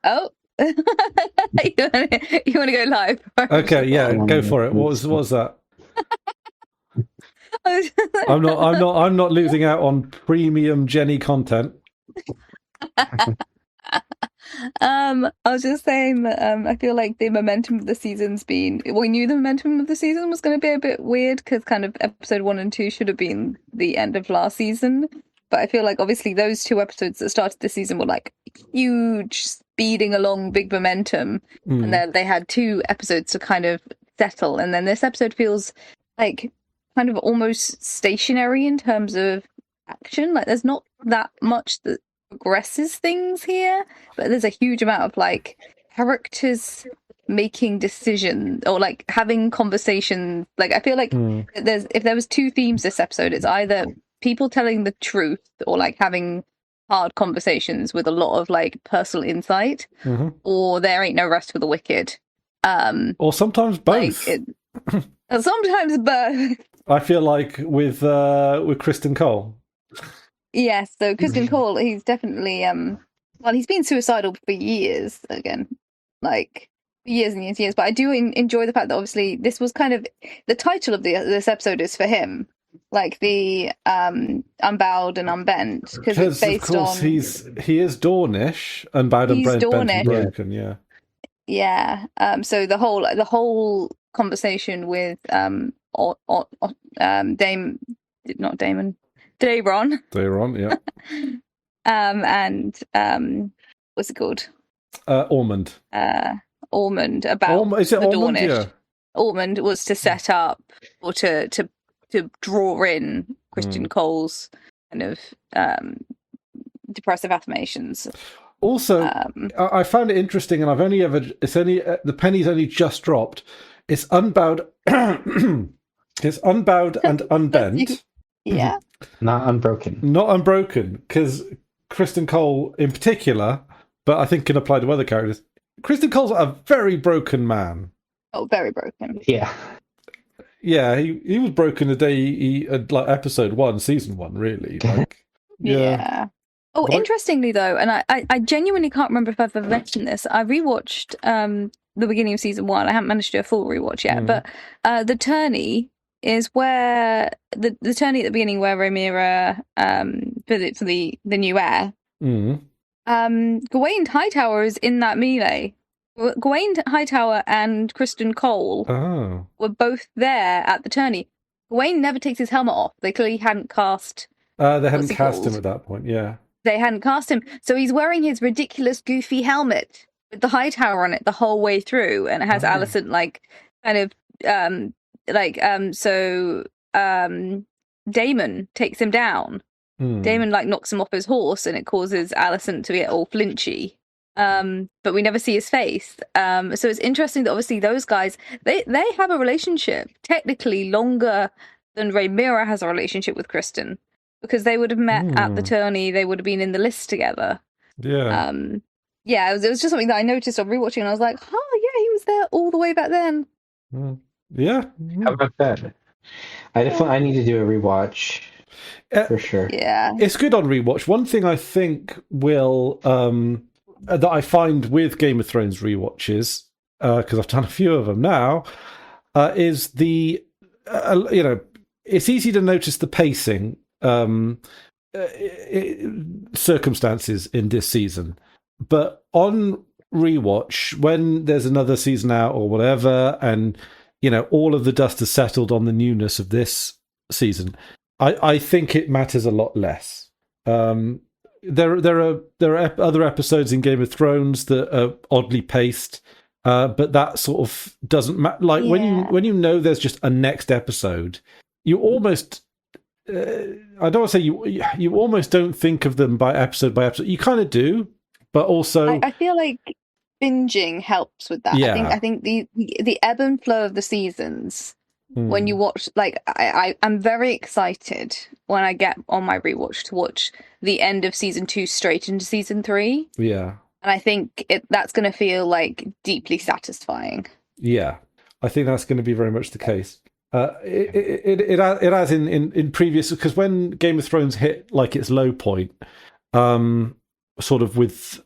Oh, you want to go live? Okay, yeah, go for it. What was that? I'm not losing out on premium Jenny content. I was just saying that I feel like the momentum of the season's been. We knew the momentum of the season was going to be a bit weird because kind of episode 1 and 2 should have been the end of last season. But I feel like obviously those 2 episodes that started the season were like huge, speeding along, big momentum, and then they had 2 episodes to kind of settle. And then this episode feels like kind of almost stationary in terms of action. Like there's not that much that progresses things here, but there's a huge amount of like characters making decisions or like having conversations. Like I feel like if there was 2 themes this episode, it's either people telling the truth or like having hard conversations with a lot of like personal insight, or there ain't no rest for the wicked. Or sometimes both. Sometimes both. I feel like with Kristen Cole. Yes, so Kristen Cole, he's definitely well, he's been suicidal for years again, like years and years and years. But I do enjoy the fact that obviously this was kind of the title of this episode is for him, like the Unbowed and Unbent, because it's based of course on he is Dornish, Unbowed and Bent and broken, yeah. So the whole conversation with Daemon. Daemon, yeah. And what's it called? Aemond. Aemond about is it the Aemond? Dornish. Yeah. Aemond was to set up or to draw in Kristen Cole's kind of depressive affirmations. Also, I found it interesting, and the penny's only just dropped. It's Unbowed. It's Unbowed and Unbent. Yeah. Not Unbroken. Not Unbroken, because Kristen Cole in particular, but I think can apply to other characters. Kristen Cole's a very broken man. Oh, very broken. Yeah. Yeah, he was broken the day he had like episode 1, season 1, really. Like, yeah. Oh, but interestingly though, and I genuinely can't remember if I've ever mentioned this. I rewatched the beginning of season 1. I haven't managed to do a full rewatch yet, but the tourney is where the tourney at the beginning where Rhaenyra for the new heir. Gawain Hightower is in that melee. Gawain Hightower and Kristen Cole were both there at the tourney. Gawain never takes his helmet off. They clearly hadn't cast. They hadn't cast him at that point. Yeah, they hadn't cast him, so he's wearing his ridiculous, goofy helmet with the Hightower on it the whole way through, and it has Alicent like kind of so Daemon takes him down. Daemon like knocks him off his horse, and it causes Alicent to get all flinchy. But we never see his face. So it's interesting that obviously those guys they have a relationship technically longer than Rhaenyra has a relationship with Kristen, because they would have met at the tourney. They would have been in the list together. Yeah. Yeah. It was just something that I noticed on rewatching, and I was like, oh yeah, he was there all the way back then. Yeah. How about that? I need to do a rewatch for sure. Yeah, it's good on rewatch. One thing I think will that I find with Game of Thrones rewatches, because I've done a few of them now, is the it's easy to notice the pacing circumstances in this season, but on rewatch when there's another season out or whatever, and all of the dust has settled on the newness of this season, I think it matters a lot less. There are other episodes in Game of Thrones that are oddly paced, but that sort of doesn't matter. Like when you know there's just a next episode, you almost I don't want to say you almost don't think of them by episode. You kind of do, but also I feel like binging helps with that. Yeah. I think the ebb and flow of the seasons. When you watch, like, I'm very excited when I get on my rewatch to watch the end of season 2 straight into season 3. Yeah. And I think that's going to feel like deeply satisfying. Yeah, I think that's going to be very much the case. It has in previous, because when Game of Thrones hit like its low point, sort of with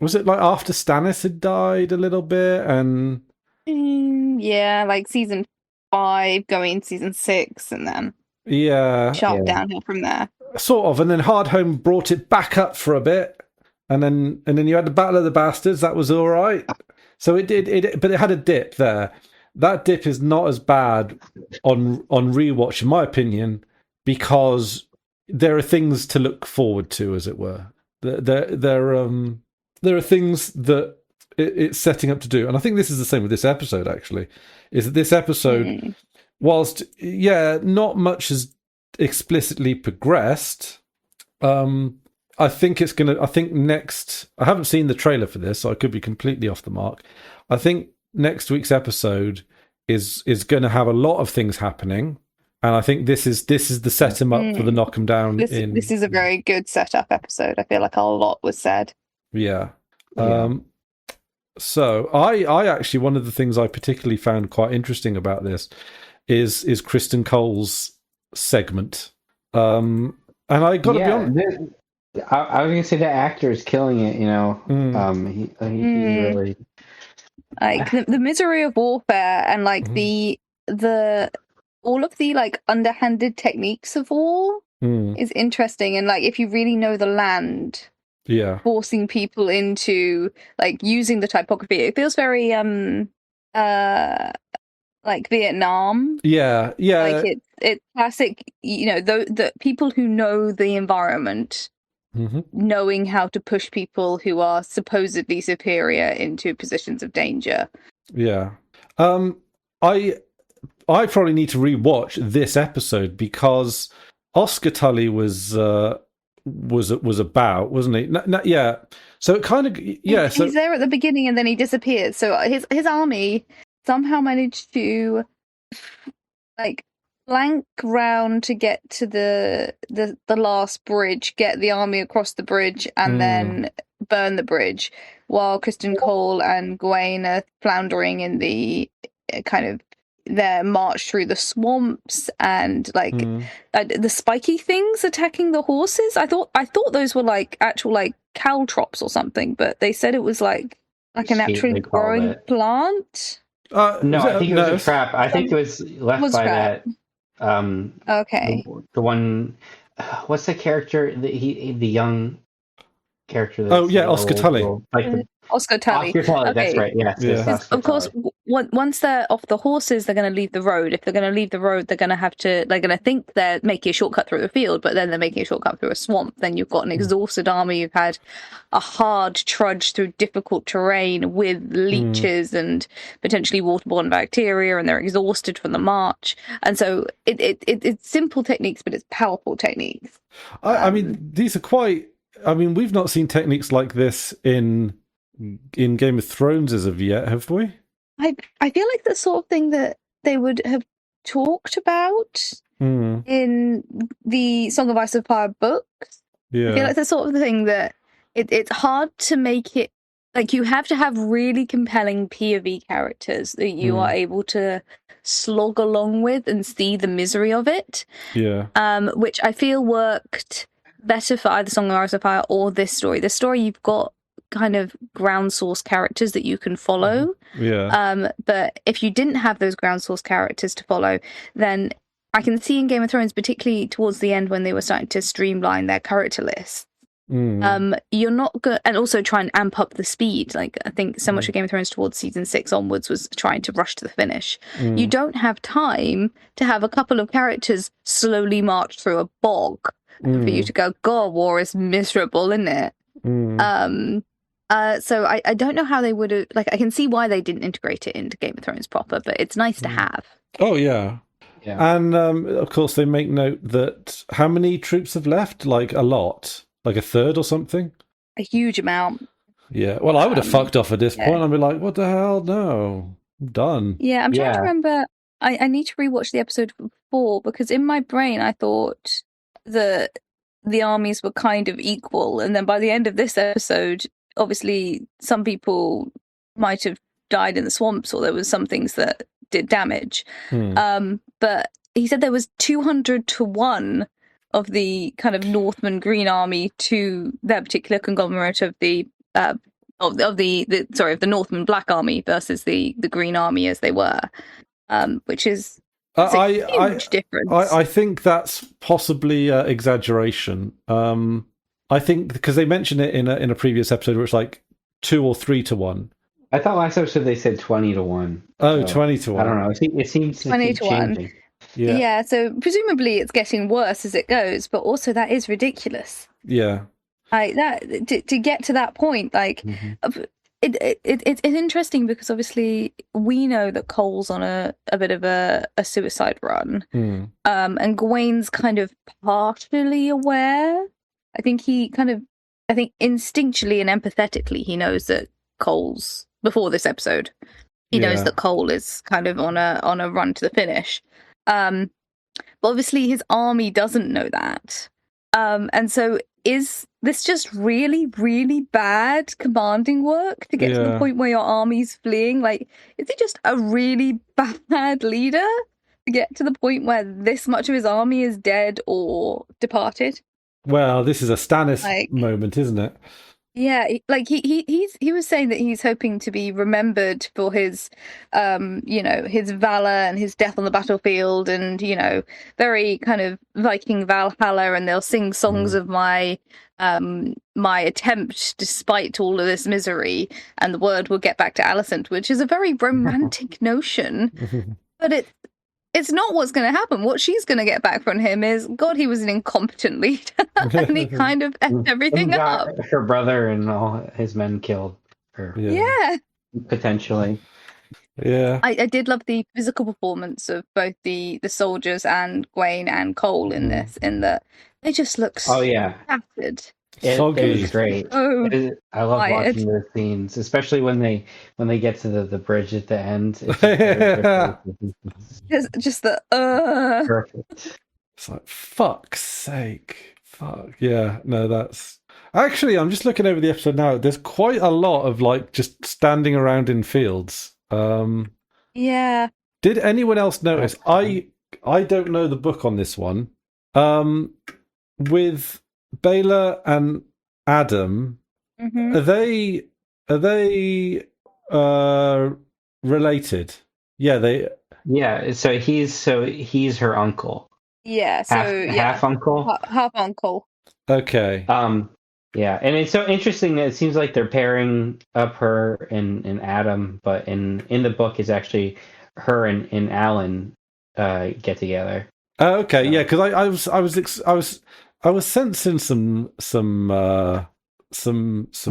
Was it like after Stannis had died a little bit, and Yeah, like season 5 going into season 6, and then yeah, sharp Yeah. downhill from there. sort of, and then Hardhome brought it back up for a bit, and then you had the Battle of the Bastards. That was all right. So it did it, but it had a dip there. That dip is not as bad on rewatch, in my opinion, because there are things to look forward to, as it were. There are things that it's setting up to do, and I think this is the same with this episode. Actually, is that this episode, whilst not much has explicitly progressed. I think it's gonna. I think next. I haven't seen the trailer for this, so I could be completely off the mark. I think next week's episode is going to have a lot of things happening, and I think this is the set him up for the knock 'em down. This is a very good setup episode. I feel like a lot was said. Yeah. So I actually, one of the things I particularly found quite interesting about this is Kristen Cole's segment. And I got to be honest. I was gonna say that actor is killing it. You know, he really like the misery of warfare, and like the all of the like underhanded techniques of war is interesting. And like if you really know the land, forcing people into like using the typography, it feels very like Vietnam. Yeah. Like it's classic. You know, the people who know the environment. Knowing how to push people who are supposedly superior into positions of danger. Yeah. I probably need to rewatch this episode because Oscar Tully was about, wasn't he? Yeah. So it kind of So he's there at the beginning and then he disappears. So his army somehow managed to like flank round to get to the last bridge, get the army across the bridge, and then burn the bridge, while Kristen Cole and Gawain are floundering in the kind of their march through the swamps and like the spiky things attacking the horses. I thought those were like actual like caltrops or something, but they said it was like an actually growing plant. No, I think it was a trap. I think it was left by that. Okay. The one, what's the character? The young character. Oscar Tully. Oscar Tully. Oscar Tully. Okay. That's right. Yes. Of course, once they're off the horses, they're going to leave the road. If they're going to leave the road, they're going to think they're making a shortcut through a field, but then they're making a shortcut through a swamp. Then you've got an exhausted army. You've had a hard trudge through difficult terrain with leeches and potentially waterborne bacteria, and they're exhausted from the march. And so it's simple techniques, but it's powerful techniques. I mean, these are quite. I mean, we've not seen techniques like this in Game of Thrones as of yet, have we? I feel like the sort of thing that they would have talked about in the Song of Ice and Fire books. Yeah. I feel like the sort of thing that it's hard to make it like you have to have really compelling POV characters that you are able to slog along with and see the misery of it. Yeah. Which I feel worked better for either Song of Ice and Fire or this story. This story, you've got kind of ground source characters that you can follow. Yeah. But if you didn't have those ground source characters to follow, then I can see in Game of Thrones, particularly towards the end when they were starting to streamline their character lists, you're not good, and also try and amp up the speed. Like I think so much of Game of Thrones towards season 6 onwards was trying to rush to the finish. You don't have time to have a couple of characters slowly march through a bog for you to go, God, war is miserable, isn't it? So I don't know how they would have, like, I can see why they didn't integrate it into Game of Thrones proper, but it's nice to have. Oh, yeah. And, of course, they make note that how many troops have left? Like, a lot. Like a third or something? A huge amount. Yeah. Well, I would have fucked off at this point. I'd be like, what the hell? No. I'm done. Yeah, I'm trying to remember. I need to rewatch the episode before, because in my brain I thought that the armies were kind of equal, and then by the end of this episode, obviously some people might have died in the swamps, or there was some things that did damage. But he said there was 200-1 of the kind of Northman Green Army to their particular conglomerate of the of the Northman Black Army versus the Green Army as they were, which is a huge difference. I think that's possibly exaggeration. I think because they mentioned it in a previous episode where it's like 2 or 3 to 1. I thought last episode they said 20 to 1. Oh, so 20 to 1. I don't know. It seems 20 to 1. Changing. Yeah, so presumably it's getting worse as it goes, but also that is ridiculous. Yeah. Like that to get to that point, like it's interesting because obviously we know that Cole's on a bit of a suicide run, and Gawain's kind of partially aware. I think instinctually and empathetically he knows that Cole's before this episode. He knows that Cole is kind of on a run to the finish. But obviously his army doesn't know that. And so is this just really, really bad commanding work to get to the point where your army's fleeing? Like, is he just a really bad leader to get to the point where this much of his army is dead or departed? Well, this is a Stannis moment, isn't it? Yeah, like he was saying that he's hoping to be remembered for his, his valor and his death on the battlefield, and very kind of Viking Valhalla, and they'll sing songs of my attempt despite all of this misery, and the word will get back to Alicent, which is a very romantic notion, but it's not what's going to happen. What she's going to get back from him is, God, he was an incompetent leader, and he kind of effed everything up. Her brother and all his men killed her. Yeah. Potentially. Yeah. I did love the physical performance of both the soldiers and Gawain and Cole in this, in that they just look so shattered. It was great. Oh, I love watching those scenes, especially when they get to the bridge at the end. It's just the perfect. It's like, fuck's sake. Fuck. Yeah, no, that's... Actually, I'm just looking over the episode now. There's quite a lot of, like, just standing around in fields. Yeah. Did anyone else notice? I don't know the book on this one. With Baylor and Adam, are they related? Yeah, so he's her uncle. Yeah, so half uncle. Half uncle. Okay. Yeah, and it's so interesting that it seems like they're pairing up her and Adam, but in the book is actually her and Alan get together. Oh, okay, yeah, because I was sensing some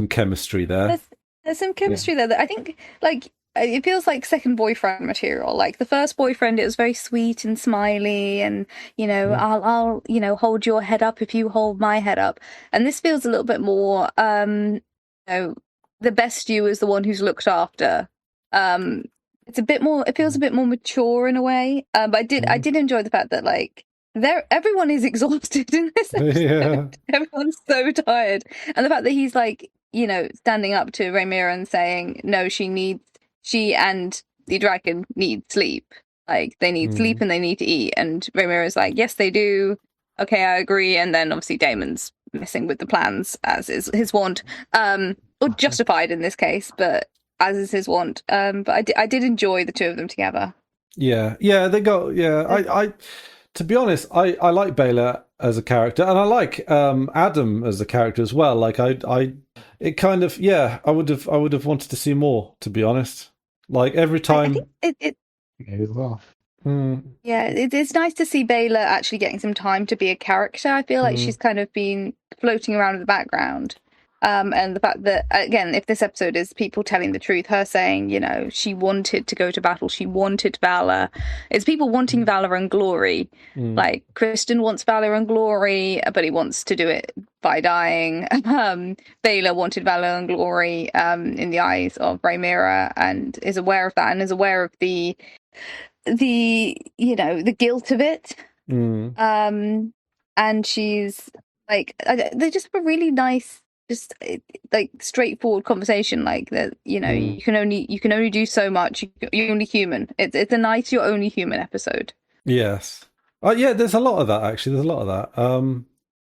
chemistry there. There's some chemistry there that I think, like, it feels like second boyfriend material. Like the first boyfriend, it was very sweet and smiley, and I'll hold your head up if you hold my head up. And this feels a little bit more, the best you is the one who's looked after. It's a bit more. It feels a bit more mature in a way. But I did enjoy the fact that like everyone is exhausted in this episode. Yeah. Everyone's so tired, and the fact that he's like standing up to Rhaenyra and saying no, she and the dragon need sleep. Like they need sleep and they need to eat. And Rhaenyra's like, yes, they do. Okay, I agree. And then obviously Daemon's messing with the plans, as is his wont, or justified in this case, but as is his wont. But I did enjoy the two of them together. Yeah, they got I to be honest, I like Baylor as a character, and I like Adam as a character as well. Like it kind of I would have wanted to see more, to be honest. Like every time, as well. Yeah, it's nice to see Baylor actually getting some time to be a character. I feel like she's kind of been floating around in the background. And the fact that, again, if this episode is people telling the truth, her saying, she wanted to go to battle, she wanted valor. It's people wanting valor and glory. Like, Kristen wants valor and glory, but he wants to do it by dying. Baylor wanted valor and glory in the eyes of Rhaenyra, and is aware of that, and is aware of the guilt of it. And she's, like, they just have a really nice, just like straightforward conversation, like that. You can only do so much. You're only human. It's a nice you're only human episode. Yes. There's a lot of that actually. There's a lot of that. A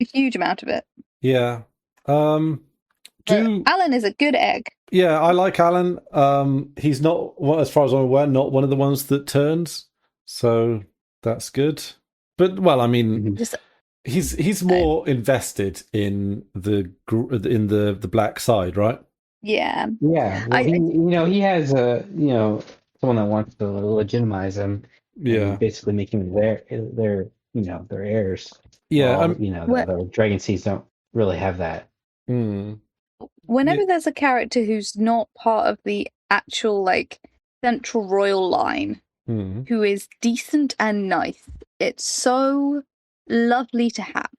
huge amount of it. Yeah. Alan is a good egg. Yeah, I like Alan. He's not, well, as far as I'm aware, not one of the ones that turns, so that's good. But well, I mean, Just he's more invested in the black side, right? yeah. Yeah, well, he has someone that wants to legitimize him, Yeah, and basically make him their heirs. yeah. Well, the Dragon Seeds don't really have that. Whenever there's a character who's not part of the actual like central royal line, who is decent and nice, it's so lovely to have.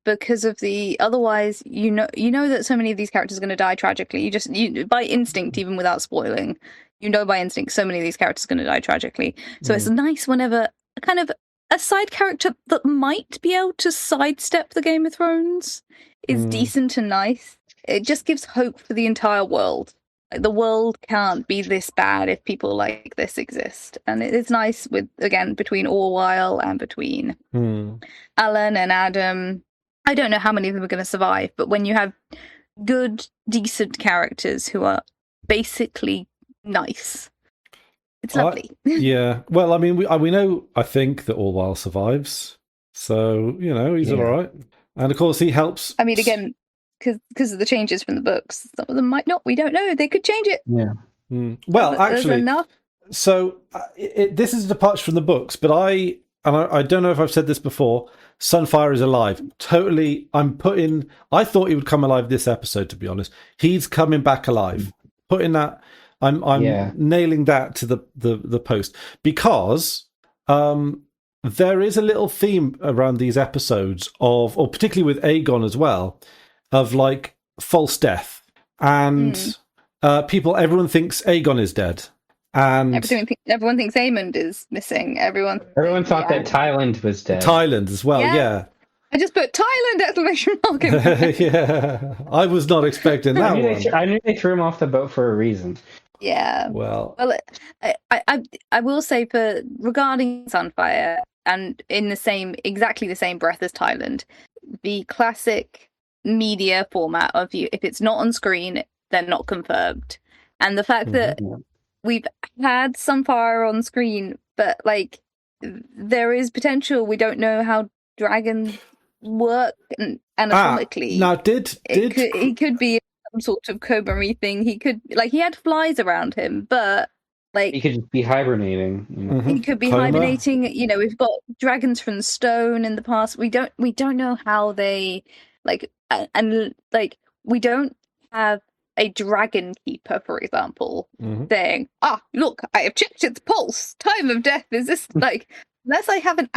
Because of the otherwise, you know that so many of these characters are going to die tragically. You by instinct, even without spoiling, by instinct so many of these characters are going to die tragically. So it's nice whenever kind of a side character that might be able to sidestep the Game of Thrones is decent and nice. It just gives hope for the entire world. Like, the world can't be this bad if people like this exist. And it's nice between Orwell and between Alan and Adam. I don't know how many of them are going to survive, but when you have good, decent characters who are basically nice, it's lovely. Yeah. Well, I mean, we know, I think, that Orwell survives. So, he's all right. And of course, he helps. I mean, again, because of the changes from the books, some of them might not. We don't know. They could change it. Yeah. Well, actually, enough. So this is a departure from the books, but I don't know if I've said this before. Sunfire is alive. Totally, I thought he would come alive this episode, to be honest. He's coming back alive. Putting that, I'm nailing that to the post, because there is a little theme around these episodes or particularly with Aegon as well, of like false death. And everyone thinks Aegon is dead. And everyone thinks Aemond is missing. Everyone thought that Thailand was dead. Thailand as well, yeah. I just put Thailand exclamation mark in there. Yeah, I was not expecting that one. I knew they threw him off the boat for a reason. Yeah. Well, I will say regarding Sunfire, and in exactly the same breath as Thailand, the classic media format of if it's not on screen, they're not confirmed. And the fact that we've had Sunfire on screen, but like there is potential. We don't know how dragons work anatomically. Now, he could be some sort of Cobra thing. He could he had flies around him, but like he could just be hibernating. He could be hibernating. We've got dragons from stone in the past. We don't know how they we don't have a dragon keeper, for example, saying, look, I have checked its pulse. Time of death is this, unless I have an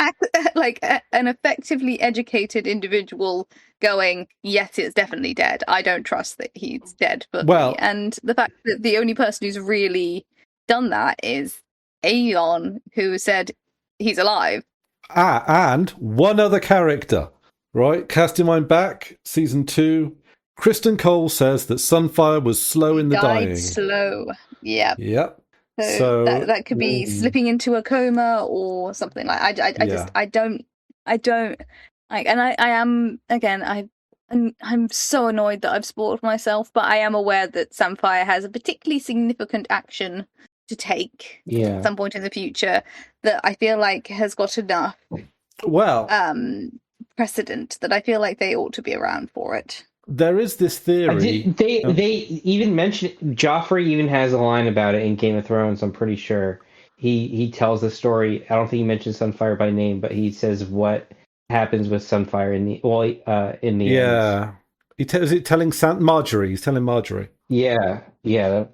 effectively educated individual going, yes, it's definitely dead. I don't trust that he's dead. And the fact that the only person who's really done that is Aeon, who said he's alive. And one other character, right? Cast your mind back, season 2. Kristen Cole says that Sunfire was slow in the dying. Slow. Yeah. Yep. So that could be slipping into a coma or something like. I don't like, and I am again. I'm so annoyed that I've spoiled myself, but I am aware that Sunfire has a particularly significant action to take at some point in the future that I feel like has got enough precedent that I feel like they ought to be around for it. There is this theory. They even mention Joffrey even has a line about it in Game of Thrones. I'm pretty sure he tells the story. I don't think he mentions Sunfire by name, but he says what happens with Sunfire in the end. Is it telling Marjorie? He's telling Marjorie. Yeah. Yeah,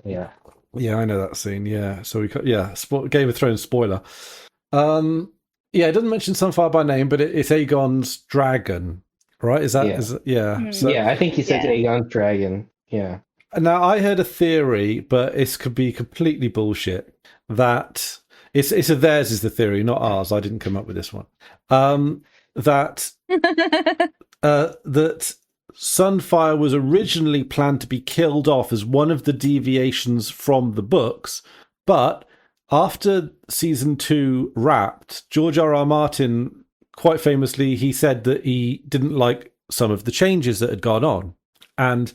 I know that scene. Yeah, so Game of Thrones spoiler. It doesn't mention Sunfire by name, but it's Aegon's dragon. Right? Is that? Yeah. So, I think he said Aegon's dragon. Yeah. Now, I heard a theory, but it could be completely bullshit. That it's theirs is the theory, not ours. I didn't come up with this one. That Sunfire was originally planned to be killed off as one of the deviations from the books, but after season 2 wrapped, George R.R. Martin, quite famously, he said that he didn't like some of the changes that had gone on. And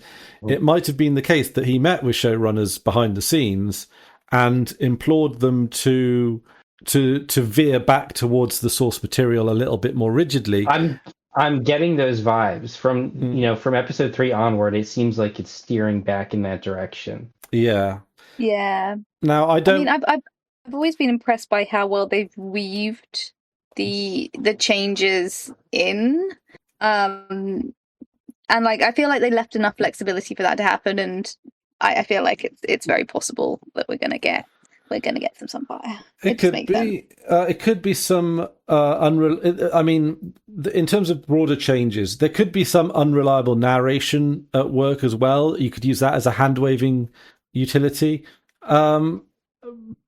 it might have been the case that he met with showrunners behind the scenes and implored them to veer back towards the source material a little bit more rigidly. I'm getting those vibes from from episode 3 onward. It seems like it's steering back in that direction. Yeah. Now I don't. I mean, I've always been impressed by how well they've weaved the changes in, and like I feel like they left enough flexibility for that to happen, and I feel like it's very possible that we're gonna get some Sunfire. It could be some I mean, in terms of broader changes, there could be some unreliable narration at work as well. You could use that as a hand waving utility.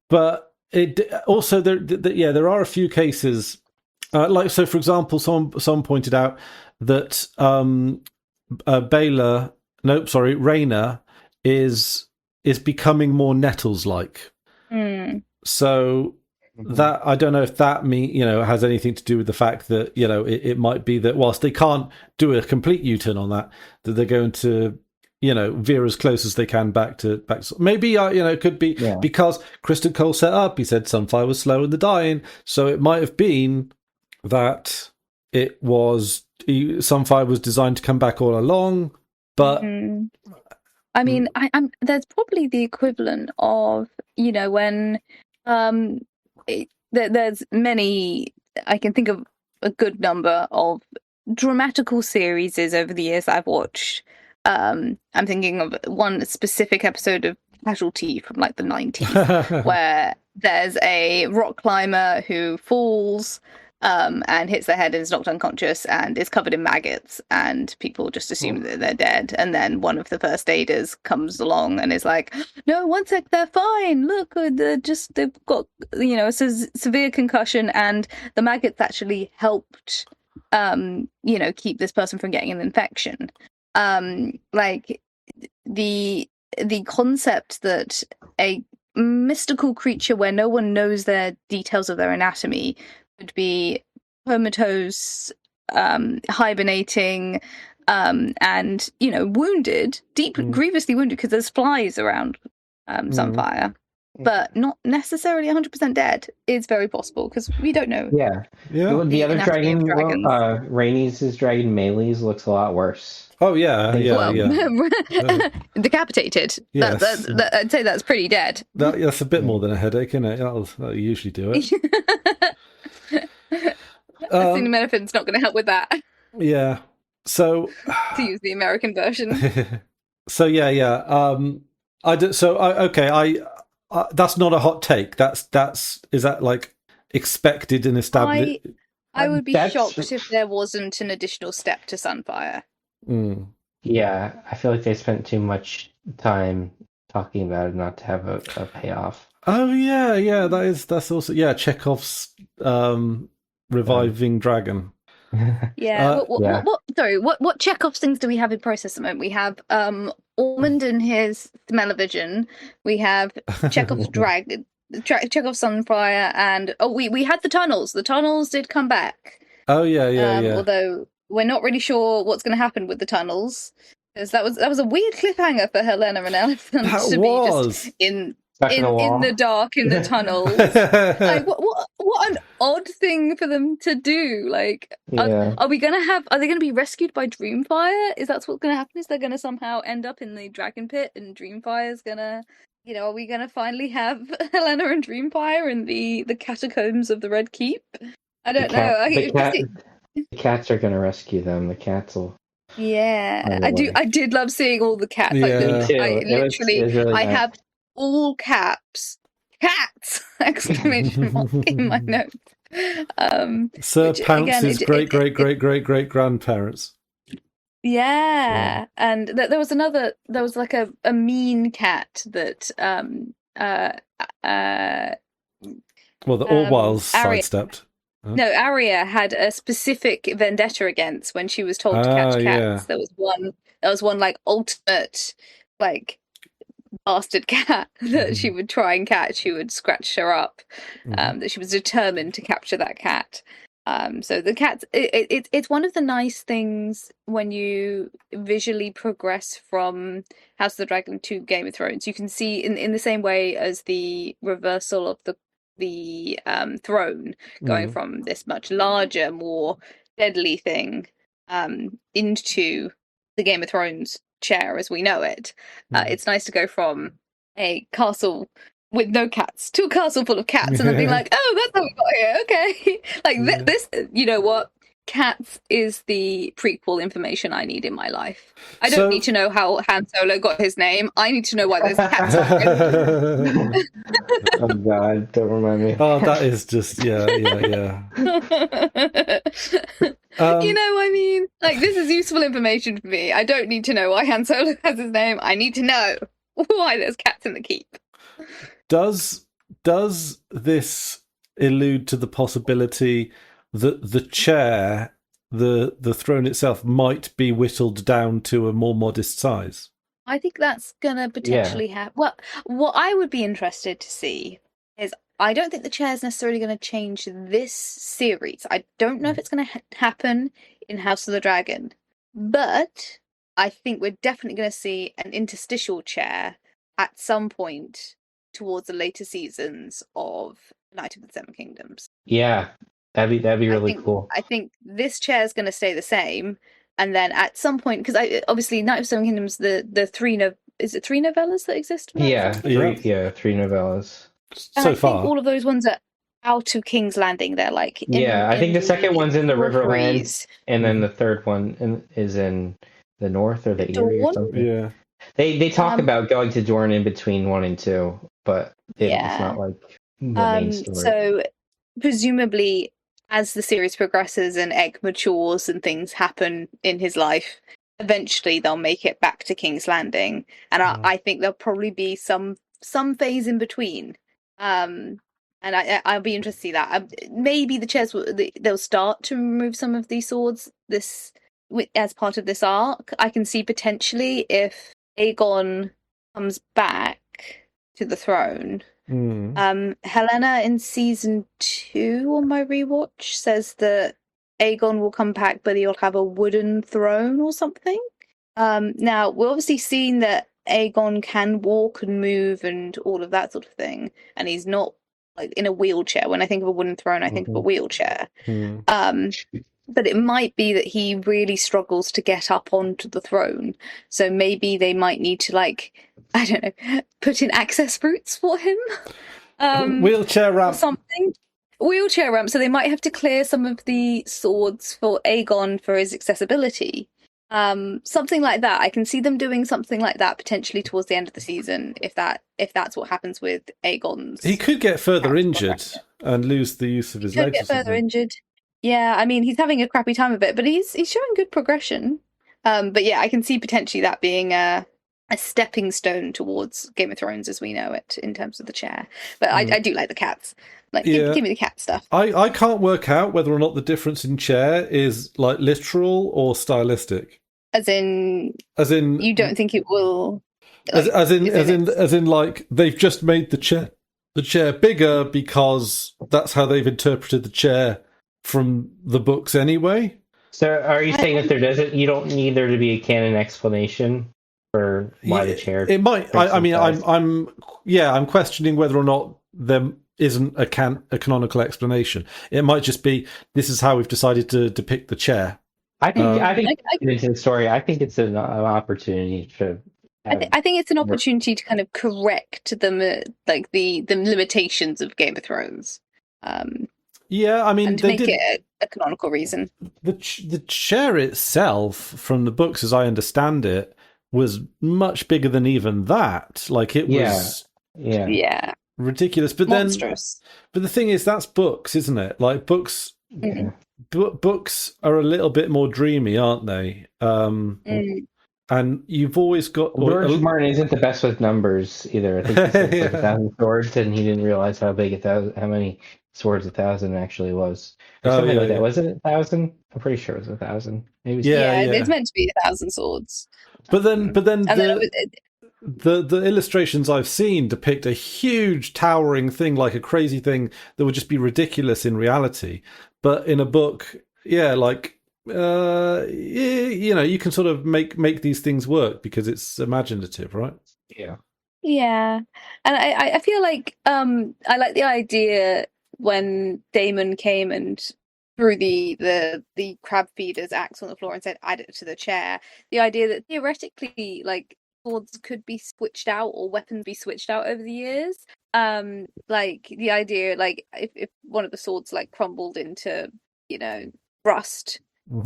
But it also there are a few cases like, so for example, someone pointed out that Rhaena is becoming more Nettles like. So that, I don't know if that has anything to do with the fact that it might be that whilst they can't do a complete U-turn on that they're going to veer as close as they can back to maybe it could be because Kristen Cole set up, he said Sunfire was slow in the dying, so it might have been that Sunfire was designed to come back all along, but I mean, I'm there's probably the equivalent of when there's many, I can think of a good number of dramatical series over the years that I've watched. I'm thinking of one specific episode of Casualty from like the 90s where there's a rock climber who falls and hits their head and is knocked unconscious and is covered in maggots, and people just assume that they're dead. And then one of the first aiders comes along and is like, "No, one sec, they're fine. Look, they've got a severe concussion, and the maggots actually helped keep this person from getting an infection." Like the concept that a mystical creature where no one knows their details of their anatomy would be comatose, hibernating, and wounded, grievously wounded, because there's flies around Sunfire, but not necessarily 100% dead, is very possible because we don't know. The other dragon, Rhaenys' dragon Melee's, looks a lot worse. Decapitated. Yes. I'd say that's pretty dead. That's a bit more than a headache, isn't it? That'll usually do it. Acetaminophen's not going to help with that. Yeah. So to use the American version. So that's not a hot take. Is that like expected and established? I would be shocked if there wasn't an additional step to Sunfire. Yeah, I feel like they spent too much time talking about it not to have a payoff. Oh yeah, that's also Chekhov's reviving dragon. What Chekhov's things do we have in process at the moment? We have Aemond and his smell-o-vision. We have Chekhov's dragon, Chekhov's Sunfire, and we had the tunnels. The tunnels did come back. Oh yeah. Although we're not really sure what's going to happen with the tunnels, because that was a weird cliffhanger for Helena and Elephant to be just in the dark in the tunnels. Like what an odd thing for them to do. Like, are they gonna be rescued by Dreamfire? Is that what's gonna happen? Is they're gonna somehow end up in the dragon pit and Dreamfire's gonna, are we gonna finally have Helena and Dreamfire in the catacombs of the Red Keep? I don't know. The cats are gonna rescue them. The cats will. Yeah, I did love seeing all the cats. Yeah. I have all caps, cats! Exclamation mark in my notes. Sir Pounce's great grandparents. Yeah, and there was like a mean cat that the Orwells sidestepped. No, Arya had a specific vendetta against when she was told to catch cats. Yeah. There was one like ultimate like bastard cat that she would try and catch. She would scratch her up. That she was determined to capture that cat. So the cats, it's one of the nice things when you visually progress from House of the Dragon to Game of Thrones. You can see in the same way as the reversal of the throne going from this much larger, more deadly thing into the Game of Thrones chair as we know it. It's nice to go from a castle with no cats to a castle full of cats and then being like, oh, that's how we got here. Okay. Like this, you know what? Cats is the prequel information I need in my life. I don't need to know how Han Solo got his name. I need to know why there's cats on it. Oh God, don't remind me. Oh, that is just yeah. You know what I mean? Like, this is useful information for me. I don't need to know why Han Solo has his name. I need to know why there's cats in the keep. Does this allude to the possibility that the chair, the throne itself, might be whittled down to a more modest size? I think that's gonna potentially happen. Well, what I would be interested to see is, I don't think the chair is necessarily going to change this series. I don't know if it's going to happen in House of the Dragon, but I think we're definitely going to see an interstitial chair at some point towards the later seasons of Knight of the Seven Kingdoms. Yeah, that'd be really cool. I think this chair is going to stay the same, and then at some point, because obviously Knight of the Seven Kingdoms, the three novellas that exist? Yeah, three novellas. And I think all of those ones are out of King's Landing. They're like I think the second one's in the Riverlands, and then the third one is in the North or the Erie or something. Yeah, they talk about going to Dorne in between 1 and 2, but it's not like the main story. So presumably, as the series progresses and Egg matures and things happen in his life, eventually they'll make it back to King's Landing, and I think there'll probably be some phase in between. And I'll be interested to see that. Maybe the chairs they'll start to remove some of these swords as part of this arc. I can see potentially if Aegon comes back to the throne. Helena in season 2 on my rewatch says that Aegon will come back, but he'll have a wooden throne or something. Now we're obviously seeing that Aegon can walk and move and all of that sort of thing, and he's not like in a wheelchair. When I think of a wooden throne, I think of a wheelchair. But it might be that he really struggles to get up onto the throne, so maybe they might need to, like, I don't know, put in access routes for him. Wheelchair ramp. Something. Wheelchair ramp. So they might have to clear some of the swords for Aegon for his accessibility. Something like that. I can see them doing something like that potentially towards the end of the season, if that's what happens with Aegon's. He could get further injured and lose the use of his legs. Get further injured. Yeah, I mean, he's having a crappy time of it, but he's showing good progression. But yeah, I can see potentially that being a stepping stone towards Game of Thrones as we know it in terms of the chair. But I do like the cats. Like, give me the cat stuff. I can't work out whether or not the difference in chair is like literal or stylistic. As in, you don't think it will? Like, as in, like, they've just made the chair bigger because that's how they've interpreted the chair from the books anyway. So, are you saying that you don't need there to be a canon explanation for why the chair? It might. I'm questioning whether or not there isn't a canonical explanation. It might just be this is how we've decided to depict the chair. I think into the story. I think it's an opportunity to. I think it's an opportunity to kind of correct them, like the limitations of Game of Thrones. Yeah, I mean, and to make it a canonical reason. The chair itself, from the books as I understand it, was much bigger than even that. Like, it was ridiculous. But monstrous. But the thing is, that's books, isn't it? Like, books. Yeah. Books are a little bit more dreamy, aren't they? And you've always got... George Martin isn't the best with numbers either. I think he said 1,000 swords, and he didn't realize how many swords 1,000 actually was. Or something like that. Was it 1,000? I'm pretty sure it was 1,000. Maybe. Yeah, it's meant to be 1,000 swords. But then the illustrations I've seen depict a huge towering thing, like a crazy thing that would just be ridiculous in reality. But in a book, yeah, like you can sort of make these things work because it's imaginative, right? Yeah. Yeah, and I feel like I like the idea when Daemon came and threw the crab feeder's axe on the floor and said, "Add it to the chair." The idea that theoretically, like, swords could be switched out or weapons be switched out over the years. Like the idea, like if one of the swords like crumbled into, rust,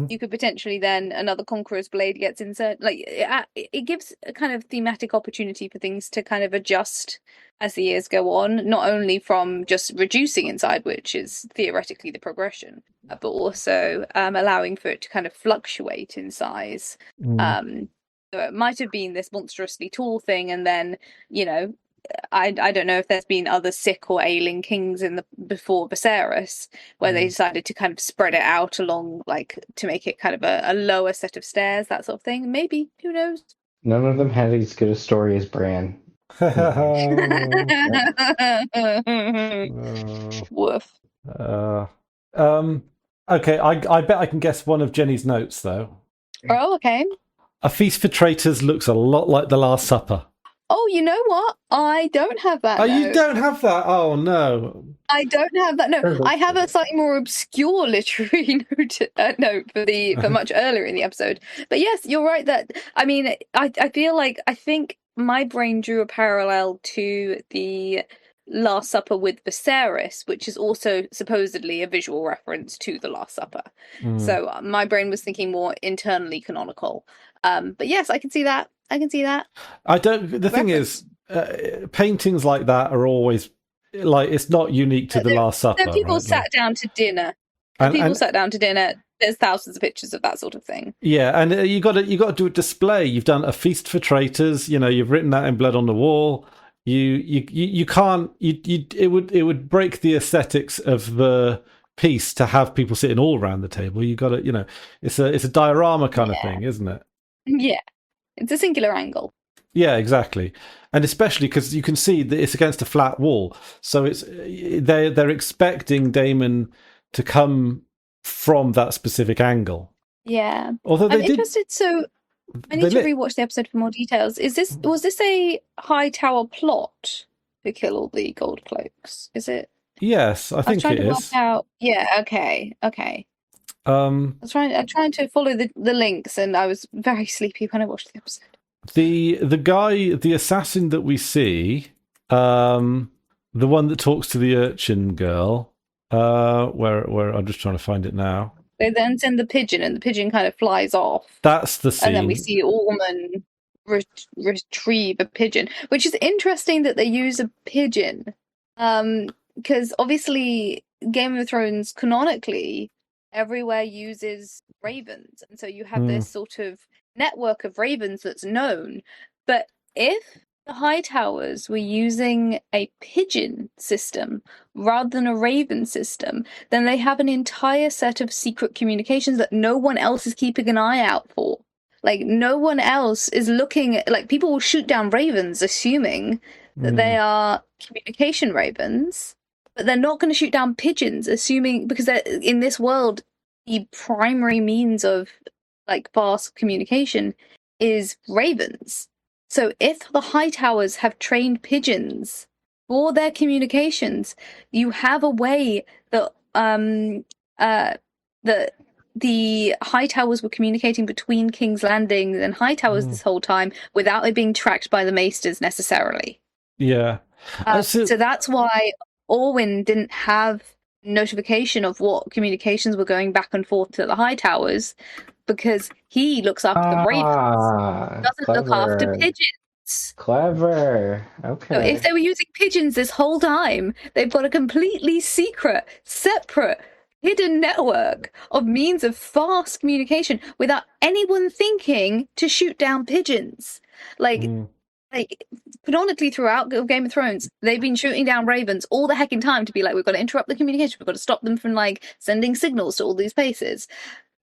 you could potentially then another conqueror's blade gets inserted. Like it gives a kind of thematic opportunity for things to kind of adjust as the years go on, not only from just reducing inside, which is theoretically the progression, but also allowing for it to kind of fluctuate in size. So it might have been this monstrously tall thing, and then I don't know if there's been other sick or ailing kings before Viserys, where they decided to kind of spread it out along, like, to make it kind of a lower set of stairs, that sort of thing. Maybe, who knows? None of them had as good a story as Bran. Woof. Okay, I bet I can guess one of Jenny's notes though. Oh, okay. A Feast for Traitors looks a lot like The Last Supper. Oh, you know what? I don't have that. Oh, you don't have that? Oh, no. I don't have that. No, I have a slightly more obscure literary note for much earlier in the episode. But yes, you're right that, I mean, I feel like, I think my brain drew a parallel to the Last Supper with Viserys, which is also supposedly a visual reference to the Last Supper. So my brain was thinking more internally canonical. But yes, I can see that. I don't. The thing is, paintings like that are always like, it's not unique to the Last Supper. People sat down to dinner. Sat down to dinner. There's thousands of pictures of that sort of thing. Yeah, and you got to do a display. You've done a Feast for Traitors. You've written that in blood on the wall. You can't. It would break the aesthetics of the piece to have people sitting all around the table. You got to. It's a diorama kind of thing, isn't it? Yeah. It's a singular angle. Yeah, exactly, and especially because you can see that it's against a flat wall, so they're expecting Daemon to come from that specific angle. Yeah, although I'm interested. So I need to rewatch the episode for more details. Was this a high tower plot to kill all the gold cloaks? Is it? Yes, I think it is. Yeah. Okay. I'm trying to follow the links, and I was very sleepy when I watched the episode. The assassin that we see, the one that talks to the urchin girl, where I'm just trying to find it now. They then send the pigeon, and the pigeon kind of flies off. That's the scene. And then we see Ormond retrieve a pigeon, which is interesting that they use a pigeon, because obviously Game of Thrones canonically everywhere uses ravens, and so you have this sort of network of ravens that's known. But if the Hightowers were using a pigeon system rather than a raven system, then they have an entire set of secret communications that no one else is keeping an eye out for. Like, no one else is looking at, like, people will shoot down ravens assuming that they are communication ravens, but they're not going to shoot down pigeons, assuming, because in this world, the primary means of, like, fast communication is ravens. So if the Hightowers have trained pigeons for their communications, you have a way that the Hightowers were communicating between King's Landing and Hightowers this whole time without it being tracked by the Maesters necessarily. Yeah. So that's why Orwyn didn't have notification of what communications were going back and forth to the Hightowers, because he looks after the ravens, doesn't look after pigeons. Clever. Okay. So if they were using pigeons this whole time, they've got a completely secret, separate, hidden network of means of fast communication without anyone thinking to shoot down pigeons. Like canonically throughout Game of Thrones, they've been shooting down ravens all the heckin' time to be like, we've got to interrupt the communication, we've got to stop them from, like, sending signals to all these places.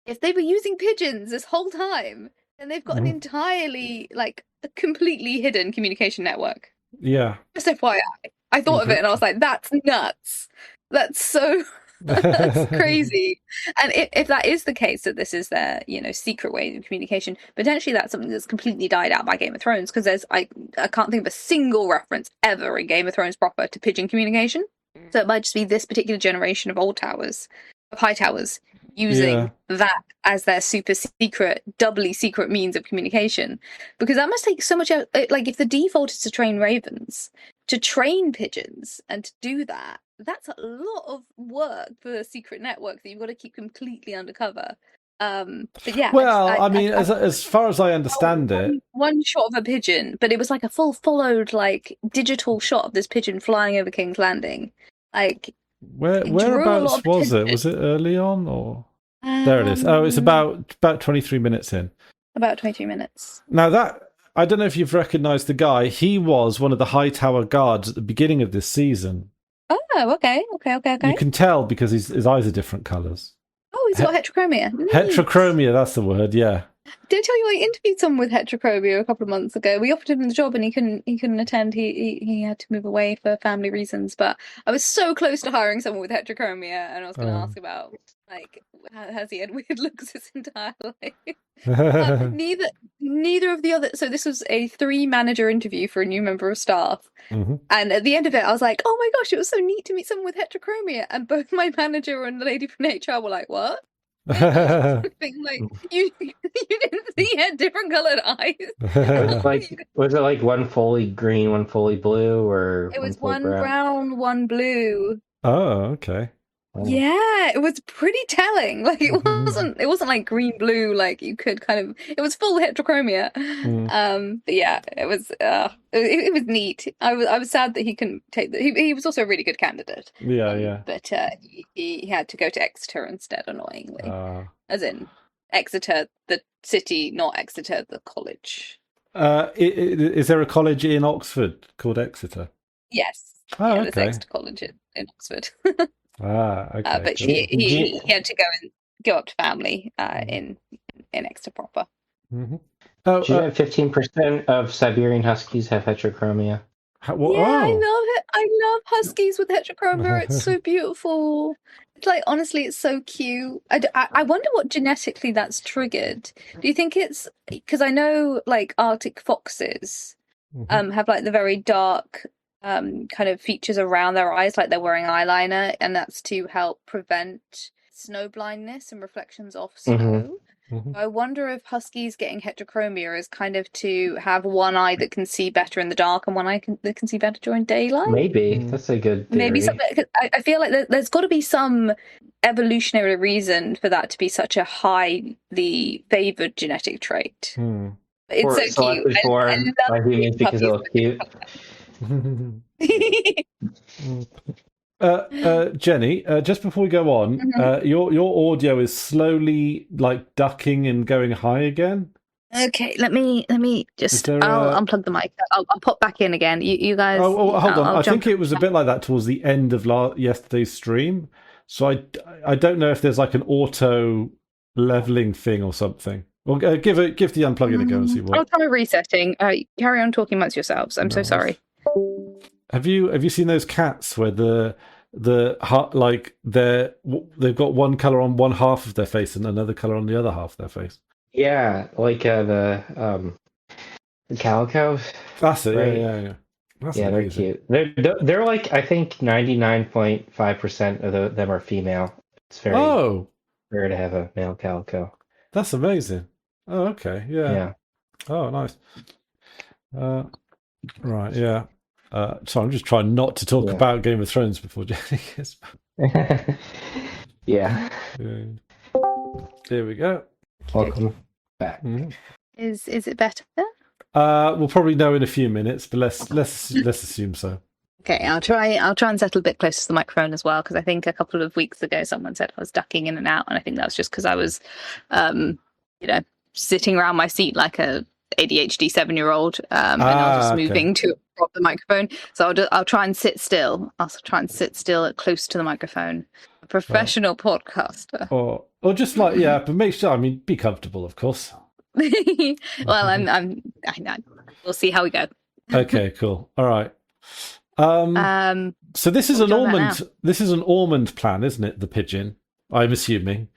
If they were using pigeons this whole time, And they've got an entirely, like, a completely hidden communication network. Yeah. Just FYI. I thought of it and I was like, that's nuts. That's so that's crazy. And if that is the case, that this is their, secret way of communication, potentially that's something that's completely died out by Game of Thrones, because I can't think of a single reference ever in Game of Thrones proper to pigeon communication. So it might just be this particular generation of high towers, using that as their super secret, doubly secret means of communication. Because that must take so much out. Like, if the default is to train ravens, to train pigeons and to do that, that's a lot of work for a secret network that you've got to keep completely undercover. But yeah. Well, I mean, as far as I understand it, one shot of a pigeon, but it was like a full followed, like, digital shot of this pigeon flying over King's Landing. Like, whereabouts was it? Was it early on, or there it is? Oh, it's about 23 minutes in. About 23 minutes. Now that, I don't know if you've recognised the guy. He was one of the High Tower guards at the beginning of this season. Oh, okay. You can tell because his eyes are different colours. Oh, he's got heterochromia. Heterochromia, that's the word. Yeah. Did I tell you I interviewed someone with heterochromia a couple of months ago? We offered him the job and he couldn't attend. He had to move away for family reasons. But I was so close to hiring someone with heterochromia, and I was going to ask about, like, has he had weird looks his entire life? Neither of the other. So this was a 3-manager interview for a new member of staff. Mm-hmm. And at the end of it, I was like, oh my gosh, it was so neat to meet someone with heterochromia. And both my manager and the lady from HR were like, what? Like, you didn't see he had different colored eyes. Was it like one fully green, one fully blue, or it was one brown, one blue? Oh, okay. Yeah, it was pretty telling. Like, it wasn't like green blue, like you could kind of, it was full heterochromia. But yeah, it was neat. I was sad that he couldn't take he was also a really good candidate. Yeah. But he had to go to Exeter instead, annoyingly. As in Exeter the city, not Exeter the college. Is there a college in Oxford called Exeter? Yes. Oh, okay. There's Exeter College in Oxford. Okay. But he had to go up to family in Exeter proper. Mm-hmm. 15% of Siberian Huskies have heterochromia. I love it. I love Huskies with heterochromia. It's so beautiful. It's like, honestly, it's so cute. I wonder what genetically that's triggered. Do you think it's because I know, like, Arctic foxes have, like, the very dark kind of features around their eyes, like they're wearing eyeliner, and that's to help prevent snow blindness and reflections off snow. I wonder if Huskies getting heterochromia is kind of to have one eye that can see better in the dark and one eye that can see better during daylight. Maybe that's a good theory. Maybe something. I feel like there's got to be some evolutionary reason for that to be such a highly favored genetic trait. It's so cute. I love humans because they look cute. Jenny, just before we go on, your audio is slowly, like, ducking and going high again. Okay, let me just. I'll unplug the mic. I'll pop back in again. You guys. Oh, hold on. I think it was a bit like that towards the end of yesterday's stream. So I don't know if there's like an auto leveling thing or something. Well, give the unplugging a go and see what. I'll try resetting. Carry on talking amongst yourselves. I'm so sorry. Have you seen those cats where they've got one color on one half of their face and another color on the other half of their face? Yeah, like the calico. That's it. Right? Yeah. They're cute. They're like, I think 99.5% of them are female. It's very rare to have a male calico. That's amazing. Oh, okay. Yeah. Oh, nice. Right. Yeah. So I'm just trying not to talk about Game of Thrones before Jenny gets back. Yeah. There we go. Welcome back. Is it better? We'll probably know in a few minutes, but let's assume so. Okay, I'll try and settle a bit closer to the microphone as well, because I think a couple of weeks ago someone said I was ducking in and out, and I think that was just because I was, sitting around my seat like a ADHD 7-year-old, and I was just moving to prop the microphone. So I'll try and sit still. I'll try and sit still close to the microphone. A professional podcaster. Or just like but make sure. I mean, be comfortable, of course. Well, I know. We'll see how we go. Okay, cool. All right. So this is what an are we talking about almond. This is an almond plan, isn't it? The pigeon. I'm assuming.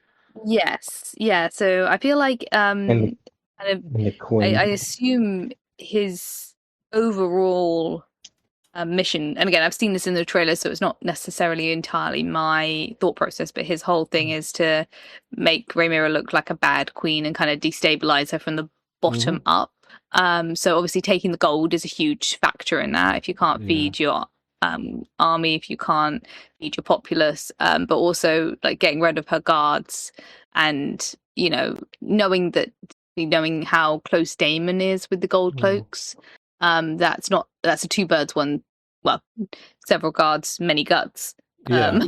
Yes, yeah. So I feel like And kind of the I queen. assume his overall mission, and again, I've seen this in the trailer, so it's not necessarily entirely my thought process, but his whole thing is to make Rhaenyra look like a bad queen and kind of destabilize her from the bottom up. So obviously taking the gold is a huge factor in that. If you can't feed your army, if you can't feed your populace, but also like getting rid of her guards, and knowing how close Daemon is with the gold cloaks. That's a two birds one, well, several guards, many guts. Yeah.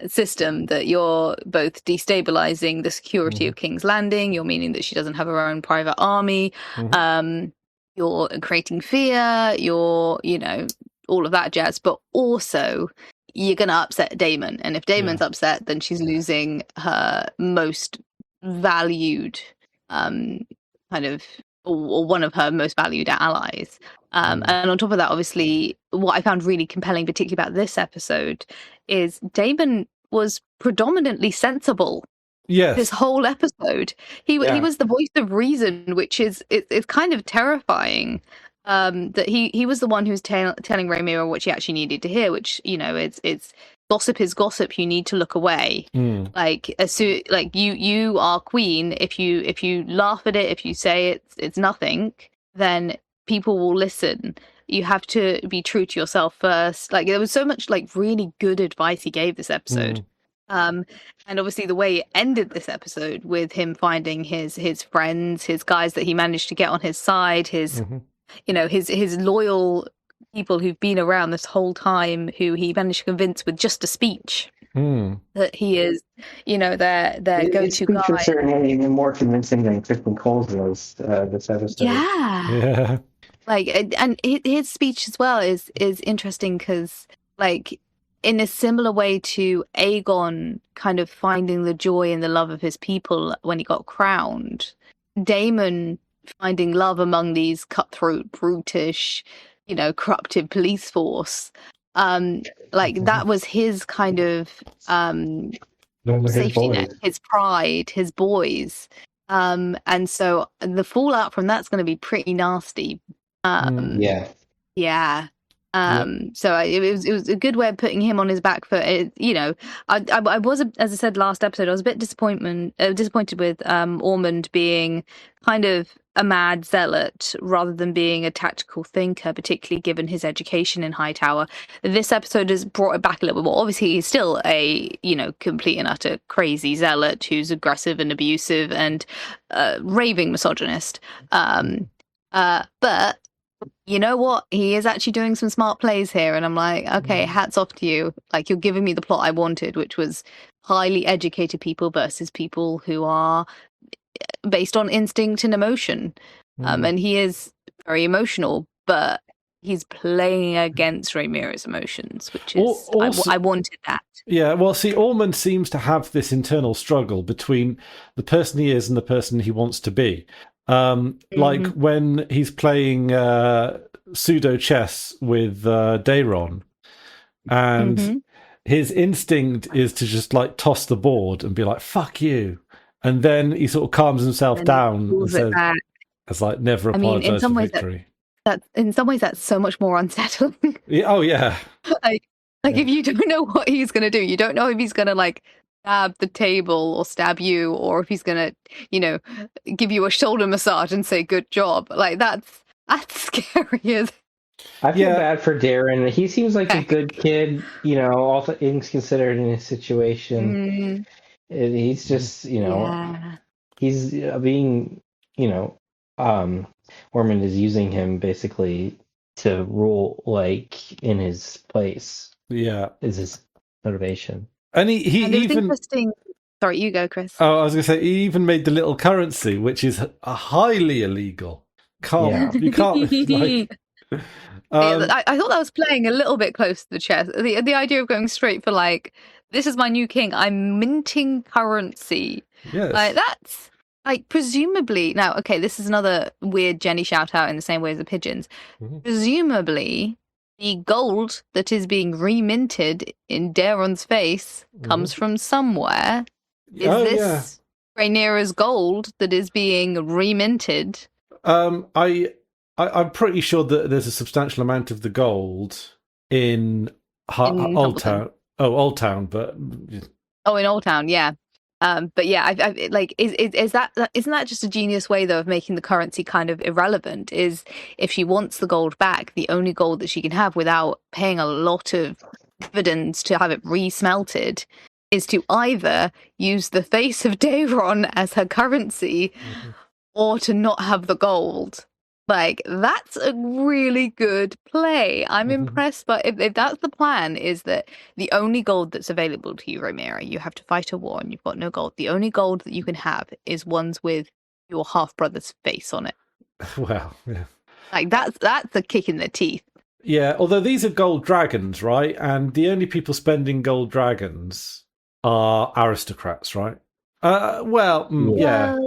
System that you're both destabilizing the security of King's Landing, you're meaning that she doesn't have her own private army, you're creating fear, you're, all of that jazz, but also you're going to upset Daemon. And if Daemon's upset, then she's losing her most valued kind of, or one of her most valued allies. And on top of that, obviously, what I found really compelling, particularly about this episode, is Daemon was predominantly sensible. Yes. This whole episode, he was the voice of reason, which is it's kind of terrifying. That he was the one who was telling Rhaenyra what she actually needed to hear, which it's gossip is gossip. You need to look away. Like you are queen. If you laugh at it, if you say it's nothing, then people will listen. You have to be true to yourself first. Like there was so much like really good advice he gave this episode. And obviously the way it ended this episode with him finding his friends, his guys that he managed to get on his side, his his loyal people who've been around this whole time, who he managed to convince with just a speech that he is, their go-to guy. His speech was certainly even more convincing than Kristen Cole's was this episode. Yeah. Like, and his speech as well is interesting because, like, in a similar way to Aegon kind of finding the joy and the love of his people when he got crowned, Daemon finding love among these cutthroat, brutish, corrupted police force. Like that was his kind of safety net, his pride, his boys. And so the fallout from that's going to be pretty nasty. So it was a good way of putting him on his back foot. I was, as I said last episode, I was a bit disappointed with Aemond being kind of a mad zealot rather than being a tactical thinker, particularly given his education in Hightower. This episode has brought it back a little bit more. Obviously, he's still a complete and utter crazy zealot who's aggressive and abusive and raving misogynist. But you know what? He is actually doing some smart plays here, and I'm like, okay, hats off to you. Like, you're giving me the plot I wanted, which was highly educated people versus people who are based on instinct and emotion. And he is very emotional, but he's playing against Rhaenyra's emotions, which is also, I wanted that. Yeah, well, see, Aemond seems to have this internal struggle between the person he is and the person he wants to be. Like when he's playing pseudo chess with Daemon, and his instinct is to just like toss the board and be like "fuck you," and then he sort of calms himself down and says, "It's like never apologize for victory." In some ways, that's so much more unsettling. Oh yeah. Like if you don't know what he's gonna do, you don't know if he's gonna like stab the table or stab you, or if he's gonna, give you a shoulder massage and say good job. Like that's scary. I feel bad for Darren. He seems like a good kid, all things considered in his situation. He's just, he's being, Ormond is using him basically to rule like in his place. Yeah, is his motivation. And he even interesting. Sorry, you go, Chris. Oh, I was going to say he even made the little currency, which is highly illegal. You can't. Like, I thought that was playing a little bit close to the chest. The idea of going straight for like, this is my new king. I'm minting currency. Yes. Like like presumably now, okay, this is another weird Jenny shout out in the same way as the pigeons. Mhm. Presumably, the gold that is being reminted in Daeron's face comes from somewhere. Is Oh yeah. this Rhaenyra's gold that is being reminted? I'm pretty sure that there's a substantial amount of the gold in In Old Templeton. Town. Oh, Old Town, but Oh, in Old Town, yeah. But yeah, like is that isn't that just a genius way though of making the currency kind of irrelevant? Is if she wants the gold back, the only gold that she can have without paying a lot of dividends to have it resmelted is to either use the face of Daeron as her currency or to not have the gold. Like, that's a really good play. I'm impressed, but if that's the plan, is that the only gold that's available to you, Rhaenyra, you have to fight a war and you've got no gold. The only gold that you can have is ones with your half brother's face on it. well, yeah. Like that's a kick in the teeth. Yeah, although these are gold dragons, right? And the only people spending gold dragons are aristocrats, right? Yeah.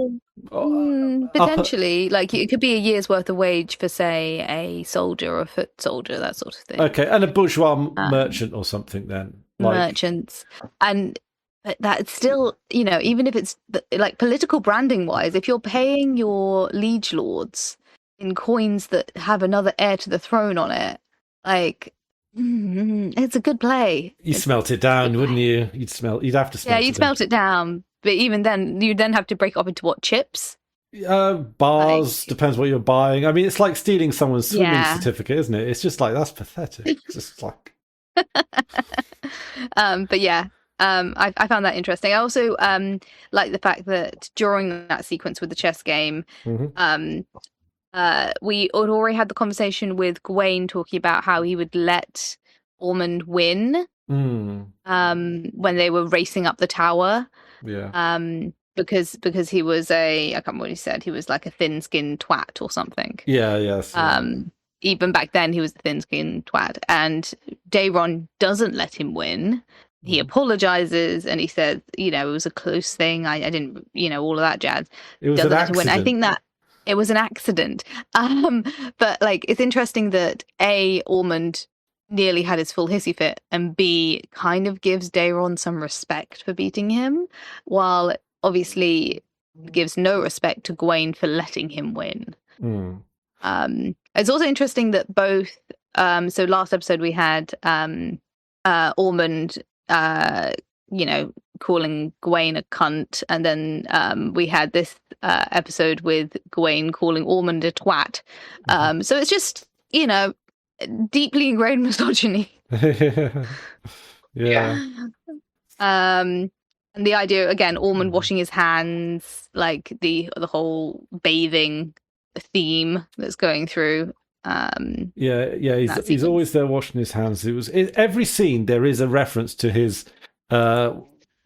Potentially, like it could be a year's worth of wage for, say, a soldier or a foot soldier, that sort of thing. Okay, and a bourgeois merchant or something then. Merchants. And but that's still, even if it's like political branding wise, if you're paying your liege lords in coins that have another heir to the throne on it, like it's a good play. You smelt it down, wouldn't you? You'd have to smelt it down. Yeah, you'd smelt it down. But even then, you'd then have to break it up into what, chips? Bars, depends what you're buying. I mean, it's like stealing someone's swimming certificate, isn't it? It's just like, that's pathetic. It's just like... But yeah, I found that interesting. I also like the fact that during that sequence with the chess game, we had already had the conversation with Gawain talking about how he would let Aemond win when they were racing up the tower. Yeah. Because he was I can't remember what he said. He was like a thin-skinned twat or something. Yeah, yes. Even back then, he was the thin-skinned twat. And Daeron doesn't let him win. He apologizes and he says, it was a close thing. I didn't, all of that jazz. It was an accident. I think that it was an accident. But like, it's interesting that Aemond nearly had his full hissy fit, and B, kind of gives Daeron some respect for beating him, while obviously gives no respect to Gawain for letting him win. It's also interesting that both so last episode we had Aemond calling Gawain a cunt, and then we had this episode with Gawain calling Aemond a twat. So it's just deeply ingrained misogyny. Yeah. And the idea again, Aemond washing his hands, like the whole bathing theme that's going through. He's always there washing his hands. Every scene there is a reference to his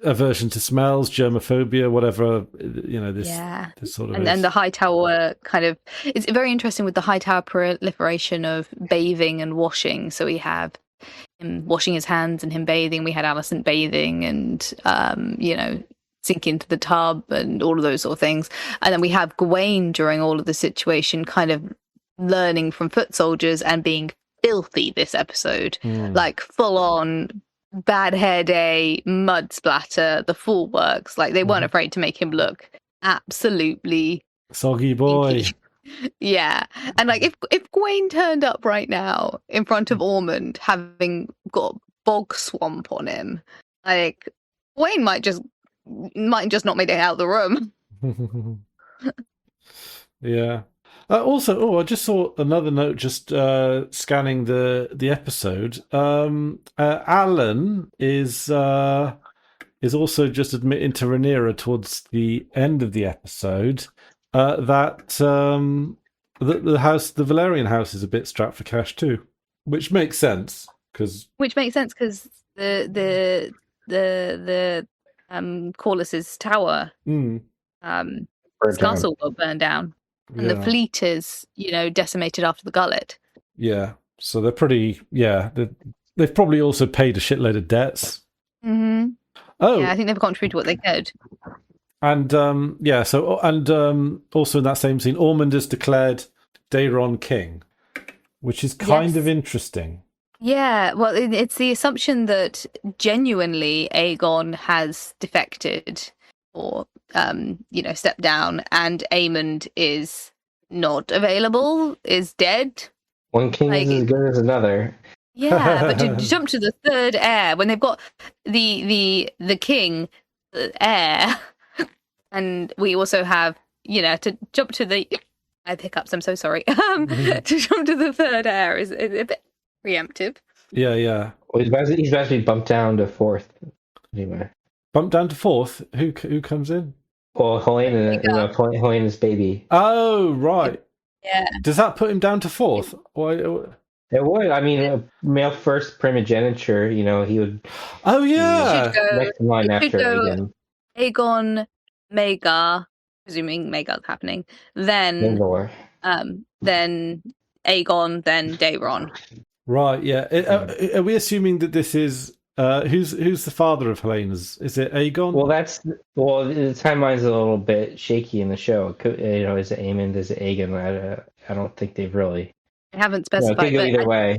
aversion to smells, germophobia, whatever, this sort of. And then the Hightower kind of, it's very interesting with the Hightower proliferation of bathing and washing. So we have him washing his hands and him bathing. We had Alicent bathing and sink into the tub and all of those sort of things. And then we have Gawain during all of the situation kind of learning from foot soldiers and being filthy this episode, like full on bad hair day, mud splatter, the full works. Like they weren't afraid to make him look absolutely soggy boy. Yeah. And like if Gawain turned up right now in front of Aemond having got bog swamp on him, like Gawain might just not make it out of the room. Yeah. Also, I just saw another note just scanning the episode. Alan is also just admitting to Rhaenyra towards the end of the episode that the Valerian house is a bit strapped for cash too, which makes sense because the Corlys's tower his castle got burned down. And the fleet is, decimated after the gullet. Yeah. So they're pretty, they've probably also paid a shitload of debts. Mm-hmm. Oh. Yeah, I think they've contributed what they could. And also in that same scene, Aemond is declared Daemon king, which is kind of interesting. Yeah, well, it's the assumption that genuinely Aegon has defected or, stepped down, and Aemond is not available, is dead. One king is as good as another. Yeah, but to jump to the third heir when they've got the king, the heir, and we also have to jump to the. I have hiccups. I'm so sorry. To jump to the third heir is a bit preemptive. Yeah. Well, he's about to be bumped down to fourth. Anyway, bumped down to fourth. Who comes in? Well, Helena's baby. Oh, right. Yeah. Does that put him down to fourth? It would. I mean, male first primogeniture. He would. Oh yeah. Next in line after Aegon. Aegon, Vhagar, presuming Vhagar's happening. Then Vhagar. Then Aegon, then Daemon. Right. Yeah. Are we assuming that this is who's the father of Helena's? Is it Aegon? Well, the timeline's a little bit shaky in the show. Is it Aemond? Is it Aegon? I don't think they've really. I haven't specified. It could go either way.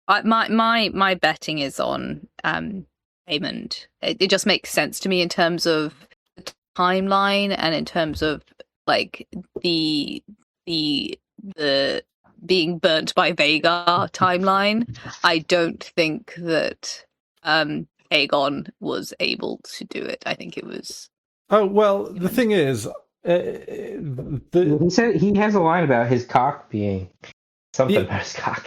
My betting is on Aemond. It just makes sense to me in terms of the timeline and in terms of like the being burnt by Vhagar timeline. I don't think that Aegon was able to do it. I think it was. Oh well, the thing is, he said he has a line about his cock being. Something about his cock.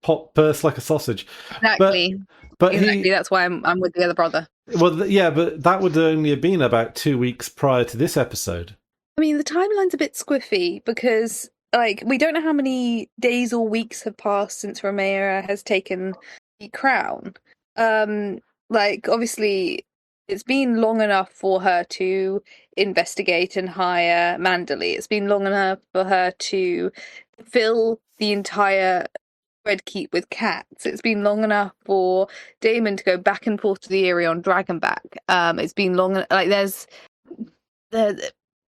Pop burst like a sausage. Exactly. But that's why I'm with the other brother. Well, but that would only have been about 2 weeks prior to this episode. I mean, the timeline's a bit squiffy because, we don't know how many days or weeks have passed since Rhaenyra has taken the crown. Obviously, it's been long enough for her to investigate and hire Manderley. It's been long enough for her to fill the entire Red Keep with cats. It's been long enough for Daemon to go back and forth to the Eyrie on Dragonback. It's been long.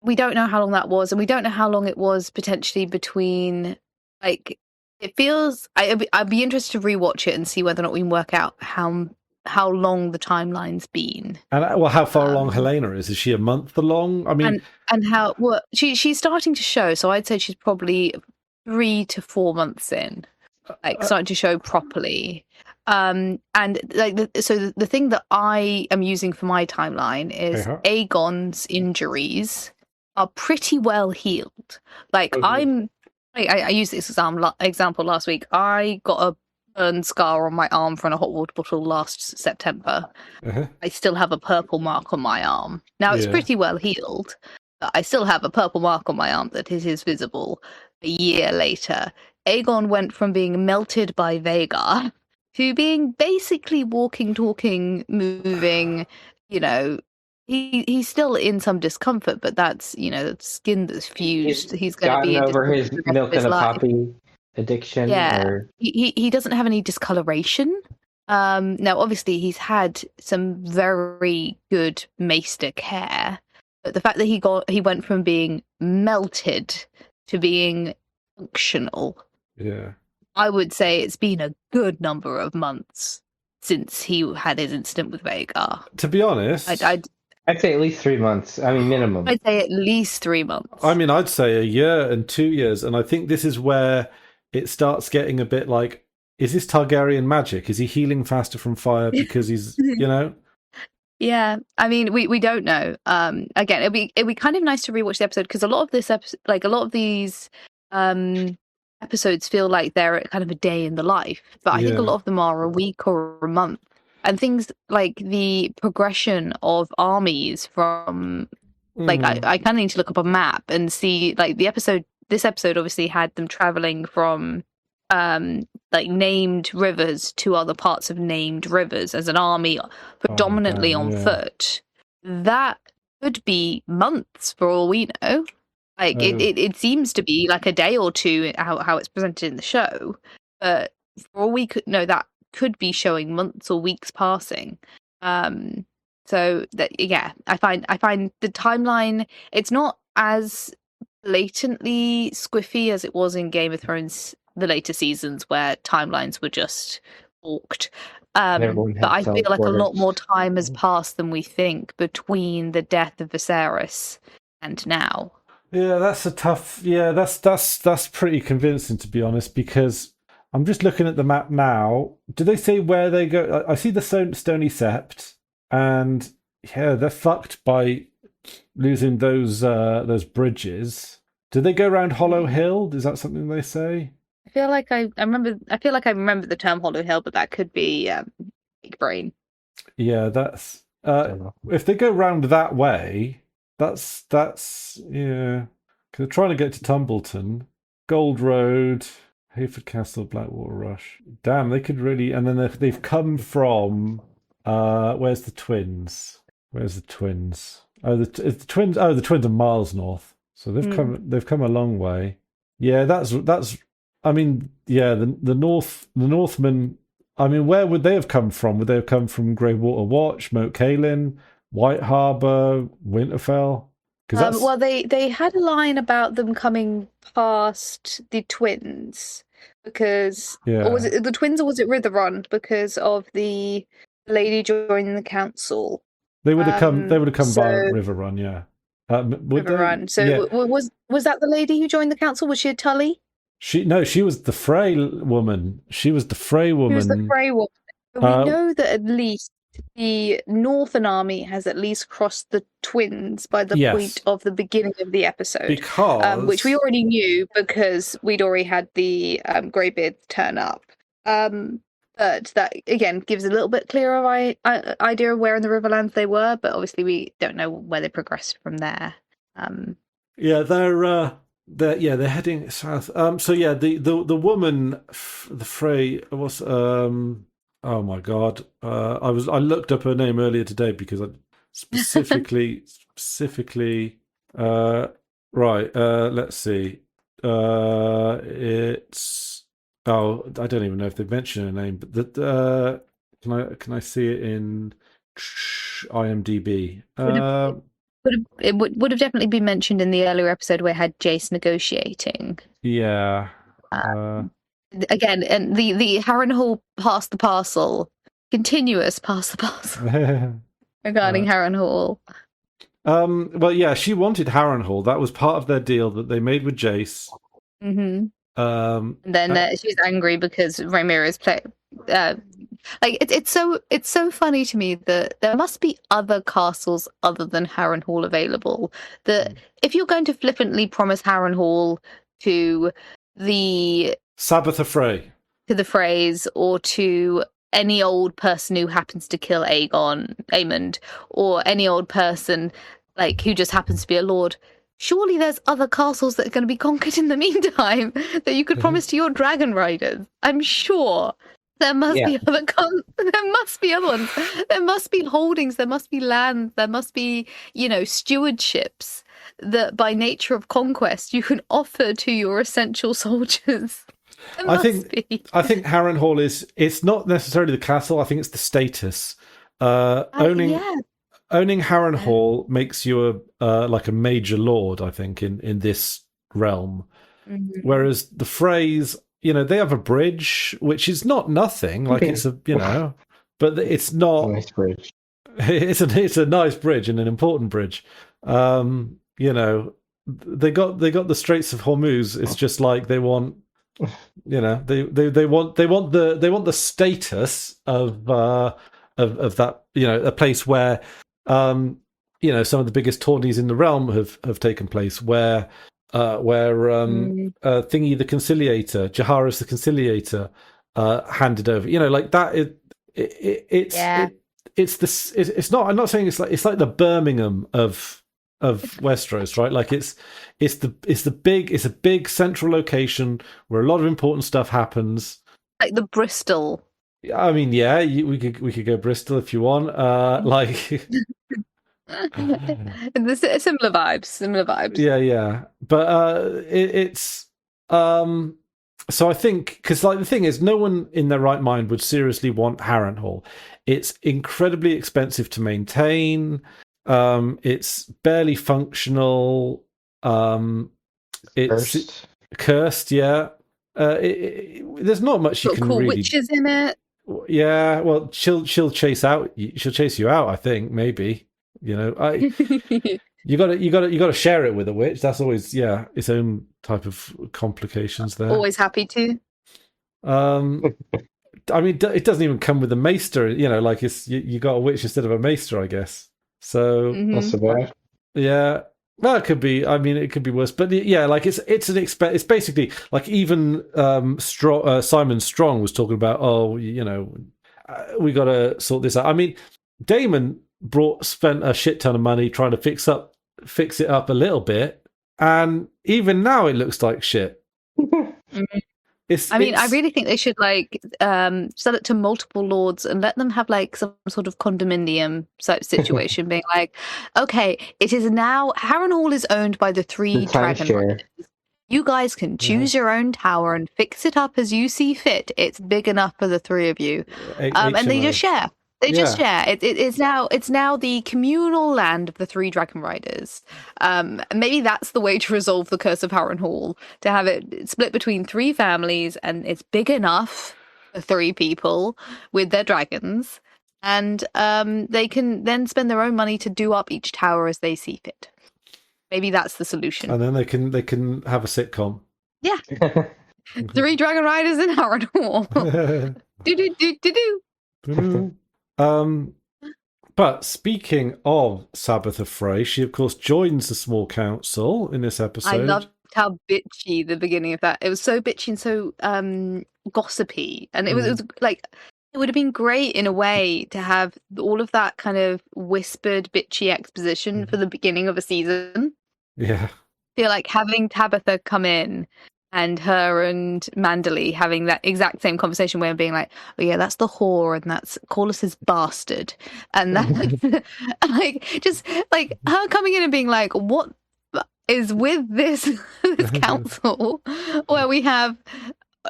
We don't know how long that was, and we don't know how long it was potentially between. It feels. I'd be interested to rewatch it and see whether or not we can work out how long the timeline's been. And how far along Helena is? Is she a month along? I mean, and how she's starting to show. So I'd say she's probably 3 to 4 months in, starting to show properly. So the thing that I am using for my timeline is Aegon's injuries are pretty well healed. I used this example last week. I got a burn scar on my arm from a hot water bottle last September. I still have a purple mark on my arm. Now it's pretty well healed, but I still have a purple mark on my arm that is visible a year later. Aegon went from being melted by Vhagar to being basically walking, talking, moving. He's still in some discomfort, but that's the skin that's fused. He's going to be over his milk and a poppy addiction. Yeah, he doesn't have any discoloration. Now, obviously, he's had some very good maester care, but the fact that he went from being melted to being functional. Yeah, I would say it's been a good number of months since he had his incident with Vhagar. To be honest, I'd say at least 3 months. I mean, minimum. I'd say at least 3 months. I mean, I'd say a year and 2 years, and I think this is where it starts getting a bit like, is this Targaryen magic? Is he healing faster from fire because he's, Yeah, I mean, we don't know. Again, it'd be kind of nice to rewatch the episode because a lot of this episode, a lot of these episodes feel like they're kind of a day in the life, but I think a lot of them are a week or a month. And things like the progression of armies from, I kind of need to look up a map and see, this episode obviously had them traveling from, named rivers to other parts of named rivers as an army, predominantly on foot. That could be months for all we know. It seems to be like a day or two, how it's presented in the show. But for all we could know, that could be showing months or weeks passing. So So that I find the timeline, it's not as blatantly squiffy as it was in Game of Thrones, the later seasons where timelines were just balked. Everyone But had I feel like a lot teleporters. more time has passed than we think between the death of Viserys and now. Yeah, that's a tough. Yeah, that's pretty convincing, to be honest, because I'm just looking at the map now. Do they say where they go? I see the Stony Sept, and yeah, they're fucked by losing those bridges. Do they go around Hollow Hill? Is that something they say? I feel like I remember. I feel like I remember the term Hollow Hill, but that could be big brain. Yeah, that's if they go round that way, that's yeah. 'Cause they're trying to get to Tumbleton, Gold Road, Hayford Castle, Blackwater Rush. Damn, they could really. And then they've come from. Where's the twins? Where's the twins? Oh, the twins. Oh, the twins are miles north. So they've come a long way. Yeah, that's. I mean, yeah, the Northmen. I mean, where would they have come from? Would they have come from Greywater Watch, Moat Cailin, White Harbour, Winterfell? Well, they had a line about them coming past the twins because, or was it the twins or was it Riverrun because of the lady joining the council? They would have come. They would have come by Riverrun, yeah. Riverrun. So yeah. Was that the lady who joined the council? Was she a Tully? She was the Frey woman. She was the Frey woman. She was the Frey woman. We know that at least the Northern Army has at least crossed the twins by the point of the beginning of the episode. Because which we already knew because we'd already had the Greybeards turn up. But that, again, gives a little bit clearer idea of where in the Riverlands they were, but obviously we don't know where they progressed from there. Yeah, they're heading south. So yeah, the woman, the Frey was oh my god, I looked up her name earlier today because I specifically let's see, it's I don't even know if they've mentioned her name, but that can I see it in IMDb? It would have definitely been mentioned in the earlier episode where I had Jace negotiating. Yeah. Again, and the Harrenhal pass the parcel, continuous pass the parcel regarding Harrenhal. Well, yeah, she wanted Harrenhal. That was part of their deal that they made with Jace. Mm-hmm. And then she's angry because Rhaenyra's play. Like it's so funny to me that there must be other castles other than Harrenhal available. That if you're going to flippantly promise Harrenhal to the Sabbatha Frey, to the Freys, or to any old person who happens to kill Aemond, or any old person like who just happens to be a lord. Surely there's other castles that are going to be conquered in the meantime that you could promise to your dragon riders. I'm sure there must be other there must be other ones. There must be holdings, there must be lands, there must be, stewardships that by nature of conquest you can offer to your essential soldiers. I think Harrenhal it's not necessarily the castle, I think it's the status. Owning Harrenhal makes you like a major lord, I think, in this realm. Mm-hmm. Whereas the Freys, they have a bridge, which is not nothing. Like it's a, but it's not. A nice bridge. It's a nice bridge and an important bridge. They got the Straits of Hormuz. It's just like they want. They want the status of that, a place where some of the biggest tourneys in the realm have taken place, where Thingy the Conciliator, Jaharis the Conciliator, handed over. Like that. It's not. I'm not saying it's like the Birmingham of Westeros, right? Like it's a big central location where a lot of important stuff happens. Like the Bristol. I mean, yeah, we could go Bristol if you want. Like similar vibes. Yeah, but it's So I think, because like the thing is, no one in their right mind would seriously want Harrenhal. It's incredibly expensive to maintain. It's barely functional. It's Cursed. cursed. Yeah. There's not much you Got can cool really. witches in it. Yeah. Well, she'll chase out. She'll chase you out. I think maybe. You know, you got to share it with a witch. That's always its own type of complications there. Always happy to. I mean, it doesn't even come with a maester. You know, like you got a witch instead of a maester, I guess. So Not so bad. yeah, well, it could be. I mean, it could be worse. But yeah, like it's it's basically like even Simon Strong was talking about. Oh, you know, we got to sort this out. I mean, Daemon spent a shit ton of money trying to fix it up a little bit, and even now it looks like shit. I really think they should sell it to multiple lords and let them have like some sort of condominium type situation, being like, okay, it is now Harrenhal is owned by the three dragon riders. You guys can choose your own tower and fix it up as you see fit. It's big enough for the three of you, and they just share. They just share. It's now the communal land of the three dragon riders. Maybe that's the way to resolve the curse of Harrenhal, to have it split between three families, and it's big enough for three people with their dragons, and they can then spend their own money to do up each tower as they see fit. Maybe that's the solution. And then they can have a sitcom. Yeah. Three dragon riders in Harrenhal. Do. But speaking of Sabbatha Frey, she of course joins the small council in this episode. I loved how bitchy the beginning of that. It was so bitchy and so gossipy, and it was like, it would have been great in a way to have all of that kind of whispered bitchy exposition for the beginning of a season. Yeah, I feel like having Tabitha come in and her and Manderley having that exact same conversation where being like, oh yeah, that's the whore, and that's call us his bastard, and that like just like her coming in and being like, what is with this council where we have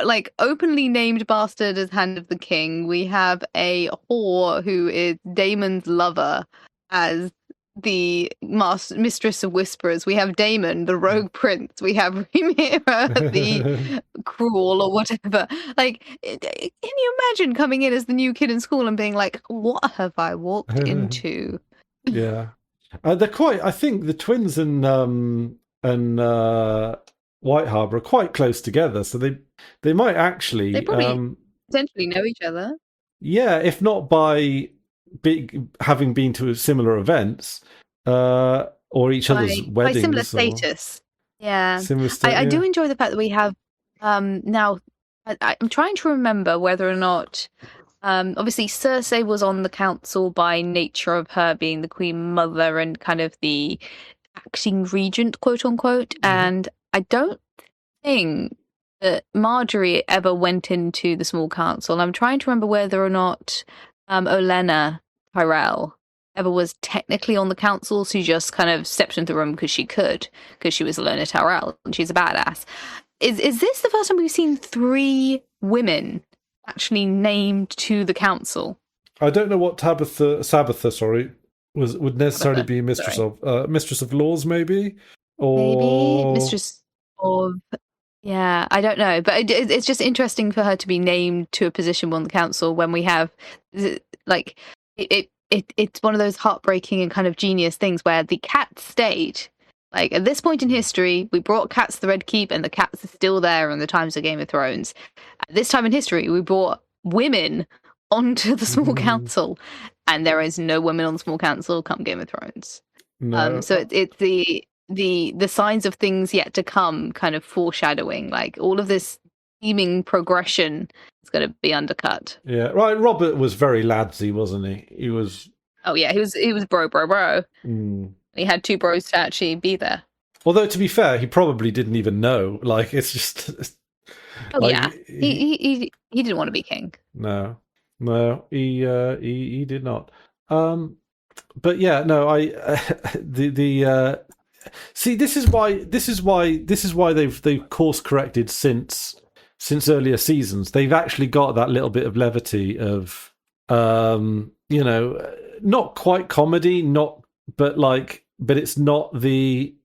like openly named bastard as Hand of the King, we have a whore who is Daemon's lover as the mistress of whisperers, we have Daemon the rogue prince, we have Rhaenyra the cruel or whatever. Like, can you imagine coming in as the new kid in school and being like, what have I walked into? Yeah, they're quite, I think the twins and White Harbour are quite close together, so they might actually they probably potentially know each other. Yeah, if not by having been to similar events, or each other's weddings. By similar status. Yeah. Similar I do enjoy the fact that we have now, I'm trying to remember whether or not, obviously Cersei was on the council by nature of her being the Queen Mother and kind of the acting regent, quote unquote, and I don't think that Marjorie ever went into the small council. I'm trying to remember whether or not Olenna Tyrell ever was technically on the council. She just kind of stepped into the room because she could, because she was Olenna Tyrell and she's a badass. Is this the first time we've seen three women actually named to the council? I don't know what Sabbatha would necessarily be mistress of laws, maybe, or maybe mistress of. Yeah, I don't know, but it's just interesting for her to be named to a position on the council when we have, like, it's one of those heartbreaking and kind of genius things where the cat stayed. Like, at this point in history, we brought cats to the Red Keep, and the cats are still there in the times of Game of Thrones. At this time in history, we brought women onto the small council, and there is no women on the small council come Game of Thrones. No. So it's the signs of things yet to come, kind of foreshadowing, like all of this seeming progression is going to be undercut. Yeah, right. Robert was very ladsy, wasn't he? He was. Oh yeah, he was bro. He had two bros to actually be there. Although to be fair, he probably didn't even know. Like, it's just. Oh like, yeah, he didn't want to be king. No, he did not. But yeah, no, see, this is why they've course corrected since since earlier seasons. They've actually got that little bit of levity of, not quite comedy, but it's not the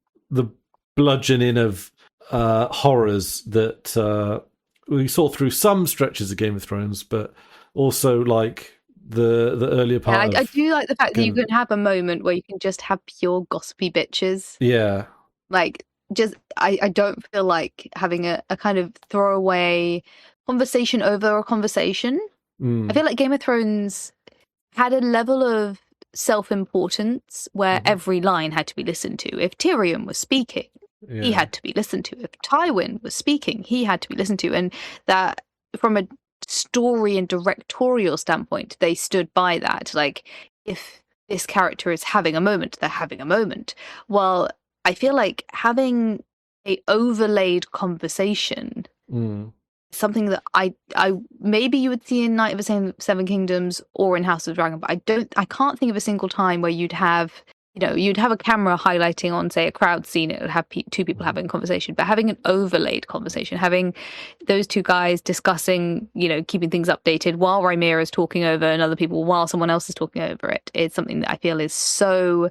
bludgeoning of horrors that we saw through some stretches of Game of Thrones, but also like the earlier part. I do like the fact that you can have a moment where you can just have pure gossipy bitches. Yeah. Like, just I don't feel like having a kind of throwaway conversation over a conversation. I feel like Game of Thrones had a level of self-importance where every line had to be listened to. If Tyrion was speaking, he had to be listened to. If Tywin was speaking, he had to be listened to. And that, from a story and directorial standpoint, they stood by that. Like, if this character is having a moment, they're having a moment. Well, I feel like having a overlaid conversation, something that I maybe you would see in Night of the Seven Kingdoms or in House of the Dragon, but I can't think of a single time where you'd have a camera highlighting on, say, a crowd scene. It would have two people having a conversation, but having an overlaid conversation, having those two guys discussing, keeping things updated while Rhaenyra is talking over and other people while someone else is talking over it, is something that I feel is so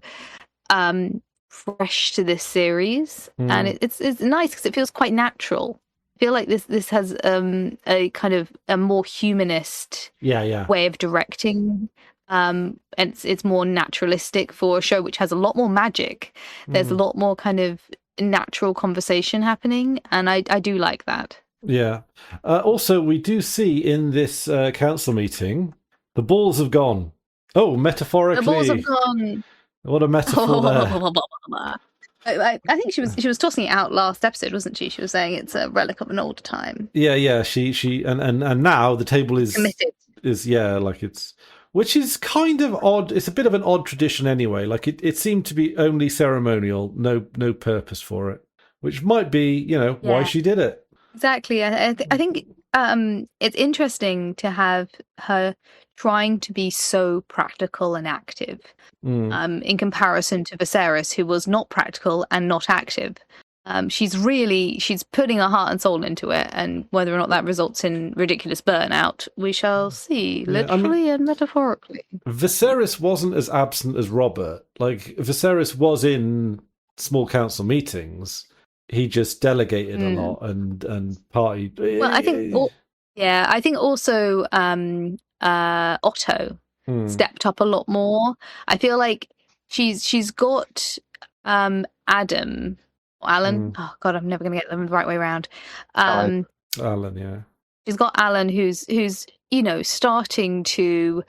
fresh to this series, and it's nice because it feels quite natural. I feel like this has a kind of a more humanist way of directing. And it's more naturalistic for a show which has a lot more magic. There's a lot more kind of natural conversation happening, and I do like that. Yeah. Also, we do see in this council meeting, the balls have gone. Oh, metaphorically. The balls have gone. What a metaphor there. I think she was tossing it out last episode, wasn't she? She was saying it's a relic of an older time. Yeah. She and now the table is committed. Which is kind of odd. It's a bit of an odd tradition anyway. Like it seemed to be only ceremonial, no purpose for it, which might be, why she did it. Exactly. I think it's interesting to have her trying to be so practical and active, in comparison to Viserys, who was not practical and not active. She's putting her heart and soul into it, and whether or not that results in ridiculous burnout, we shall see, literally and metaphorically. Viserys wasn't as absent as Robert. Like, Viserys was in small council meetings. He just delegated a lot and partied. Well, I think also Otto stepped up a lot more. I feel like she's got Alan. Oh God, I'm never going to get them the right way around. Alan, yeah. She's got Alan, who's starting to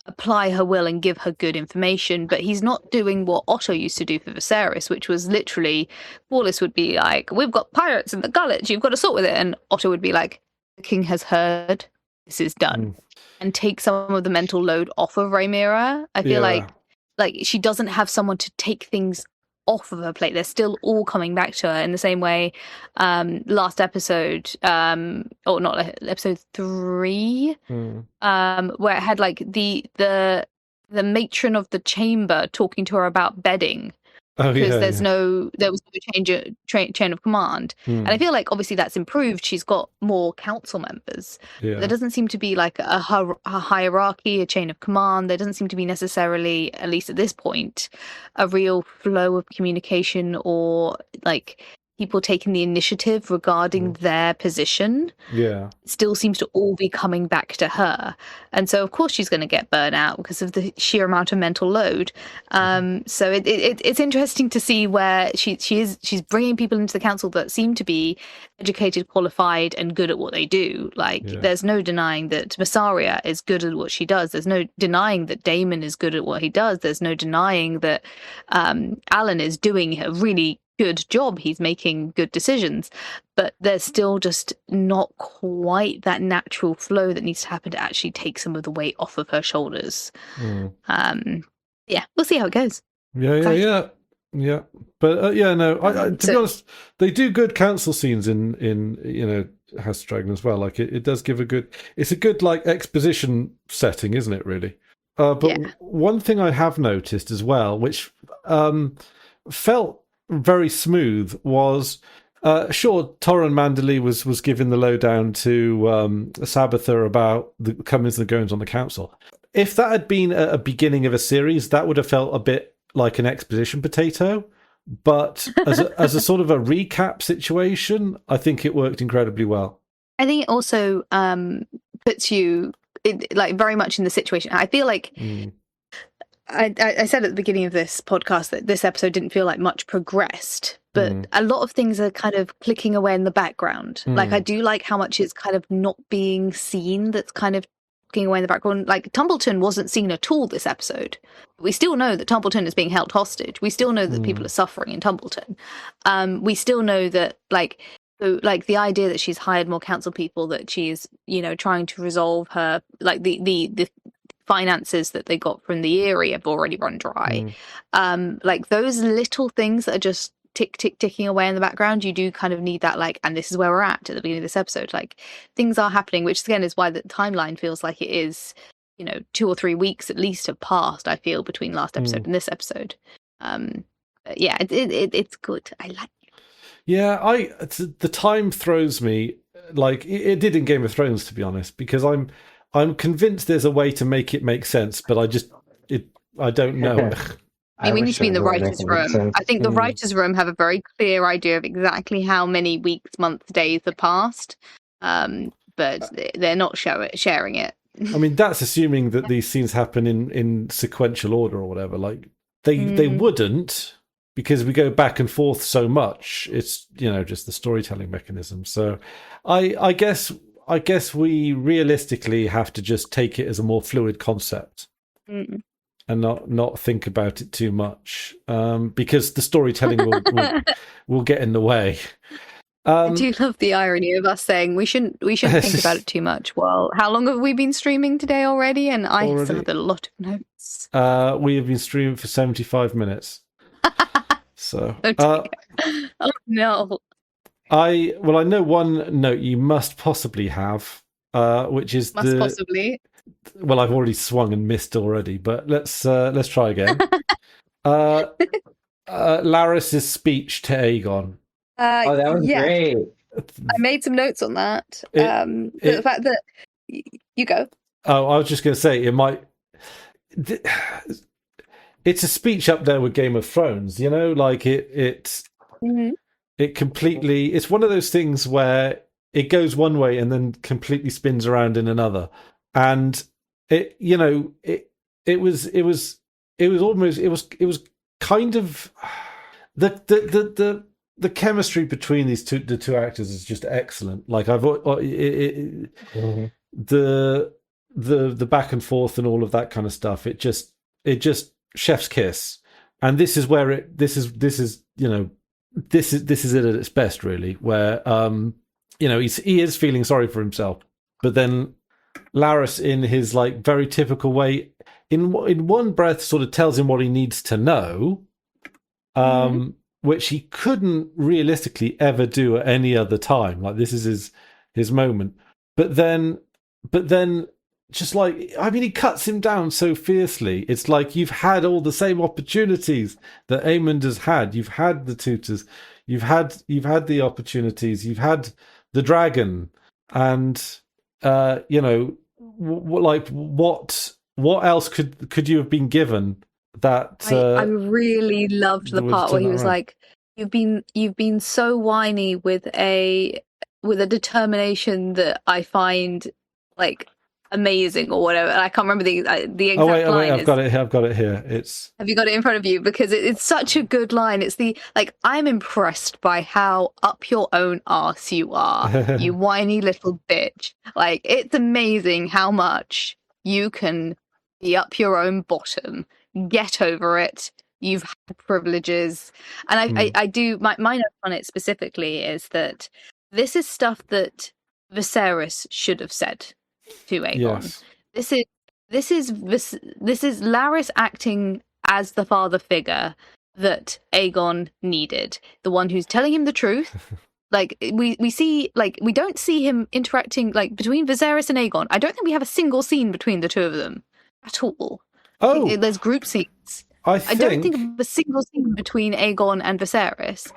apply her will and give her good information, but he's not doing what Otto used to do for Viserys, which was literally, Wallace would be like, "We've got pirates in the gullet, you've got to sort with it," and Otto would be like, "The king has heard, this is done," and take some of the mental load off of Rhaenyra. I feel like she doesn't have someone to take things off of her plate. They're still all coming back to her in the same way. Last episode, or not, episode 3, where it had like the matron of the chamber talking to her about bedding. Because there was no chain of command, and I feel like obviously that's improved. She's got more council members. There doesn't seem to be like a hierarchy, a chain of command. There doesn't seem to be necessarily, at least at this point, a real flow of communication or like people taking the initiative regarding their position. It still seems to all be coming back to her, and so of course she's going to get burnt out because of the sheer amount of mental load. So it's interesting to see where she's bringing people into the council that seem to be educated, qualified, and good at what they do. There's no denying that Massaria is good at what she does. There's no denying that Daemon is good at what he does. There's no denying that Alan is doing a really good job. He's making good decisions, but there's still just not quite that natural flow that needs to happen to actually take some of the weight off of her shoulders. We'll see how it goes. Yeah. But to be honest, they do good council scenes in House of Dragon as well. Like it does give it's a good like exposition setting, isn't it? Really. But one thing I have noticed as well, which felt very smooth, was Sure, Torren Manderley was giving the lowdown to Sabbatha about the comings and goings on the council. If that had been a beginning of a series, that would have felt a bit like an exposition potato. But as a sort of a recap situation, I think it worked incredibly well. I think it also puts you like very much in the situation. I feel like I said at the beginning of this podcast that this episode didn't feel like much progressed, but a lot of things are kind of clicking away in the background. Like, I do like how much it's kind of not being seen, that's kind of clicking away in the background. Like, Tumbleton wasn't seen at all this episode. We still know that Tumbleton is being held hostage. We still know that people are suffering in Tumbleton. We still know that, like the idea that she's hired more council people, that she's, you know, trying to resolve her, like the finances that they got from the Eyrie have already run dry. Like those little things that are just ticking away in the background, you do kind of need that, like, and this is where we're at the beginning of this episode. Like, things are happening, which again is why the timeline feels like it is, you know, 2 or 3 weeks at least have passed, I feel, between last episode and this episode. Yeah, it's good. I like it. Yeah, the time throws me like it did in Game of Thrones, to be honest, because I'm convinced there's a way to make it make sense, but I don't know. I mean, we need to be in the writer's room. I think the writer's room have a very clear idea of exactly how many weeks, months, days have passed, but they're not sharing it. I mean, that's assuming that these scenes happen in sequential order or whatever. Like, they wouldn't, because we go back and forth so much. It's, you know, just the storytelling mechanism. So I guess we realistically have to just take it as a more fluid concept. And not think about it too much, because the storytelling will get in the way. I do love the irony of us saying we shouldn't think about it too much. Well, how long have we been streaming today already? And I still have a lot of notes. We have been streaming for 75 minutes. So, oh no. I know one note you must possibly have, which is possibly. Well, I've already swung and missed already, but let's try again. Larys's speech to Aegon. Oh, that was great. I made some notes on that. The fact that you go. Oh, I was just going to say it's a speech up there with Game of Thrones. You know, like it completely. It's one of those things where it goes one way and then completely spins around in another. And it was kind of the chemistry between the two actors is just excellent. Like the back and forth and all of that kind of stuff. It just chef's kiss. And this is where this is it at its best, really, where he is feeling sorry for himself, but then Larys, in his like very typical way, in one breath, sort of tells him what he needs to know, which he couldn't realistically ever do at any other time. Like, this is his moment. But then, just like, I mean, he cuts him down so fiercely. It's like, you've had all the same opportunities that Aemond has had. You've had the tutors. You've had the opportunities. You've had the dragon, and what else could you have been given? That I really loved the part where he was like, you've been so whiny with a determination that I find like amazing or whatever. And I can't remember the exact line. I've got it here. Have you got it in front of you? Because it's such a good line. It's I'm impressed by how up your own arse you are, you whiny little bitch. Like, it's amazing how much you can be up your own bottom. Get over it. You've had privileges. And I do, my note on it specifically is that this is stuff that Viserys should have said to Aegon. Yes. This is Larys acting as the father figure that Aegon needed, the one who's telling him the truth. Like, we see, like, we don't see him interacting, like, between Viserys and Aegon. I don't think we have a single scene between the two of them at all. Oh, there's group scenes. I don't think of a single scene between Aegon and Viserys.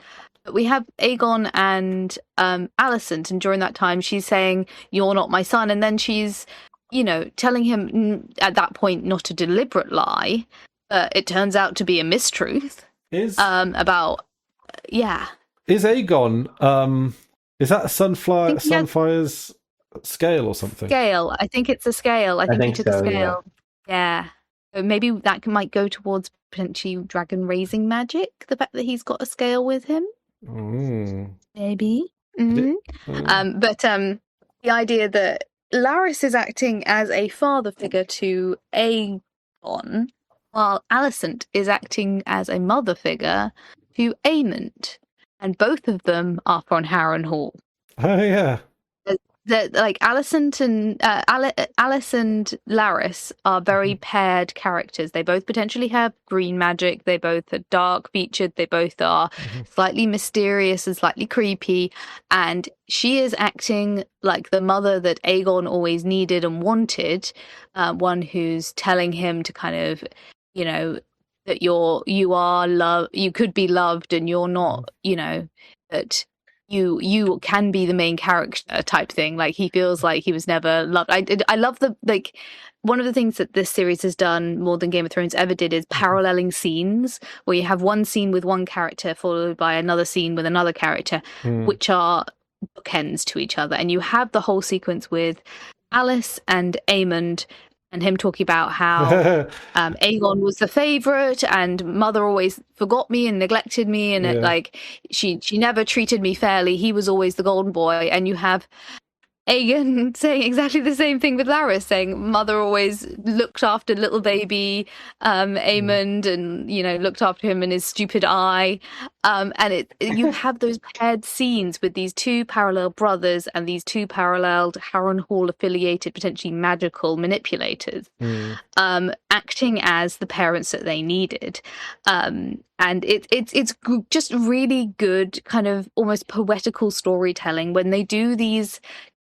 we have Aegon and Alicent, and during that time she's saying, "You're not my son," and then she's, telling him at that point not a deliberate lie, but it turns out to be a mistruth. About Is Aegon is that a Sunfire's scale or something? Scale. I think it's a scale. I think he took a scale. Yeah. Maybe that might go towards potentially dragon raising magic. The fact that he's got a scale with him. Maybe. Mm-hmm. But the idea that Larys is acting as a father figure to Aegon, while Alicent is acting as a mother figure to Aemond, and both of them are from Harrenhal. Oh yeah. That like Alice and Larys are very paired characters. They both potentially have green magic. They both are dark featured. They both are slightly mysterious and slightly creepy. And she is acting like the mother that Aegon always needed and wanted, one who's telling him to kind of, that you are loved, you could be loved, and you're not, that. You can be the main character type thing. Like he feels like he was never loved. I love one of the things that this series has done more than Game of Thrones ever did is paralleling scenes where you have one scene with one character followed by another scene with another character, which are bookends to each other. And you have the whole sequence with Alice and Aemond, and him talking about how Aegon was the favorite and mother always forgot me and neglected me, and she never treated me fairly. He was always the golden boy. And you have Aegon saying exactly the same thing with Larys, saying mother always looked after little baby Aemond, and looked after him in his stupid eye, and you have those paired scenes with these two parallel brothers and these two paralleled Harrenhal affiliated potentially magical manipulators acting as the parents that they needed, and it's just really good kind of almost poetical storytelling when they do these.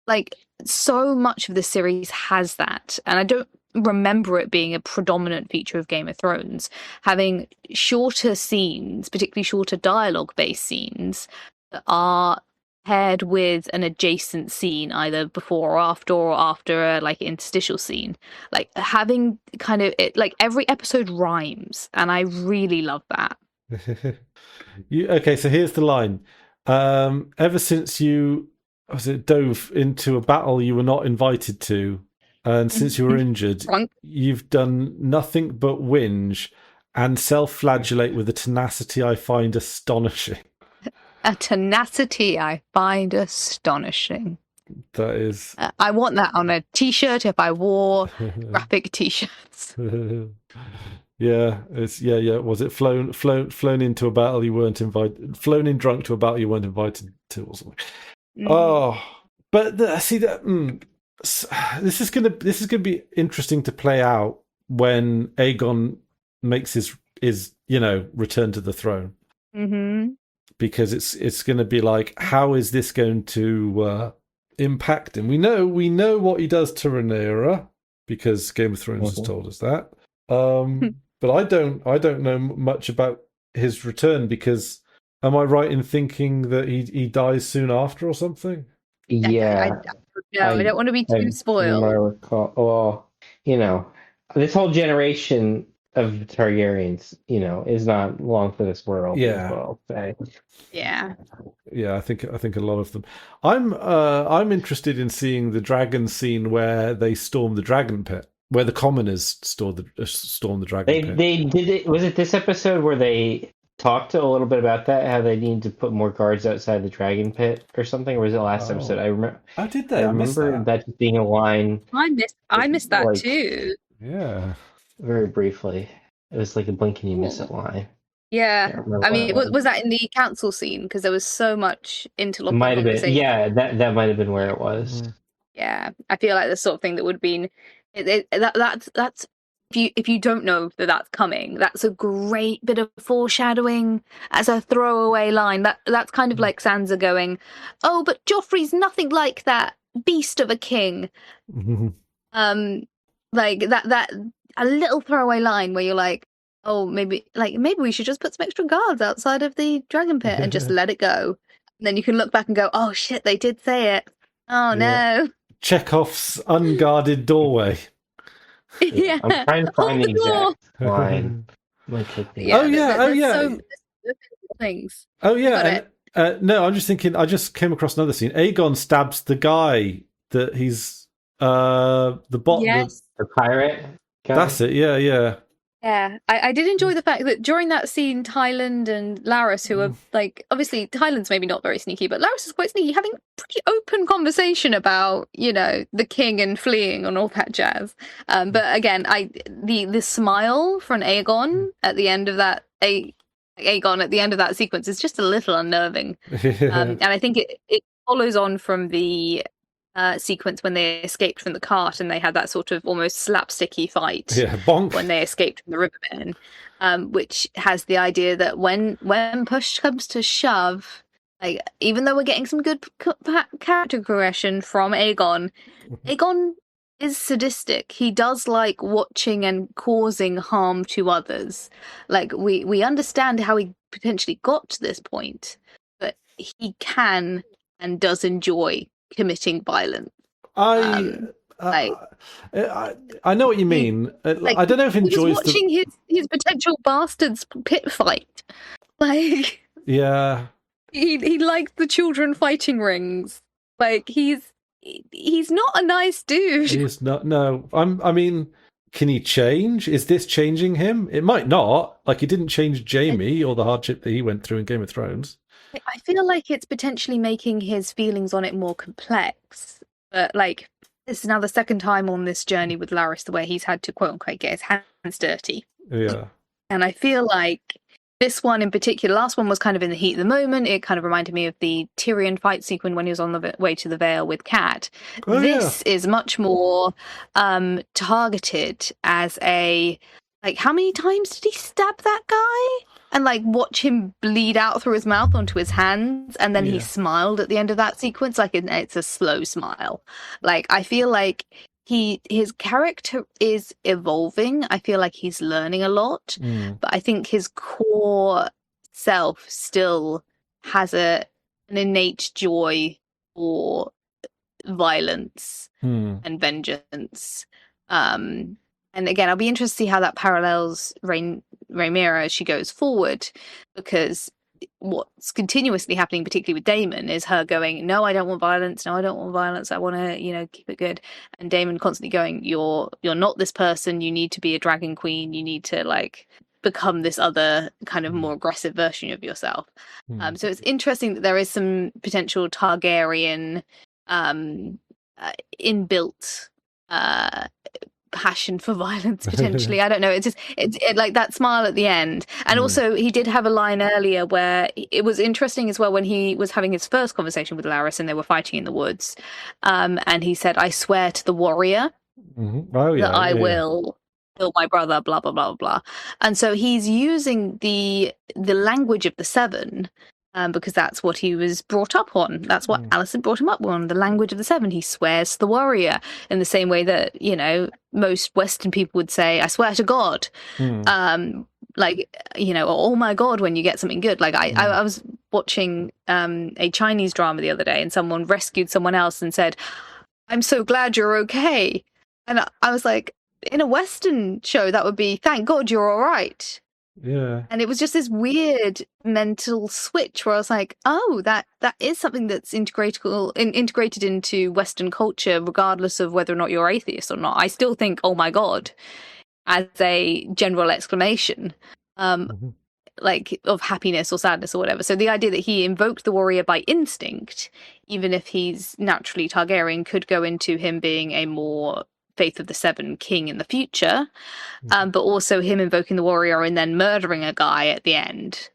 Like, so much of the series has that, and I don't remember it being a predominant feature of Game of Thrones, having shorter scenes, particularly shorter dialogue-based scenes, that are paired with an adjacent scene, either before or after a interstitial scene. Like, having kind of it, like every episode rhymes, and I really love that. Okay, so here's the line. Ever since you dove into a battle you were not invited to, and since you were injured, you've done nothing but whinge and self-flagellate with a tenacity I find astonishing. A tenacity I find astonishing. That is... I want that on a t-shirt if I wore graphic t-shirts. Yeah, it's was it flown into a battle you weren't invited, flown in drunk to a battle you weren't invited to, or something. Oh, but this is gonna be interesting to play out when Aegon makes his return to the throne, because it's going to be like, how is this going to impact him? We know what he does to Rhaenyra because Game of Thrones has told us that, but I don't know much about his return, because am I right in thinking that he dies soon after or something? Yeah. I don't want to be too spoiled. This whole generation of Targaryens, is not long for this world. Yeah. Well, yeah. Yeah, I think a lot of them. I'm interested in seeing the dragon scene where they storm the dragon pit, where the commoners storm the dragon pit. They did it. Was it this episode where they talked a little bit about that, how they need to put more guards outside the dragon pit or something, or was it last episode? I remember. How did they? I remember that being a line. I missed that too. Yeah. Very briefly. It was like a blink and you miss it line. Yeah. I mean, was that in the council scene? Because there was so much interlocking. Might have been. Yeah, that might have been where it was. Yeah. I feel like the sort of thing that would have been that's if you don't know that that's coming, that's a great bit of foreshadowing as a throwaway line. That's kind of like Sansa going, "Oh, but Joffrey's nothing like that beast of a king." Like that a little throwaway line where you're like, oh, maybe we should just put some extra guards outside of the dragon pit and just let it go. And then you can look back and go, oh shit, they did say it. Oh no. Chekhov's unguarded doorway. Yeah. I'm trying to find the exact line. So things. Oh yeah, and, no, I'm just thinking. I just came across another scene. Aegon stabs the guy that he's the bot. Yes. The pirate guy. That's it. Yeah, yeah. Yeah, I did enjoy the fact that during that scene, Tyland and Laris, who are like, obviously Tyland's maybe not very sneaky, but Laris is quite sneaky, having pretty open conversation about, you know, the king and fleeing and all that jazz. But again, the smile from Aegon at the end of that Aegon at the end of that sequence is just a little unnerving, and I think it follows on from the sequence when they escaped from the cart and they had that sort of almost slapsticky fight when they escaped from the riverbed, which has the idea that when push comes to shove, like, even though we're getting some good character progression from Aegon is sadistic. He does like watching and causing harm to others. Like, we understand how he potentially got to this point, but he can and does enjoy committing violence. I know what you mean. Like, I don't know if he enjoys watching his potential bastards pit fight. Like, yeah, he liked the children fighting rings. Like, he's not a nice dude. He's not. No, I mean, can he change? Is this changing him? It might not. Like, it didn't change Jaime or the hardship that he went through in Game of Thrones. I feel like it's potentially making his feelings on it more complex. But, like, this is now the second time on this journey with Laris where he's had to, quote-unquote, get his hands dirty. Yeah. And I feel like this one in particular, last one was kind of in the heat of the moment. It kind of reminded me of the Tyrion fight sequence when he was on the way to the Vale with Cat. This is much more targeted as a... Like, how many times did he stab that guy? And, like, watch him bleed out through his mouth onto his hands, and then he smiled at the end of that sequence. Like, it's a slow smile. Like, I feel like his character is evolving. I feel like he's learning a lot, but I think his core self still has an innate joy for violence and vengeance. And again, I'll be interested to see how that parallels Rhaenyra as she goes forward, because what's continuously happening, particularly with Daemon, is her going, no, I don't want violence. No, I don't want violence. I want to, keep it good. And Daemon constantly going, you're not this person. You need to be a dragon queen. You need to, like, become this other kind of more aggressive version of yourself. So it's interesting that there is some potential Targaryen inbuilt passion for violence potentially. I don't know, it's like that smile at the end. And also he did have a line earlier where it was interesting as well, when he was having his first conversation with Laris and they were fighting in the woods, and he said, I swear to the warrior that I will kill my brother, blah blah blah blah. And so he's using the language of the Seven, because that's what he was brought up on. That's what Alicent brought him up on, the language of the Seven. He swears to the warrior in the same way that, most Western people would say, I swear to God. Like, oh my God, when you get something good. Like, I was watching a Chinese drama the other day, and someone rescued someone else and said, I'm so glad you're okay. And I was like, in a Western show, that would be, thank God you're all right. Yeah. And it was just this weird mental switch where I was like, oh, that is something that's integrated into Western culture, regardless of whether or not you're atheist or not. I still think, oh my God, as a general exclamation, like, of happiness or sadness or whatever. So the idea that he invoked the warrior by instinct, even if he's naturally Targaryen, could go into him being a more Faith of the Seven king in the future, but also him invoking the warrior and then murdering a guy at the end.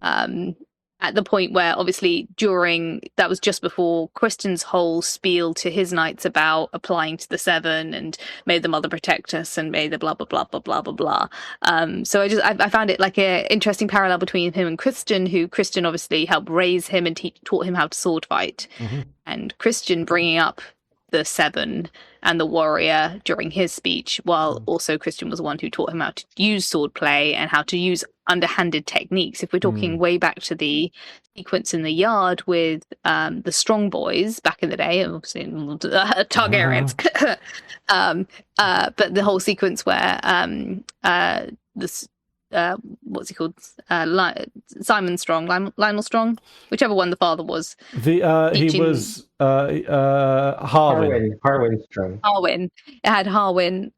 At the point where, obviously, that was just before Kristen's whole spiel to his knights about applying to the Seven and may the mother protect us and may the blah blah blah blah blah blah blah. So I found it like an interesting parallel between him and Kristen, who Kristen obviously helped raise him and taught him how to sword fight, and Christian bringing up the Seven and the warrior during his speech, while also Christian was the one who taught him how to use swordplay and how to use underhanded techniques. If we're talking way back to the sequence in the yard with the strong boys back in the day, obviously Targaryens, but the whole sequence where this what's he called? Simon Strong, Lionel Strong, whichever one the father was. He was Harwin. Harwin Strong. Harwin. It had Harwin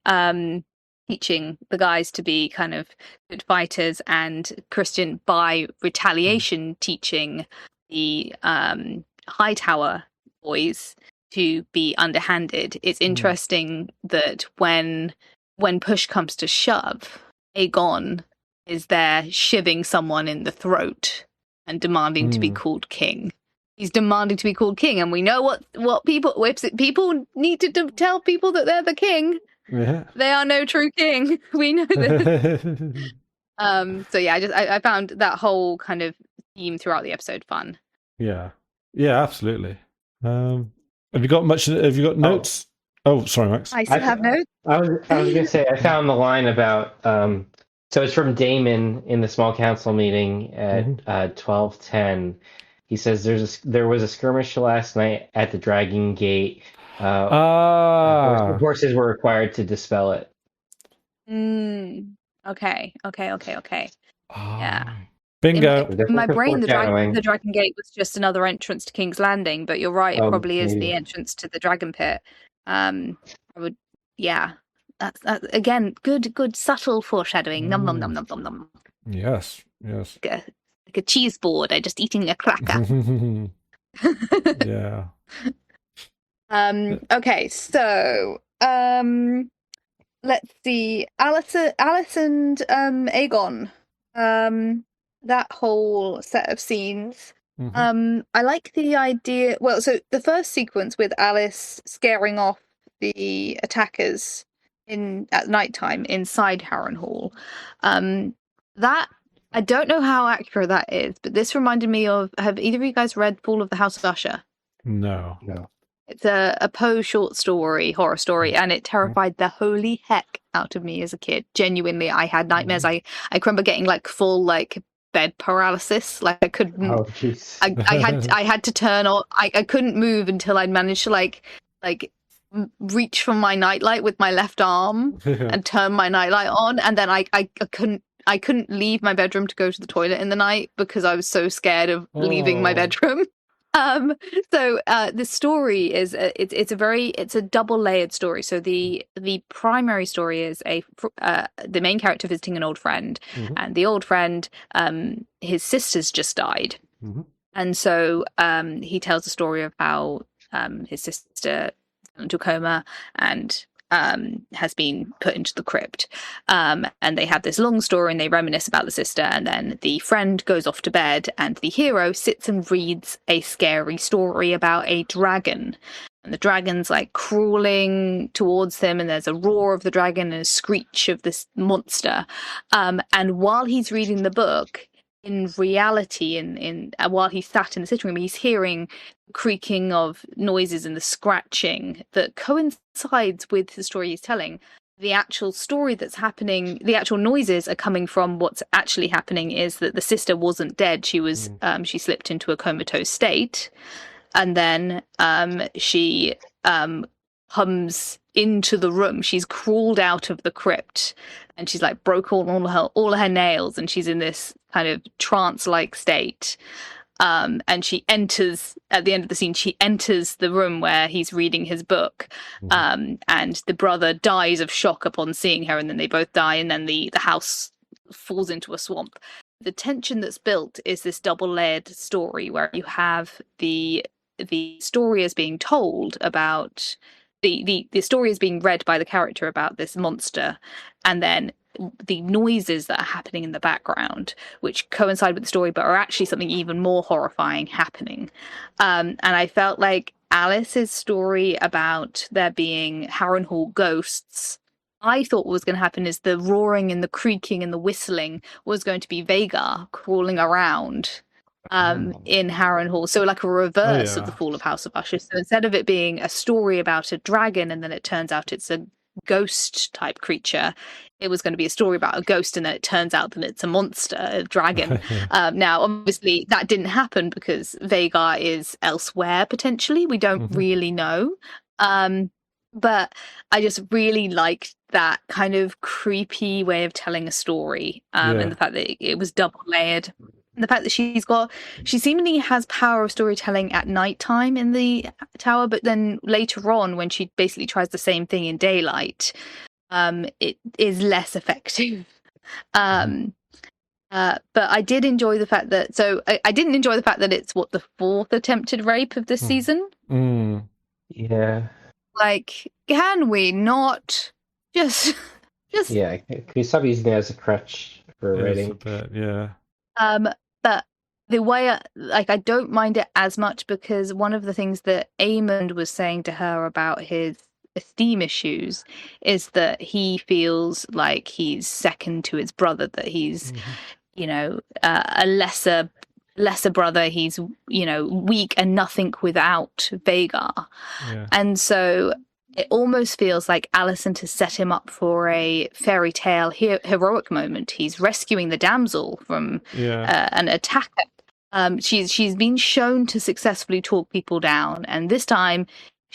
teaching the guys to be kind of good fighters, and Christian, by retaliation, teaching the Hightower boys to be underhanded. It's interesting that when push comes to shove, Aegon is there shivving someone in the throat and demanding to be called king. He's demanding to be called king, and we know what people need to tell people that they're the king. Yeah. They are no true king. We know this. So yeah, I found that whole kind of theme throughout the episode fun. Yeah, absolutely. Have you got notes? Oh, sorry, Max. I still have notes. I was gonna say I found the line about so it's from Daemon in the small council meeting at 12:10. He says there was a skirmish last night at the Dragon Gate. Horses were required to dispel it. Okay. Yeah. Bingo. In my brain, the Dragon Gate was just another entrance to King's Landing, but you're right, it probably is the entrance to the Dragon Pit. That's again good subtle foreshadowing. Nom nom nom nom nom nom. Yes. Like a cheese board. I'm just eating a cracker. Yeah. Okay, so let's see. Alice and Aegon. That whole set of scenes. I like the idea. Well, so the first sequence with Alice scaring off the attackers at nighttime inside Harrenhal. That I don't know how accurate that is, but this reminded me of. Have either of you guys read Fall of the House of Usher? No. It's a Poe short story, horror story, and it terrified the holy heck out of me as a kid. Genuinely, I had nightmares. I remember getting like full like bed paralysis. Like I couldn't. Oh, jeez. I had to turn on. I couldn't move until I'd managed to like reach for my nightlight with my left arm and turn my nightlight on, and then I couldn't leave my bedroom to go to the toilet in the night because I was so scared of leaving my bedroom. So the story is it's a double layered story. So the primary story is the main character visiting an old friend, and the old friend, his sister's just died, and so he tells the story of how his sister fell into a coma and has been put into the crypt, and they have this long story and they reminisce about the sister, and then the friend goes off to bed and the hero sits and reads a scary story about a dragon, and the dragon's like crawling towards him, and there's a roar of the dragon and a screech of this monster, and while he's reading the book, in reality, while he's sat in the sitting room, he's hearing creaking of noises and the scratching that coincides with the story he's telling. The actual story that's happening, the actual noises are coming from what's actually happening is that the sister wasn't dead. She was she slipped into a comatose state, and then she comes into the room. She's crawled out of the crypt, and she's like broke all her nails, and she's in this kind of trance-like state. And she enters at the end of the scene. She enters the room where he's reading his book, and the brother dies of shock upon seeing her, and then they both die, and then the house falls into a swamp. The tension that's built is this double-layered story where you have the story is being told about the story is being read by the character about this monster, and then the noises that are happening in the background, which coincide with the story, but are actually something even more horrifying happening. And I felt like Alice's story about there being Harrenhal ghosts, I thought what was going to happen is the roaring and the creaking and the whistling was going to be Vhagar crawling around in Harrenhal. So like a reverse of the fall of House of Usher. So instead of it being a story about a dragon and then it turns out it's a ghost type creature, it was going to be a story about a ghost and then it turns out that it's a monster, a dragon. Now obviously that didn't happen because Vhagar is elsewhere potentially. We don't really know. But I just really liked that kind of creepy way of telling a story, and the fact that it was double layered. And the fact that she seemingly has power of storytelling at nighttime in the tower, but then later on, when she basically tries the same thing in daylight, it is less effective. But I did enjoy the fact that. So I didn't enjoy the fact that it's the fourth attempted rape of this season. Yeah. Like, can we not just? Yeah, can you stop using it as a crutch for writing? Yeah. But the way, I don't mind it as much because one of the things that Aemond was saying to her about his esteem issues is that he feels like he's second to his brother, that he's, a lesser brother. He's, weak and nothing without Vhagar. Yeah. And so it almost feels like Alicent has set him up for a fairy tale heroic moment. He's rescuing the damsel from an attacker. She's been shown to successfully talk people down, and this time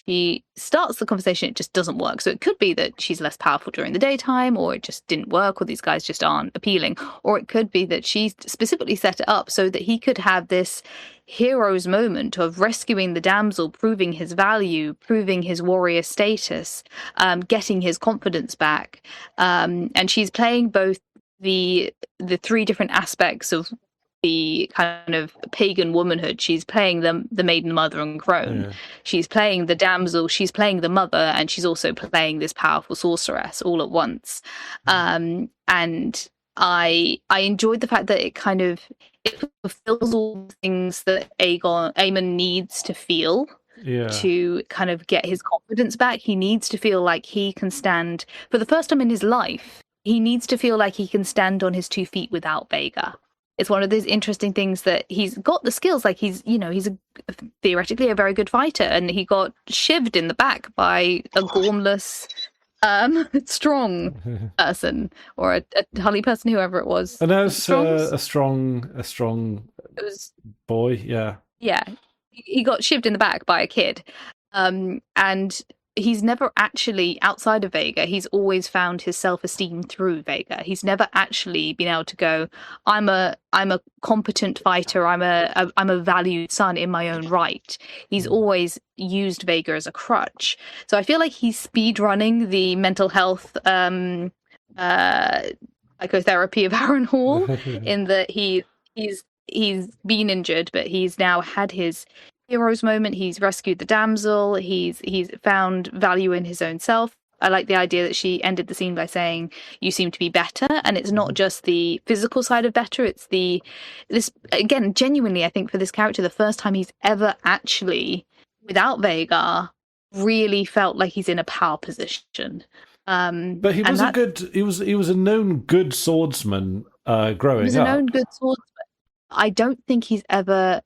she starts the conversation, it just doesn't work. So it could be that she's less powerful during the daytime, or it just didn't work, or these guys just aren't appealing. Or it could be that she specifically set it up so that he could have this hero's moment of rescuing the damsel, proving his value, proving his warrior status, getting his confidence back. And she's playing both the three different aspects of the kind of pagan womanhood. She's playing the maiden, mother, and crone. She's playing the damsel, she's playing the mother, and she's also playing this powerful sorceress all at once. And I enjoyed the fact that it fulfills all the things that Aemon needs to feel to kind of get his confidence back. He needs to feel like he can stand, for the first time in his life, he needs to feel like he can stand on his 2 feet without Vhagar. It's one of those interesting things that he's got the skills, like he's theoretically a very good fighter, and he got shivved in the back by a gormless, strong person, or a Tully person, whoever it was. And that's a strong boy, yeah. Yeah, he got shivved in the back by a kid, and he's never actually, outside of Vhagar, he's always found his self-esteem through Vhagar. He's never actually been able to go, I'm a competent fighter, I'm a valued son in my own right. He's always used Vhagar as a crutch. So I feel like he's speed running the mental health psychotherapy of Harrenhal in that he's been injured, but he's now had his hero's moment. He's rescued the damsel. He's found value in his own self. I like the idea that she ended the scene by saying, "You seem to be better," and it's not just the physical side of better. It's this again, genuinely, I think for this character, the first time he's ever actually, without Vhagar, really felt like he's in a power position. But he was he was a known good swordsman growing up. He was a known good swordsman. I don't think he's ever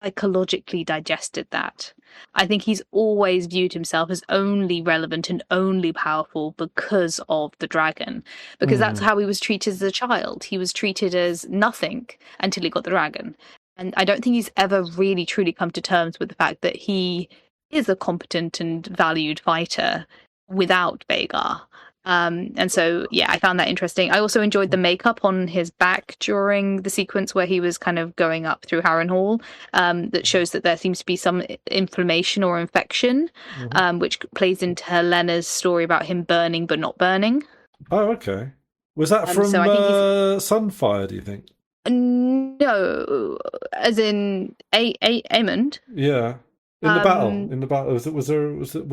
psychologically digested that. I think he's always viewed himself as only relevant and only powerful because of the dragon, because that's how he was treated as a child. He was treated as nothing until he got the dragon. And I don't think he's ever really truly come to terms with the fact that he is a competent and valued fighter without Vhagar. And so, yeah, I found that interesting. I also enjoyed the makeup on his back during the sequence where he was kind of going up through Harrenhal. That shows that there seems to be some inflammation or infection, which plays into Helena's story about him burning but not burning. Oh, okay. Was that from Sunfire, do you think? No, as in Aemond. Yeah. In the battle. Was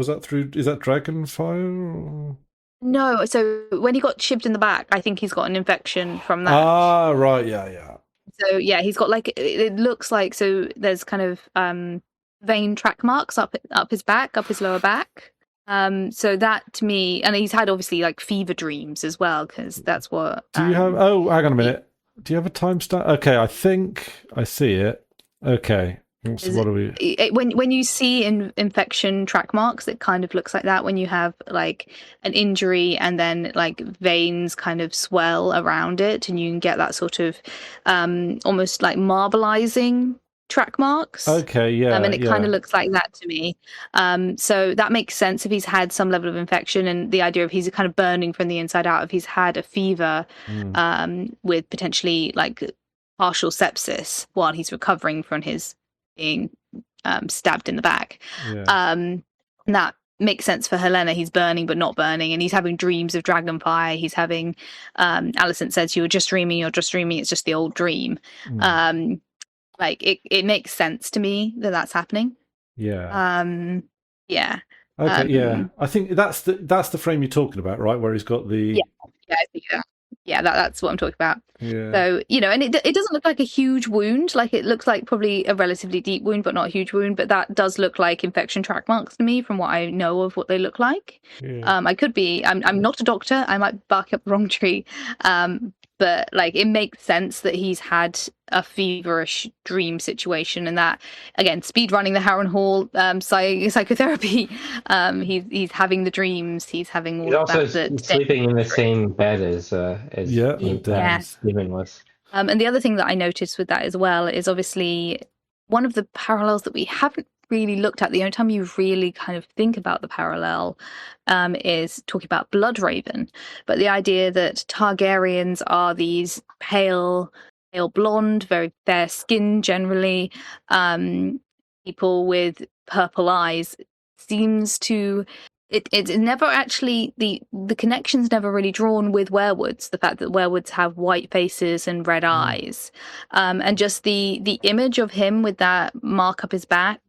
that through? Is that Dragonfire? Or? No, so when he got shivved in the back, I think he's got an infection from that. Ah, right, yeah. So yeah, he's got it looks like, so there's kind of vein track marks up his back, up his lower back. So that to me, and he's had obviously like fever dreams as well, because that's what. Do you have? Oh, hang on a minute. Do you have a timestamp? Okay, I think I see it. Okay. So what are we? When you see infection track marks, it kind of looks like that. When you have like an injury and then like veins kind of swell around it, and you can get that sort of almost like marbleizing track marks. Okay, yeah, and it kind of looks like that to me. So that makes sense if he's had some level of infection, and the idea of he's kind of burning from the inside out. If he's had a fever with potentially like partial sepsis while he's recovering from his being stabbed in the back. And that makes sense for Helena. He's burning but not burning, and he's having dreams of dragonfire. He's having Alicent says, you're just dreaming, it's just the old dream. Like it makes sense to me that that's happening. Yeah. Yeah. Okay, yeah. I think that's the frame you're talking about, right? Where he's got the I think that. Yeah, that's what I'm talking about. Yeah. So, and it doesn't look like a huge wound. Like, it looks like probably a relatively deep wound, but not a huge wound. But that does look like infection track marks to me from what I know of what they look like. Yeah. I could be, I'm not a doctor. I might bark up the wrong tree. But like, it makes sense that he's had a feverish dream situation, and that, again, speed running the Harrenhal psychotherapy. He's having the dreams. He's having all of that. He's also sleeping in the same bed as Daemon was. And the other thing that I noticed with that as well is obviously one of the parallels that we haven't really looked at. The only time you really kind of think about the parallel is talking about Bloodraven. But the idea that Targaryens are these pale blonde, very fair skin generally, people with purple eyes seems to... It's never actually, the connection's never really drawn with werewolves. The fact that werewolves have white faces and red eyes, and just the image of him with that mark up his back,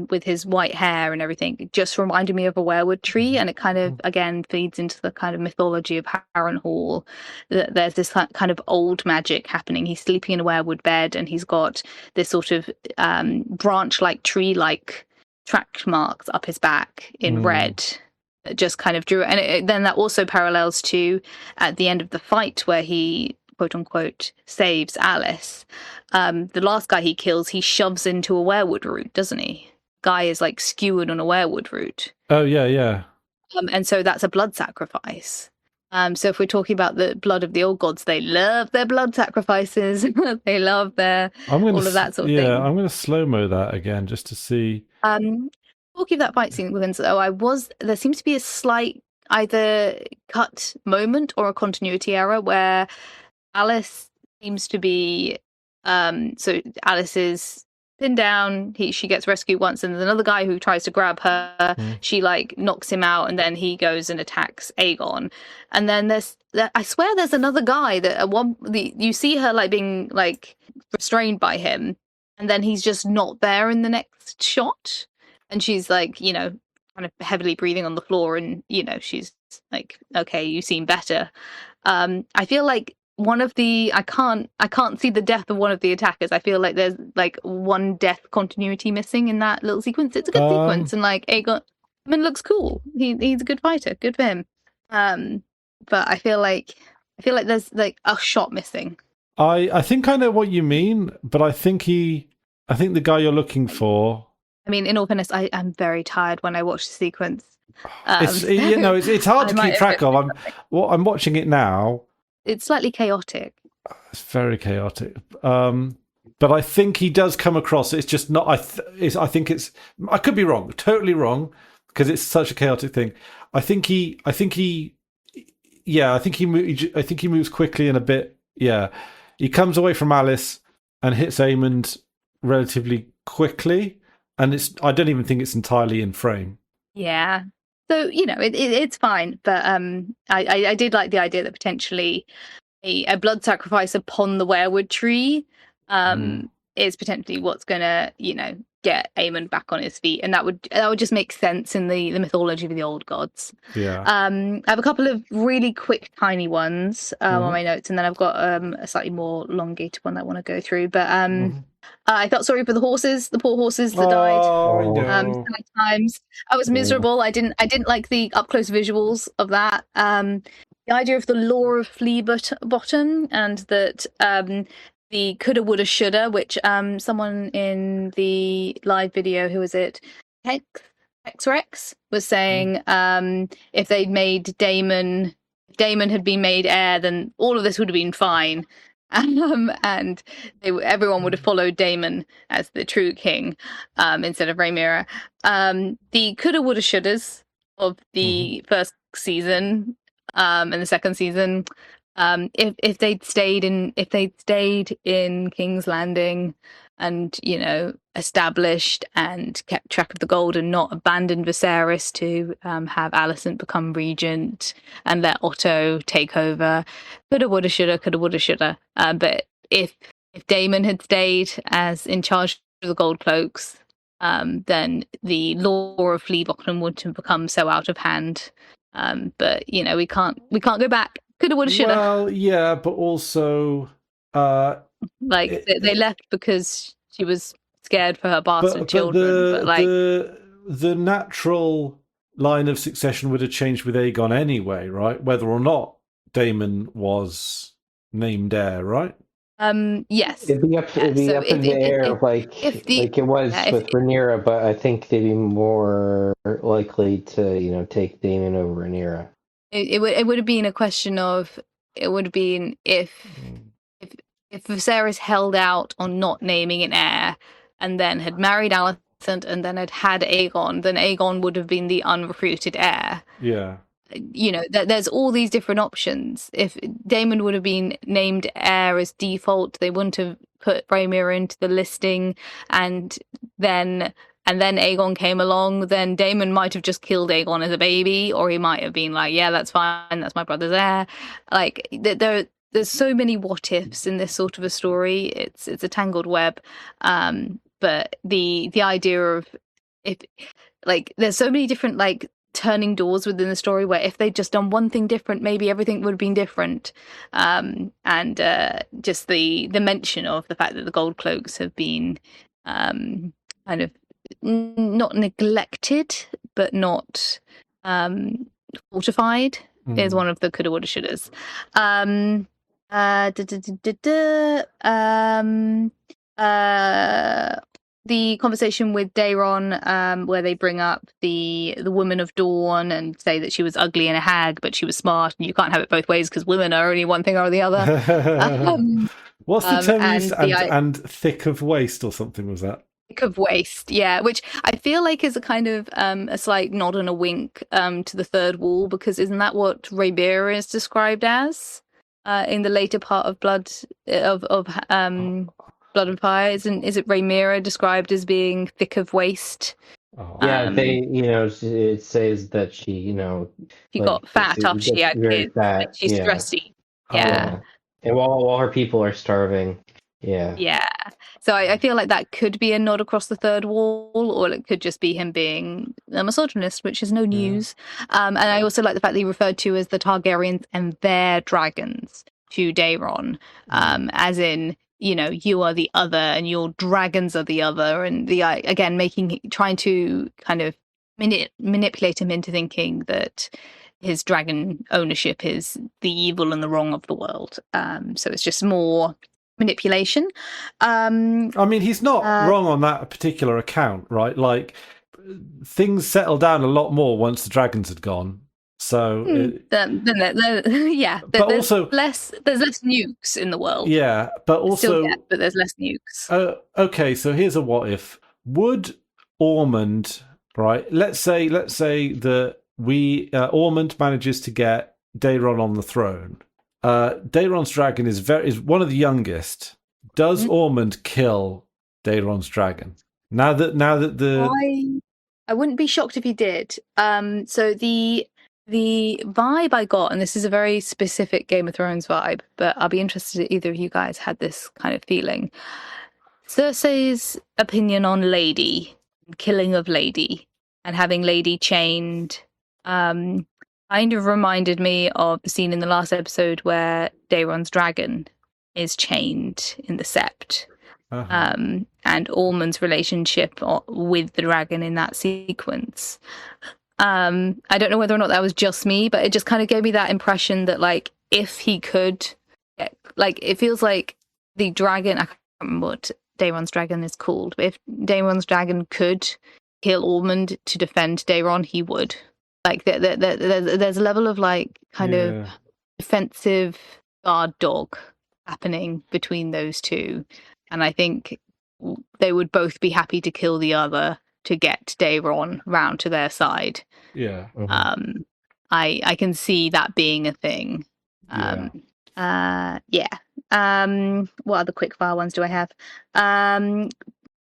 with his white hair and everything, just reminded me of a werewood tree. And it kind of again feeds into the kind of mythology of Harrenhal. That there's this kind of old magic happening. He's sleeping in a werewood bed, and he's got this sort of branch-like, tree-like track marks up his back in red that just kind of drew it. And then that also parallels to at the end of the fight where he quote unquote saves Alice. The last guy he kills, he shoves into a werewood root, doesn't he? Guy is like skewered on a werewood root. Oh yeah. And so that's a blood sacrifice. So if we're talking about the blood of the old gods, they love their blood sacrifices. They love all of that sort of thing. Yeah, I'm going to slow-mo that again just to see. Talking of that fight sequence, though, there seems to be a slight either cut moment or a continuity error where Alice seems to be... so Alice is pinned down, she gets rescued once, and there's another guy who tries to grab her. She like knocks him out, and then he goes and attacks Aegon. And then I swear there's another guy that you see her like being like restrained by him, and then he's just not there in the next shot, and she's like, kind of heavily breathing on the floor, and she's like, okay, you seem better. I feel like one of the I can't see the death of one of the attackers. I feel like there's like one death continuity missing in that little sequence. It's a good sequence, and like Aegon looks cool. He's a good fighter. Good for him. But I feel like there's like a shot missing. I think I know what you mean, but I think the guy you're looking for... I mean, in all fairness, I'm very tired when I watch the sequence. It's hard to keep track of. I'm watching it now. It's slightly chaotic. It's very chaotic. But I think he does come across. It's just not. I think it's. I could be wrong, totally wrong, because it's such a chaotic thing. I think he moves quickly and a bit. Yeah, he comes away from Alice and hits Aemond relatively quickly, and I don't even think it's entirely in frame. Yeah. So, it's fine. But I did like the idea that potentially a blood sacrifice upon the werewood tree is potentially what's going to, get Aemond back on his feet. And that would just make sense in the mythology of the old gods. Yeah. I have a couple of really quick, tiny ones on my notes. And then I've got a slightly more elongated one that I want to go through. But I felt sorry for the poor horses that died times. I was miserable. I didn't like the up close visuals of that. The idea of the law of flea bottom, and that the coulda, woulda, shoulda, which someone in the live video, who was it, X-Rex, was saying if they'd made Daemon had been made heir, then all of this would have been fine. And everyone would have followed Daemon as the true king instead of Rhaenyra. The coulda, woulda, shouldas of the first season and the second season, if they'd stayed in King's Landing and, you know, established and kept track of the gold and not abandoned Viserys to have Alicent become regent and let Otto take over. Coulda, woulda, shoulda, coulda, woulda, shoulda. But if Daemon had stayed as in charge of the Gold Cloaks, then the law of Flea Bottom wouldn't have become so out of hand. But, you know, we can't go back. Coulda, woulda, shoulda. Well, yeah, but also... they left because she was scared for her bastard children. The natural line of succession would have changed with Aegon anyway, right? Whether or not Daemon was named heir, right? Yes. It'd be up in the air, like it was with Rhaenyra, but I think they'd be more likely to, you know, take Daemon over Rhaenyra. It would have been a question of, it would have been if Viserys held out on not naming an heir and then had married Alicent and then had Aegon, then Aegon would have been the unrecruited heir. Yeah. You know, there's all these different options. If Daemon would have been named heir as default, they wouldn't have put Rhaenyra into the listing, and then Aegon came along, then Daemon might have just killed Aegon as a baby, or he might have been like, yeah, that's fine, that's my brother's heir. Like, there's so many what ifs in this sort of a story. It's a tangled web. But the idea of, if, like, there's so many different, like, turning doors within the story where if they'd just done one thing different, maybe everything would have been different. And just the mention of the fact that the Gold Cloaks have been kind of not neglected, but not fortified is one of the coulda, woulda, shouldas. The conversation with Daemon, where they bring up the Woman of Dawn and say that she was ugly and a hag, but she was smart, and you can't have it both ways because women are only one thing or the other. What's the term used? And thick of waist or something was that? Thick of waist, yeah, which I feel like is a kind of a slight nod and a wink to the third wall, because isn't that what Rhaenyra is described as in the later part of Blood and Fire? Is it Rhaenyra described as being thick of waist? Yeah, it says that she, you know, she got fat after she had kids. Like, she's stressy. Yeah. And while her people are starving. Yeah. Yeah. So I feel like that could be a nod across the third wall, or it could just be him being a misogynist, which is no news. And I also like the fact that he referred to as the Targaryens and their dragons to Daemon, as in, you know, you are the other and your dragons are the other, and again trying to kind of manipulate him into thinking that his dragon ownership is the evil and the wrong of the world. So it's just more manipulation. I mean, he's not wrong on that particular account, right? Like, things settled down a lot more once the dragons had gone. So there's also less nukes in the world. Yeah, but also but there's less nukes. Okay, so here's a what if. Would Aemond, right? Let's say that Aemond manages to get Daemon on the throne. Daeron's dragon is one of the youngest. Does Aemond kill Daeron's dragon? Now that I wouldn't be shocked if he did. So the vibe I got, and this is a very specific Game of Thrones vibe, but I'll be interested if either of you guys had this kind of feeling. Cersei's opinion on Lady, killing of Lady, and having Lady chained, kind of reminded me of the scene in the last episode where Daeron's dragon is chained in the Sept. And Aemond's relationship with the dragon in that sequence. I don't know whether or not that was just me, but it just kind of gave me that impression that, like, if he could, like, it feels like the dragon, I can't remember what Daemon's dragon is called, but if Daemon's dragon could kill Aemond to defend Daeron, he would. Like there's a level of like kind of defensive guard dog happening between those two, and I think they would both be happy to kill the other to get Daeron round to their side. Yeah. I can see that being a thing. What other quickfire ones do I have?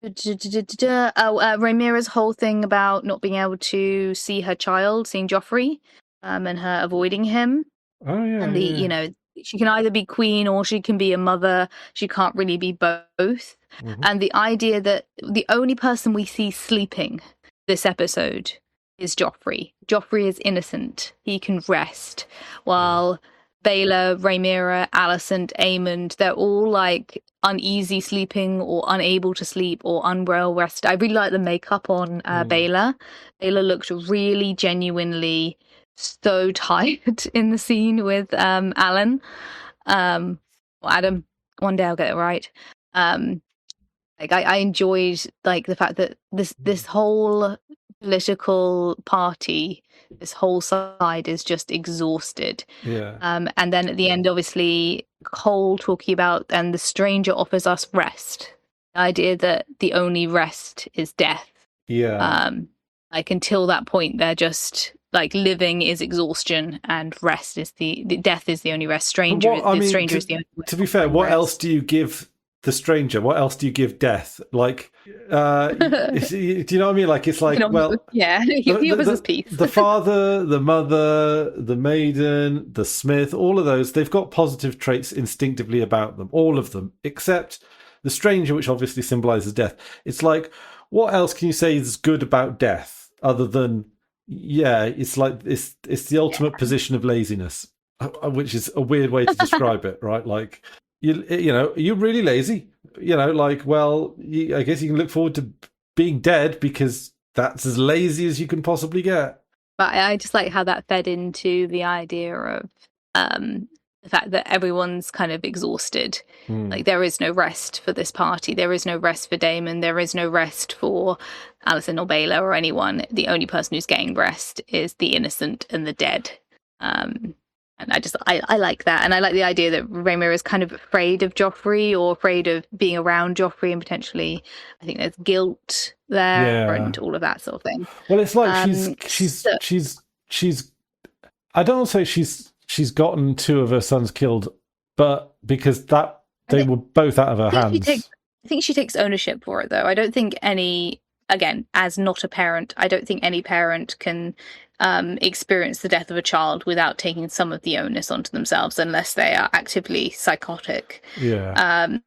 Rhaenyra's whole thing about not being able to see her child, seeing Joffrey, and her avoiding him. Oh yeah. And you know, she can either be queen or she can be a mother. She can't really be both. And the idea that the only person we see sleeping this episode is Joffrey. Joffrey is innocent. He can rest. While Baela, Rhaenyra, Alicent, Aemond, they're all like uneasy sleeping or unable to sleep or unwell rested. I really like the makeup on Baela. Baela looked really genuinely so tired in the scene with Alan. Adam. One day I'll get it right. Like I enjoyed like the fact that this whole political party, this whole side is just exhausted. And then at the end, obviously, Cole talking about, and the stranger offers us rest. The idea that the only rest is death. Like until that point, they're just like living is exhaustion, and rest is the death is the only rest. Stranger is the only. To be fair, what else do you give the stranger? What else do you give death? Like, do you know what I mean? Like, it's like, well, yeah, he offers his peace. The father, the mother, the maiden, the smith, all of those, they've got positive traits instinctively about them, all of them, except the stranger, which obviously symbolizes death. It's like, what else can you say is good about death other than, it's like, it's the ultimate position of laziness, which is a weird way to describe it, right? Like, you know, you're really lazy, you know, like, well, I guess you can look forward to being dead because that's as lazy as you can possibly get. But I just like how that fed into the idea of the fact that everyone's kind of exhausted. Like there is no rest for this party. There is no rest for Daemon. There is no rest for Alicent or Baela or anyone. The only person who's getting rest is the innocent and the dead. And I like that. And I like the idea that Rhaenyra is kind of afraid of Joffrey or afraid of being around Joffrey, and potentially I think there's guilt there and all of that sort of thing. Well, it's like she's I don't want to say she's gotten two of her sons killed, but because they were both out of her hands. I think she takes ownership for it, though. I don't think again, as not a parent, I don't think any parent can experience the death of a child without taking some of the onus onto themselves, unless they are actively psychotic. And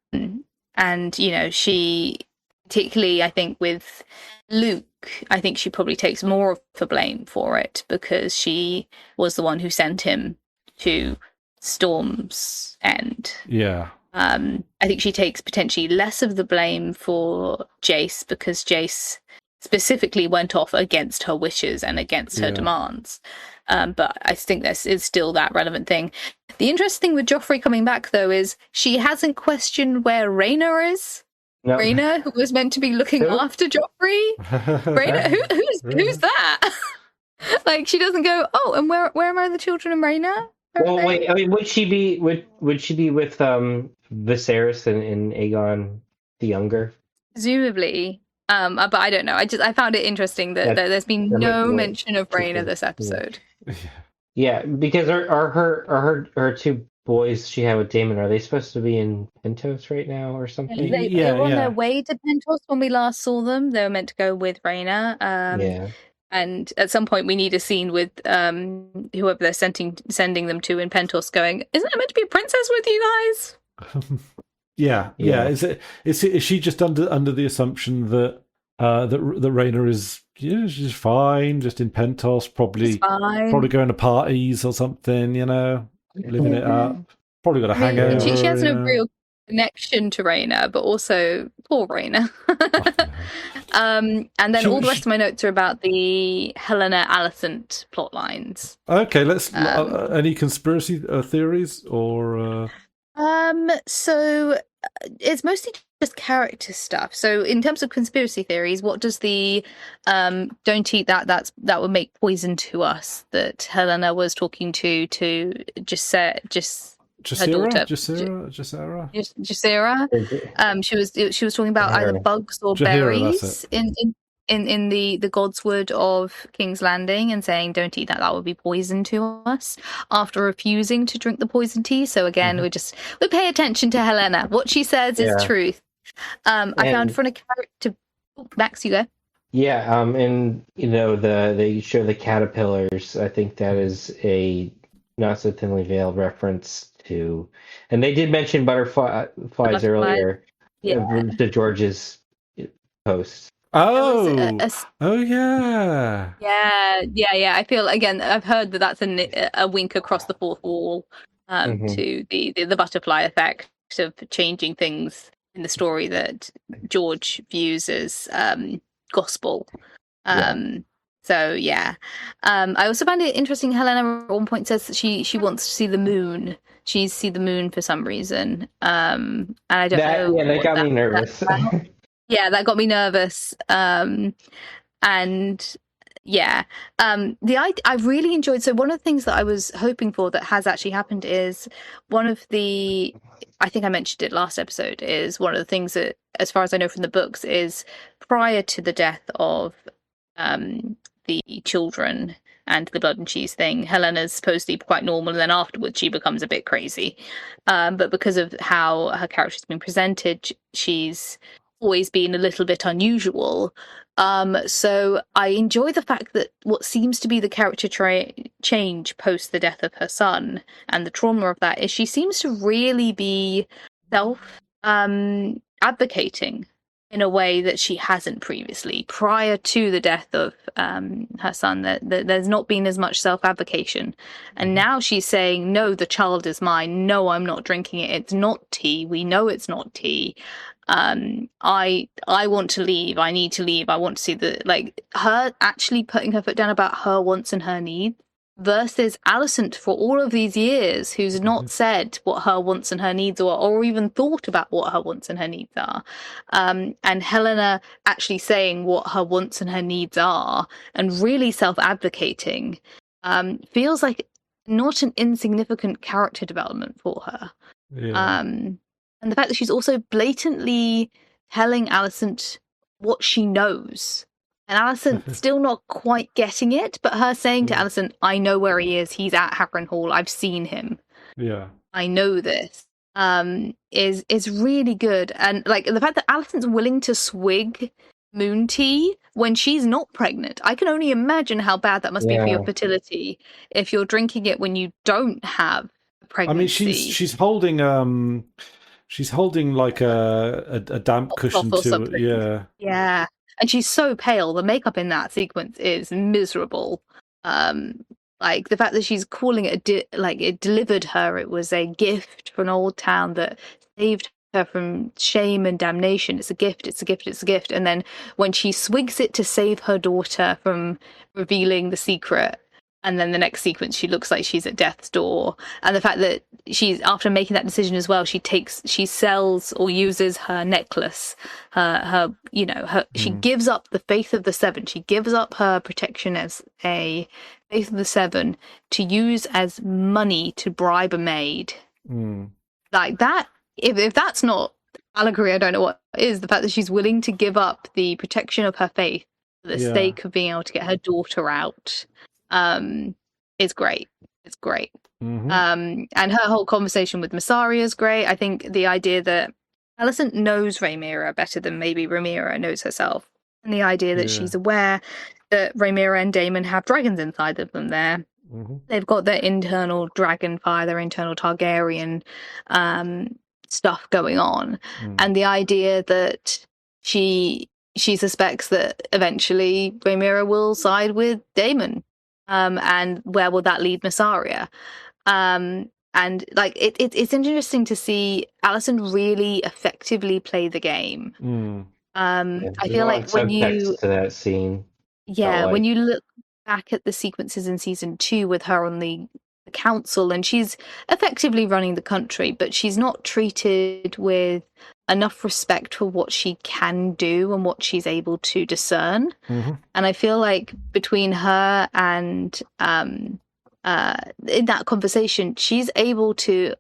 you know, she, particularly I think with Luke, I think she probably takes more of the blame for it because she was the one who sent him to Storm's End. I think she takes potentially less of the blame for Jace because Jace specifically went off against her wishes and against her demands. But I think this is still that relevant thing. The interesting thing with Joffrey coming back, though, is she hasn't questioned where Rhaenyra is. No. Rhaenyra, who was meant to be looking after Joffrey. Rhaenyra, who's that? Like, she doesn't go, oh, and where are the children of Rhaenyra? Well, wait. I mean, would she be with Viserys and Aegon the Younger? Presumably. But I don't know. I found it interesting that there's been no mention of Rhaenyra this episode. Yeah, because are her two boys she had with Daemon, are they supposed to be in Pentos right now or something? They were on their way to Pentos when we last saw them. They were meant to go with Rhaenyra. And at some point we need a scene with whoever they're sending them to in Pentos going, isn't it meant to be a princess with you guys? Yeah. Is she just under the assumption that that Rhaenyra is she's fine, just in Pentos, probably going to parties or something, you know, living it up. Probably got a hangover. She has no real connection to Rhaenyra, but also poor Rhaenyra. And then all the rest of my notes are about the Helena Alicent plot lines. Okay, let's. Any conspiracy theories or? So it's mostly just character stuff. So in terms of conspiracy theories, what does the don't eat that would make poison to us that Helena was talking to just her daughter Jasira. She was talking about either bugs or Jahira, that's berries it. in the Godswood of King's Landing, and saying don't eat that would be poison to us, after refusing to drink the poison tea. So again, we pay attention to Helena. What she says is truth. I found from a character. Max, you go. Yeah, and they show the caterpillars. I think that is a not so thinly veiled reference to, and they did mention butterflies earlier. To George's post. Oh, yeah. I feel, again, I've heard that's a wink across the fourth wall to the butterfly effect of changing things in the story that George views as gospel. So yeah, I also found it interesting. Helena at one point says that she wants to see the moon. She needs to see the moon for some reason. And I don't know. Yeah, that got me nervous. Yeah, that got me nervous. And yeah, I really enjoyed. So one of the things that I was hoping for that has actually happened is I think I mentioned it last episode, is one of the things that, as far as I know from the books, is prior to the death of the children and the blood and cheese thing, Helena's supposed to be quite normal, and then afterwards she becomes a bit crazy. But because of how her character's been presented, she's always been a little bit unusual. So I enjoy the fact that what seems to be the character change post the death of her son and the trauma of that is she seems to really be self advocating in a way that she hasn't previously. Prior to the death of her son, there's not been as much self-advocation. And now she's saying, no, the child is mine. No, I'm not drinking it. It's not tea. We know it's not tea. I want to leave. I need to leave. I want to see her actually putting her foot down about her wants and her needs, versus Alicent for all of these years, who's not said what her wants and her needs are, or even thought about what her wants and her needs are. And Helena actually saying what her wants and her needs are and really self-advocating feels like not an insignificant character development for her. Yeah. And the fact that she's also blatantly telling Alicent what she knows. And Alicent still not quite getting it, but her saying to Alicent, I know where he is. He's at Harrenhal. I've seen him. Yeah. I know this. Is really good. And like the fact that Alicent's willing to swig moon tea when she's not pregnant. I can only imagine how bad that must be for your fertility if you're drinking it when you don't have pregnancy. I mean, she's holding like a damp cushion to it. Yeah. Yeah. And she's so pale. The makeup in that sequence is miserable. Like the fact that she's calling it it delivered her. It was a gift from an old town that saved her from shame and damnation. It's a gift. It's a gift. It's a gift. And then when she swigs it to save her daughter from revealing the secret, and then the next sequence she looks like she's at death's door. And the fact that she's, after making that decision as well, she sells or uses her necklace, she gives up the Faith of the Seven. She gives up her protection as a Faith of the Seven to use as money to bribe a maid. Like that, if that's not allegory, I don't know what is. The fact that she's willing to give up the protection of her faith for the sake of being able to get her daughter out. Is great. It's great. And her whole conversation with Mysaria is great. I think the idea that Alicent knows Rhaenyra better than maybe Rhaenyra knows herself, and the idea that she's aware that Rhaenyra and Daemon have dragons inside of them there. They've got their internal dragon fire, their internal Targaryen stuff going on. And the idea that she suspects that eventually Rhaenyra will side with Daemon. And where will that lead Mysaria? And like it's interesting to see Alicent really effectively play the game. I feel like when you to that scene, when you look back at the sequences in season 2 with her on the council, and she's effectively running the country, but she's not treated with enough respect for what she can do and what she's able to discern. Mm-hmm. And I feel like between her and in that conversation, she's able to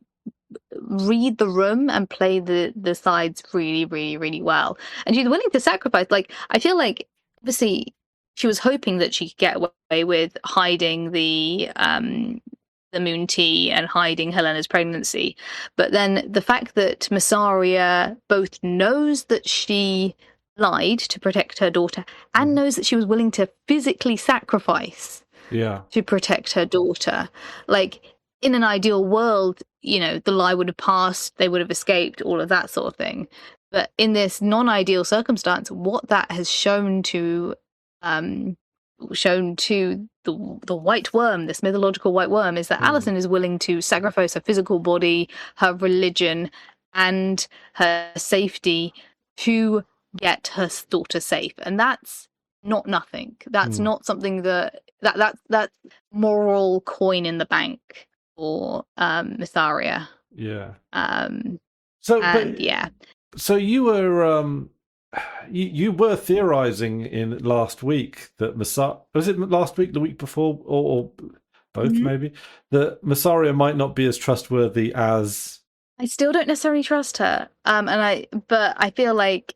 read the room and play the sides really, really, really well. And she's willing to sacrifice. Like, I feel like obviously she was hoping that she could get away with hiding the Moon Tea and hiding Helena's pregnancy. But then the fact that Mysaria both knows that she lied to protect her daughter and knows that she was willing to physically sacrifice to protect her daughter. Like, in an ideal world, you know, the lie would have passed, they would have escaped, all of that sort of thing. But in this non-ideal circumstance, what that has shown to the white worm, this mythological white worm, is that Alicent is willing to sacrifice her physical body, her religion, and her safety to get her daughter safe. And that's not nothing. That's not something that's moral coin in the bank for Mysaria. Yeah. Yeah. So you were you were theorizing in last week that was it last week, the week before, or both maybe, that Mysaria might not be as trustworthy as. I still don't necessarily trust her. But I feel like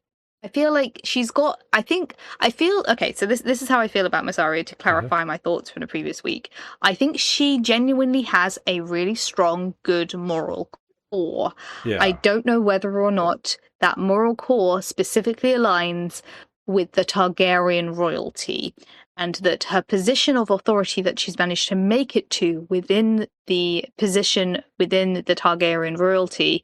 she's got. Okay. So this is how I feel about Mysaria. To clarify my thoughts from the previous week, I think she genuinely has a really strong, good moral core. Yeah. I don't know whether or not that moral core specifically aligns with the Targaryen royalty, and that her position of authority that she's managed to make it to within the position within the Targaryen royalty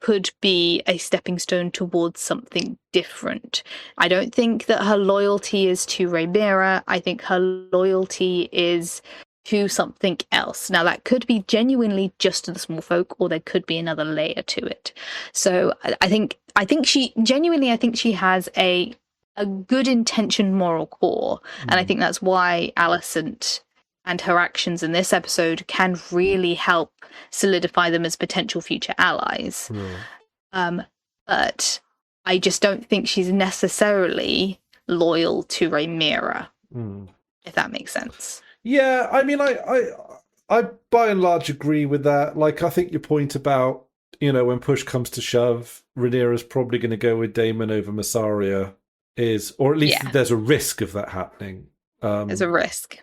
could be a stepping stone towards something different. I don't think that her loyalty is to Rhaenyra. I think her loyalty is to something else. Now, that could be genuinely just to the small folk, or there could be another layer to it. So I think she has a good intention moral core. And I think that's why Alicent and her actions in this episode can really help solidify them as potential future allies. But I just don't think she's necessarily loyal to Rhaenyra, if that makes sense. Yeah, I mean, I by and large agree with that. Like, I think your point about, you know, when push comes to shove, Rhaenyra's probably going to go with Daemon over Mysaria is, or at least there's a risk of that happening. There's a risk.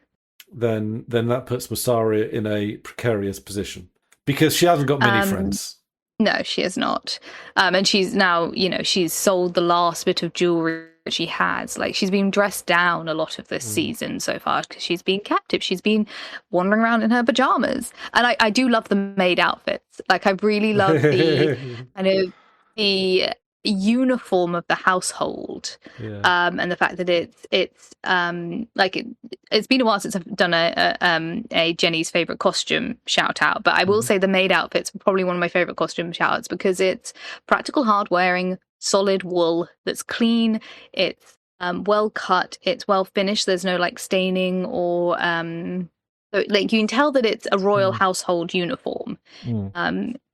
Then that puts Mysaria in a precarious position because she hasn't got many friends. No, she has not. And she's now, you know, she's sold the last bit of jewelry that she has. Like, she's been dressed down a lot of this season so far because she's been captive. She's been wandering around in her pajamas. And I do love the maid outfits. Like, I really love the kind of the uniform of the household, and the fact that it's been a while since I've done a Jenny's favorite costume shout out, but I will say the maid outfits are probably one of my favorite costume shout outs because it's practical, hard wearing, solid wool that's clean, it's well cut, it's well finished, there's no like staining or so, like, you can tell that it's a royal household uniform.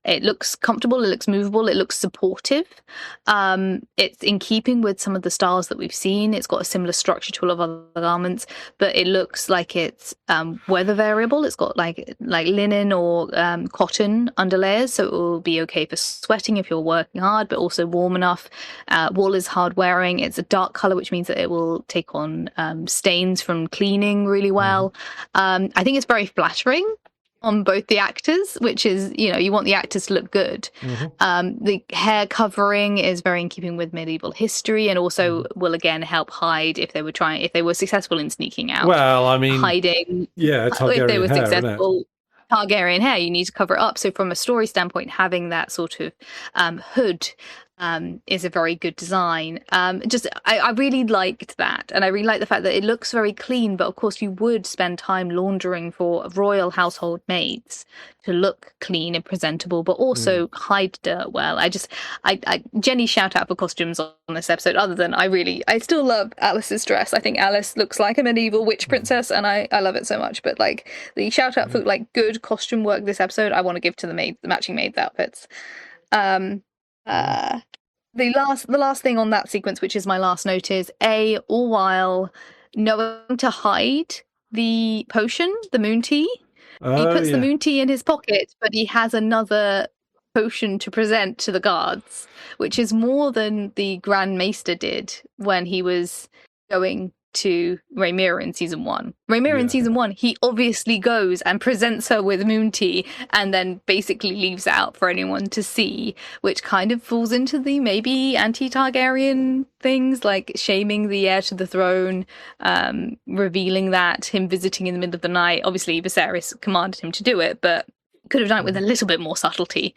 It looks comfortable, it looks movable, it looks supportive. It's in keeping with some of the styles that we've seen. It's got a similar structure to a lot of other garments, but it looks like it's weather variable. It's got like linen or cotton underlayers, so it will be okay for sweating if you're working hard, but also warm enough. Wool is hard wearing. It's a dark color, which means that it will take on stains from cleaning really well. I think it's very flattering on both the actors, which is, you know, you want the actors to look good. The hair covering is very in keeping with medieval history, and also will again help hide if they were successful in sneaking out. Well, I mean, hiding. Targaryen if they were hair, successful. Targaryen hair, you need to cover it up. So from a story standpoint, having that sort of hood is a very good design. I really liked that, and I really like the fact that it looks very clean. But of course, you would spend time laundering for royal household maids to look clean and presentable, but also hide dirt well. Jenny shout out for costumes on this episode. Other than I still love Alice's dress. I think Alice looks like a medieval witch princess, and I love it so much. But like the shout out for like good costume work this episode, I want to give to the matching maids outfits. The last thing on that sequence, which is my last note, is all while knowing to hide the potion, the moon tea. He puts the moon tea in his pocket, but he has another potion to present to the guards, which is more than the Grand Maester did when he was going to Rhaenyra in season 1. Rhaenyra in season 1, he obviously goes and presents her with moon tea and then basically leaves out for anyone to see, which kind of falls into the maybe anti-Targaryen things, like shaming the heir to the throne, revealing that, him visiting in the middle of the night. Obviously, Viserys commanded him to do it, but could have done it with a little bit more subtlety.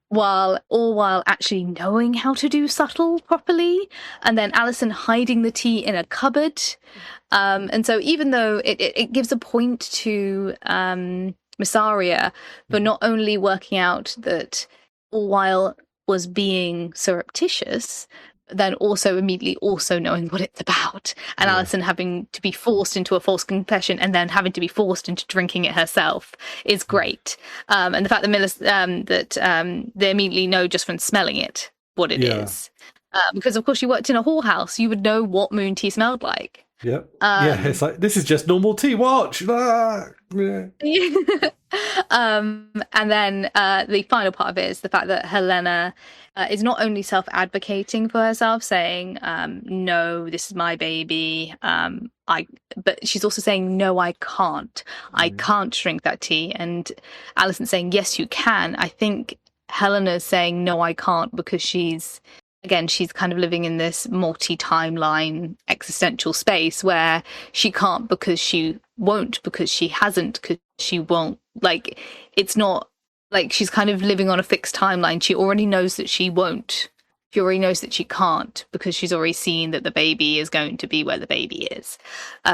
While actually knowing how to do subtle properly, and then Alicent hiding the tea in a cupboard. And so even though it gives a point to Mysaria for not only working out that all while was being surreptitious, then also immediately also knowing what it's about, and Alicent having to be forced into a false confession and then having to be forced into drinking it herself is great. And the fact that they immediately know just from smelling it what it is, because of course you worked in a whorehouse, you would know what moon tea smelled like. It's like, this is just normal tea. Watch. And then the final part of it is the fact that Helena is not only self-advocating for herself, saying, no, this is my baby, but she's also saying, no, I can't. I can't drink that tea. And Alicent saying, yes, you can. I think Helena's saying, no, I can't, because she's kind of living in this multi-timeline existential space where she can't because she won't, because she hasn't, because she won't. Like, it's not like she's kind of living on a fixed timeline. She already knows that she won't. She already knows that she can't, because she's already seen that the baby is going to be where the baby is.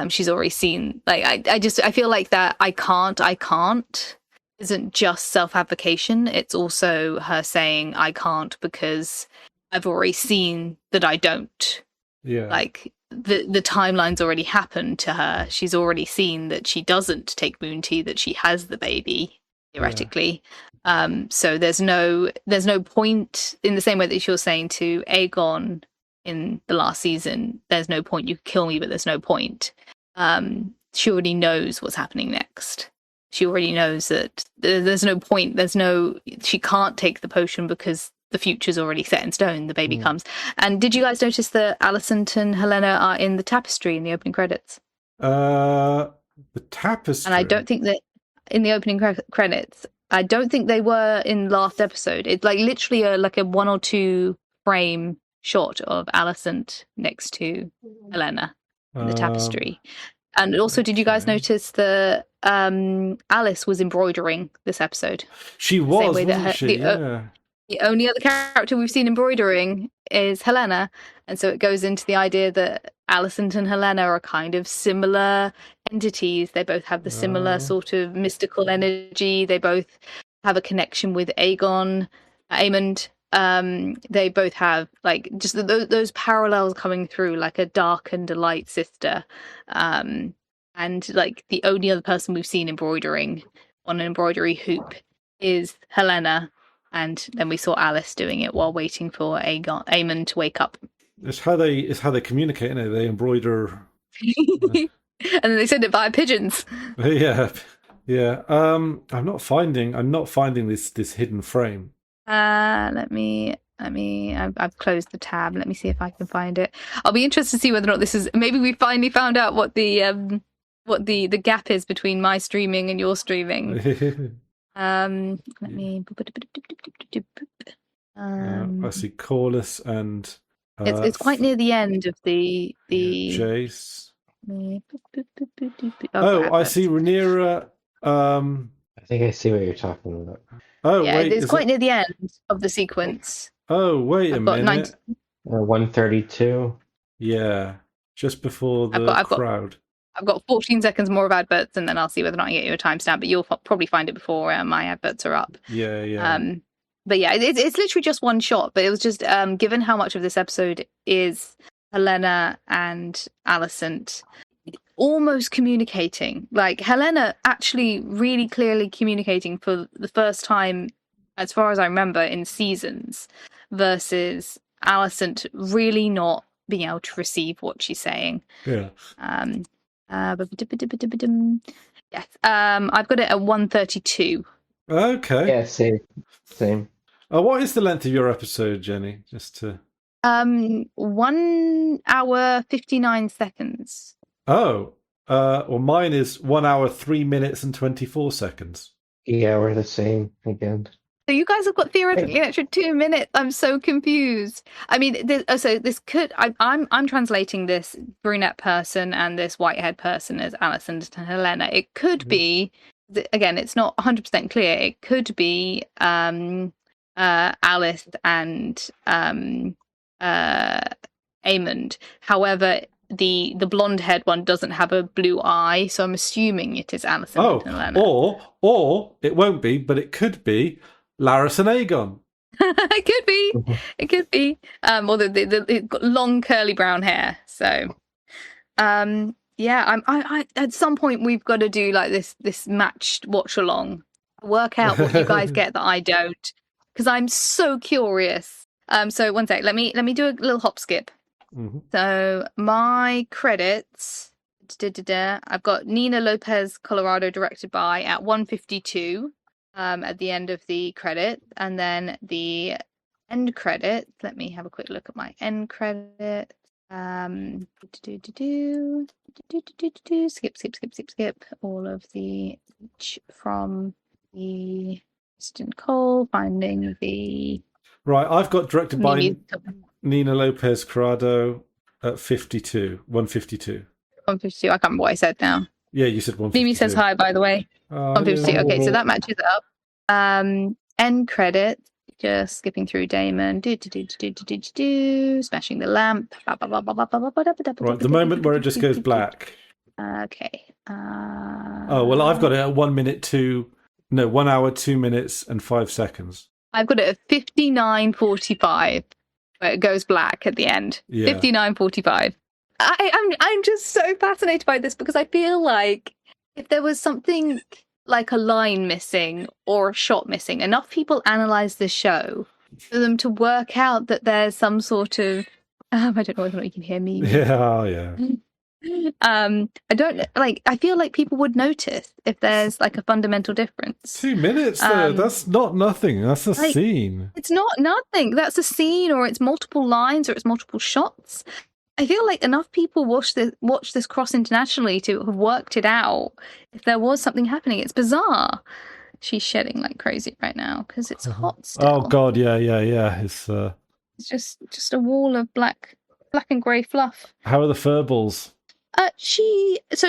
She's already seen, like, I feel like that I can't isn't just self-advocation. It's also her saying I can't because I've already seen that I don't. Like the timeline's already happened to her. She's already seen that she doesn't take moon tea, that she has the baby theoretically. So there's no point, in the same way that she was saying to Aegon in the last season, there's no point, you could kill me, but there's no point. She already knows what's happening next. She already knows that there's no point. She can't take the potion because the future's already set in stone. The baby comes. And did you guys notice that Alicent and Helena are in the tapestry in the opening credits? The tapestry. And I don't think that in the opening credits, I don't think they were in last episode. It's like literally a 1 or 2 frame shot of Alicent next to Helena in the tapestry. And also, did you guys notice that Alice was embroidering this episode? She was, wasn't she? The only other character we've seen embroidering is Helena. And so it goes into the idea that Alicent and Helena are kind of similar entities. They both have the similar sort of mystical energy. They both have a connection with Aemond. They both have like just those parallels coming through, like a dark and a light sister. And like the only other person we've seen embroidering on an embroidery hoop is Helena. And then we saw Alice doing it while waiting for Aemond to wake up. It's how they communicate, isn't it? They embroider. And then they send it via pigeons. Yeah. I'm not finding this hidden frame. I've closed the tab. Let me see if I can find it. I'll be interested to see whether or not this is, maybe we finally found out what the gap is between my streaming and your streaming. Let me. I see Corlys and. It's quite near the end of the Jace. I see Rhaenyra. I think I see what you're talking about. Oh, yeah, wait, it's quite near the end of the sequence. Oh, wait a I've got 90. minute. 132. Yeah, just before I've the got crowd. I've got 14 seconds more of adverts, and then I'll see whether or not I get you a timestamp. But you'll probably find it before my adverts are up. Yeah. But yeah, it's literally just one shot. But it was just given how much of this episode is Helena and Alicent almost communicating, like Helena actually really clearly communicating for the first time, as far as I remember, in seasons, versus Alicent really not being able to receive what she's saying. Yeah. Yes. I've got it at 132. Okay. Yeah, same. What is the length of your episode, Jenny? Just to 1 hour 59 seconds. well, mine is 1 hour 3 minutes and 24 seconds. Yeah, we're the same again. So you guys have got theoretically an extra 2 minutes. I'm so confused. I mean, this could. I'm translating this brunette person and this white-haired person as Alicent and Helena. It could be, again, it's not 100% clear. It could be Alice and Aemond. However, the blonde-haired one doesn't have a blue eye, so I'm assuming it is Alicent and Helena. Or it won't be, but it could be Laris and Aegon. It could be. It could be. Or they've got long curly brown hair. So, yeah. I at some point we've got to do like this matched watch along, work out what you guys get that I don't, because I'm so curious. So one sec. Let me do a little hop skip. Mm-hmm. So my credits. I've got Nina Lopez Colorado directed by at 152. At the end of the credit, and then the end credit. Let me have a quick look at my end credit. Skip. All of the from the Kristen Cole, finding the right. I've got directed by Nina Lopez Corrado at 152. 152. I can't remember what I said now. Yeah, you said 152. Mimi says hi, by the way. 152. Yeah. Okay, so that matches up. End credit. Just skipping through Daemon. Smashing the lamp. Right, the moment where it just goes black. Okay. Oh, well, I've got it at 1 hour, 2 minutes and 5 seconds. I've got it at 59:45, where it goes black at the end. Yeah. 59:45. I'm just so fascinated by this because I feel like if there was something like a line missing or a shot missing, enough people analyze this show for them to work out that there's some sort of I don't know whether you can hear me. Yeah. I don't like. I feel like people would notice if there's like a fundamental difference. 2 minutes though. That's not nothing. That's a scene. It's not nothing. That's a scene, or it's multiple lines, or it's multiple shots. I feel like enough people watch this cross internationally to have worked it out. If there was something happening, it's bizarre. She's shedding like crazy right now because it's hot still. Oh God, yeah. It's just a wall of black and grey fluff. How are the furballs? She's a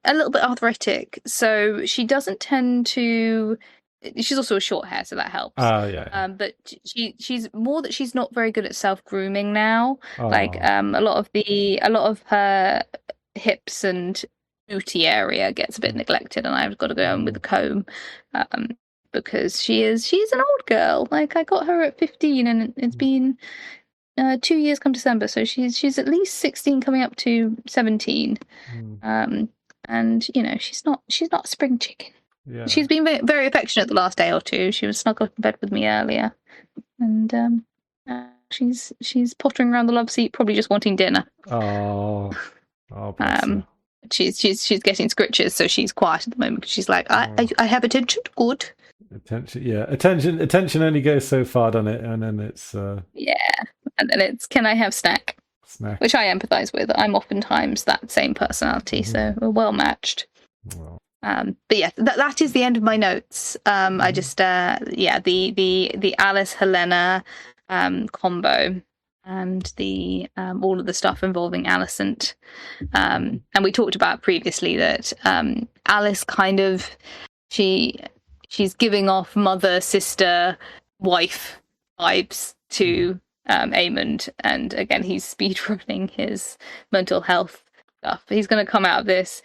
little bit arthritic, so she doesn't tend to. She's also a short hair, so that helps. Yeah. But she's more that she's not very good at self grooming now. Like a lot of her hips and booty area gets a bit neglected, and I've got to go in with a comb because she's an old girl. Like I got her at 15, and it's been 2 years come December, so she's at least 16, coming up to 17. And you know she's not a spring chicken. Yeah. She's been very, very affectionate the last day or two. She was snug up in bed with me earlier, and she's pottering around the love seat, probably just wanting dinner. Oh, bless her. She's getting scritches, so she's quiet at the moment because she's like, I have attention, good. Attention only goes so far, doesn't it? And then it's yeah, and then it's can I have snack, which I empathise with. I'm oftentimes that same personality, so we're well matched. Well. But yeah, that is the end of my notes. I just the Alice Helena combo and the all of the stuff involving Alicent. And we talked about previously that Alice kind of she's giving off mother, sister, wife vibes to Aemond, and again, he's speedrunning his mental health stuff. He's going to come out of this.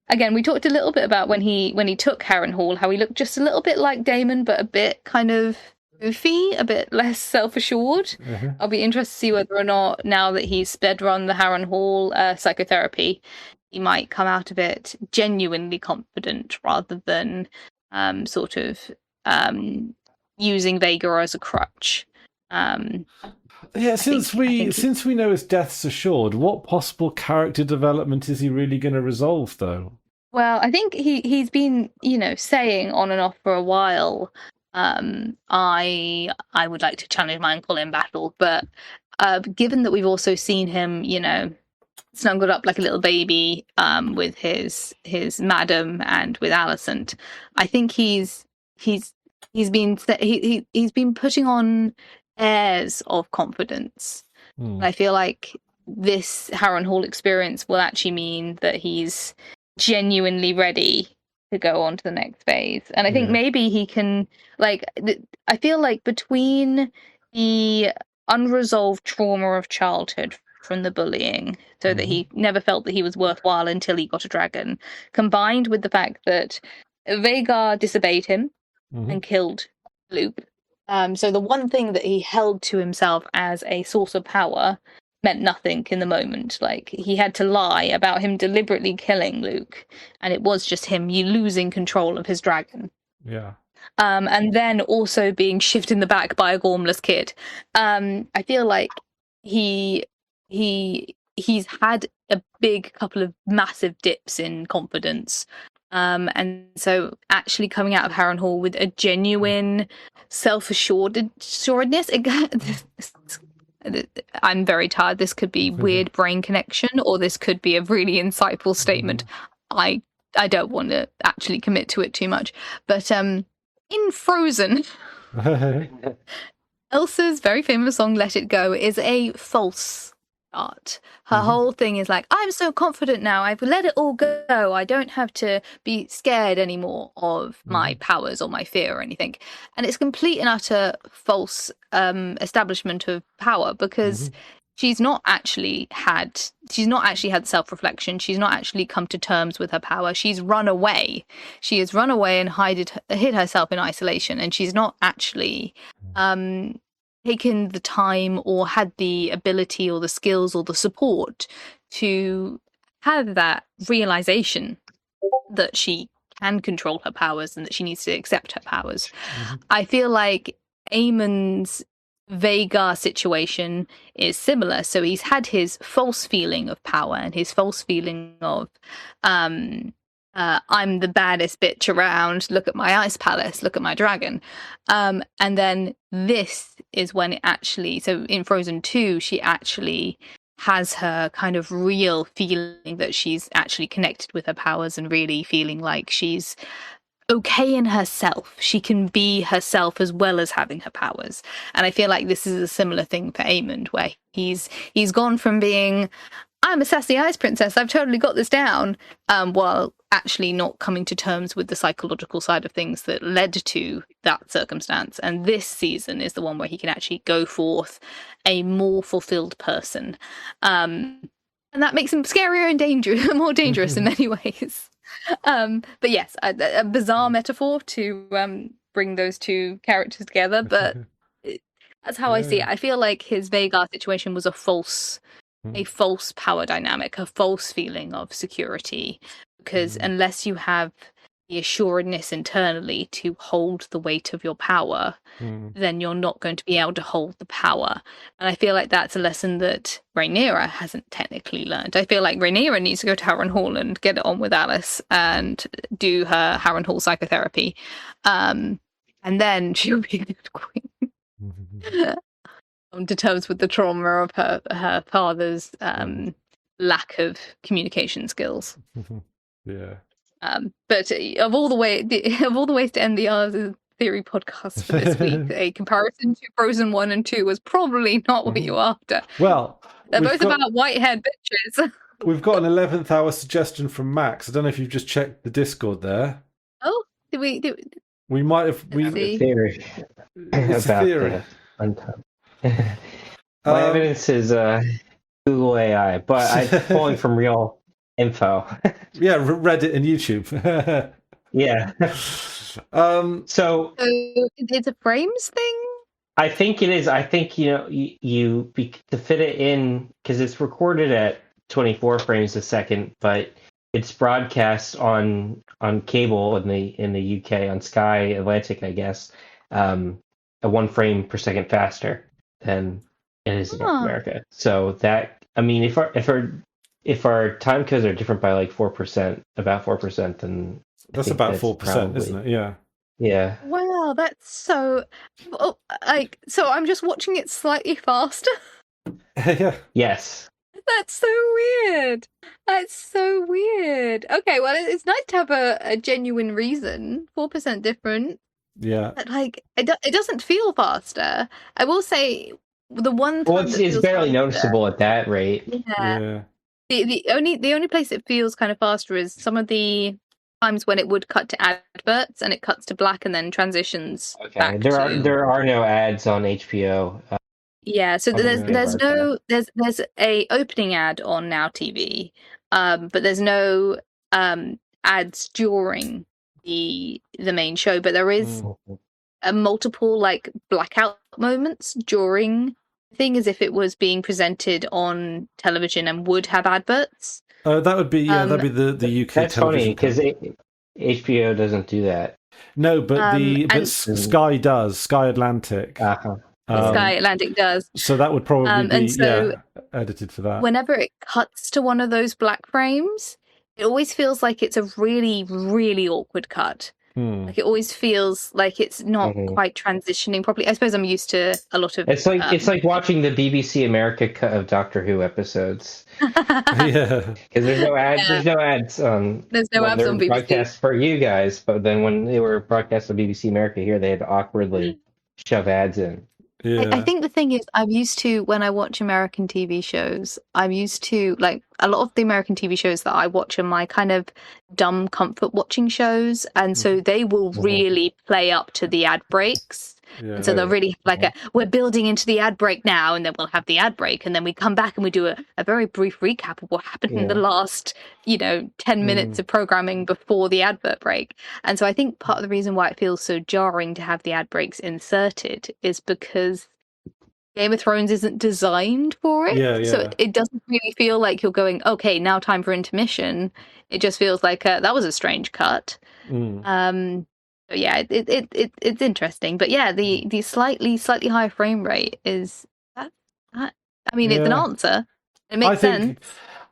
Again, we talked a little bit about when he took Harrenhal, how he looked just a little bit like Daemon, but a bit kind of goofy, a bit less self-assured. I'll be interested to see whether or not, now that he's sped run the Harrenhal psychotherapy, he might come out of it genuinely confident rather than sort of using Vhagar as a crutch. Since we know his death's assured, what possible character development is he really going to resolve, though? Well, I think he's been, saying on and off for a while, I would like to challenge my uncle in battle, but given that we've also seen him, snuggled up like a little baby with his madam and with Alicent, I think he's been putting on airs of confidence. I feel like this Harrenhal experience will actually mean that he's genuinely ready to go on to the next phase. And I think maybe he can, I feel like between the unresolved trauma of childhood from the bullying, so that he never felt that he was worthwhile until he got a dragon, combined with the fact that Vhagar disobeyed him and killed Luke. So the one thing that he held to himself as a source of power meant nothing in the moment. Like, he had to lie about him deliberately killing Luke, and it was just him losing control of his dragon. Yeah. And then also being shivved in the back by a gormless kid. I feel like he's had a big couple of massive dips in confidence. And so actually coming out of Harrenhal with a genuine self-assuredness, I'm very tired. This could be weird brain connection, or this could be a really insightful statement. I don't want to actually commit to it too much. But in Frozen, Elsa's very famous song "Let It Go" is a false start. Her whole thing is like, I'm so confident now, I've let it all go, I don't have to be scared anymore of my powers or my fear or anything. And it's complete and utter false establishment of power, because she's not actually had self-reflection. She's not actually come to terms with her power. She's run away. She has run away and hid herself in isolation, and she's not actually taken the time or had the ability or the skills or the support to have that realization that she can control her powers and that she needs to accept her powers. I feel like Aemond's Vhagar situation is similar. So he's had his false feeling of power and his false feeling of I'm the baddest bitch around, look at my ice palace, look at my dragon. And then this is when it actually, so in Frozen 2, she actually has her kind of real feeling that she's actually connected with her powers and really feeling like she's okay in herself. She can be herself as well as having her powers. And I feel like this is a similar thing for Aemond, where he's gone from being, I'm a sassy ice princess, I've totally got this down, while actually not coming to terms with the psychological side of things that led to that circumstance. And this season is the one where he can actually go forth a more fulfilled person. And that makes him scarier and more dangerous in many ways. But yes, a bizarre metaphor to bring those two characters together, but that's how I see it. I feel like his Vhagar situation was a false power dynamic, a false feeling of security, because unless you have the assuredness internally to hold the weight of your power, then you're not going to be able to hold the power. And I feel like that's a lesson that Rhaenyra hasn't technically learned. I feel like Rhaenyra needs to go to Harrenhal and get it on with Alice and do her Harrenhal psychotherapy. And then she'll be a good queen. To terms with the trauma of her father's lack of communication skills. Yeah. But of all the ways to end the Ours Theory podcast for this week, a comparison to Frozen 1 and 2 was probably not what you're after. Well, they're both about white-haired bitches. We've got an 11th hour suggestion from Max. I don't know if you've just checked the Discord there. Oh, did we? We might have. Theory. It's a theory. Untimed. My evidence is Google AI, but I'm pulling from real info. Yeah, Reddit and YouTube. Yeah. So it's a frames thing? I think it is. I think you to fit it in because it's recorded at 24 frames a second, but it's broadcast on cable in the UK on Sky Atlantic, I guess, at 1 frame per second faster than it is in North America. So that I mean, if our time codes are different by like 4%, about 4%, then that's about 4%, isn't it? Yeah. Yeah. Wow, that's so so I'm just watching it slightly faster. Yeah. Yes. That's so weird. That's so weird. Okay, well, it's nice to have a genuine reason. 4% different. Yeah. But it doesn't feel faster. I will say the one time Well, it's barely noticeable at that rate. Yeah. The only place it feels kind of faster is some of the times when it would cut to adverts and it cuts to black and then transitions back there are no ads on HBO. Yeah, so there's a opening ad on Now TV, but there's no ads during the main show. But there is a multiple like blackout moments during the thing, as if it was being presented on television and would have adverts. That would be that'd be the UK that's television. That's funny because HBO doesn't do that. No, but Sky does. Sky Atlantic. Sky Atlantic does. So that would probably be edited for that. Whenever it cuts to one of those black frames, it always feels like it's a really, really awkward cut. Like it always feels like it's not quite transitioning properly. I suppose I'm used to a lot of. It's like watching the BBC America cut of Doctor Who episodes. Yeah, because there's no ads. Yeah. There's no ads on. There's no ads on BBC. Broadcast for you guys, but then when they were broadcast on BBC America here, they had to awkwardly shove ads in. Yeah. I think the thing is, I'm used to when I watch American TV shows, I'm used to like a lot of the American TV shows that I watch are my kind of dumb comfort watching shows. And so they will really play up to the ad breaks. Yeah. And so they'll really have like we're building into the ad break now, and then we'll have the ad break, and then we come back and we do a very brief recap of what happened in the last, 10 minutes of programming before the advert break. And so I think part of the reason why it feels so jarring to have the ad breaks inserted is because Game of Thrones isn't designed for it. Yeah. So it doesn't really feel like you're going, okay, now time for intermission. It just feels like that was a strange cut. Yeah, it's interesting, but yeah, the slightly higher frame rate is that. I mean, it's an answer. It makes sense.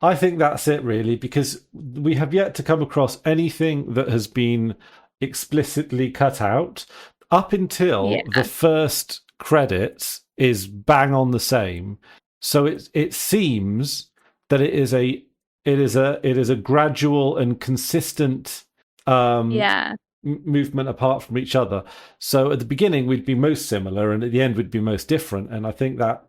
I think that's it, really, because we have yet to come across anything that has been explicitly cut out up until the first credits is bang on the same. So it seems that it is a gradual and consistent movement apart from each other. So at the beginning we'd be most similar, and at the end we'd be most different. And I think that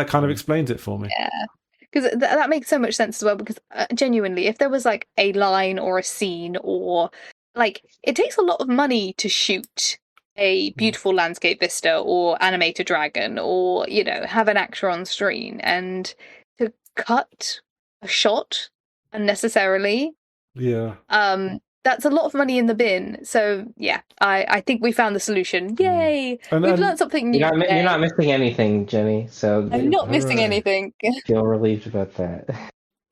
kind of explains it for me. Yeah, because that makes so much sense as well. Because genuinely, if there was like a line or a scene, or like it takes a lot of money to shoot a beautiful landscape vista or animate a dragon, or have an actor on screen, and to cut a shot unnecessarily. Yeah. That's a lot of money in the bin. So yeah, I think we found the solution. Yay! We've learned something new. You're not missing anything, Jenny. So I'm not missing anything. Feel relieved about that.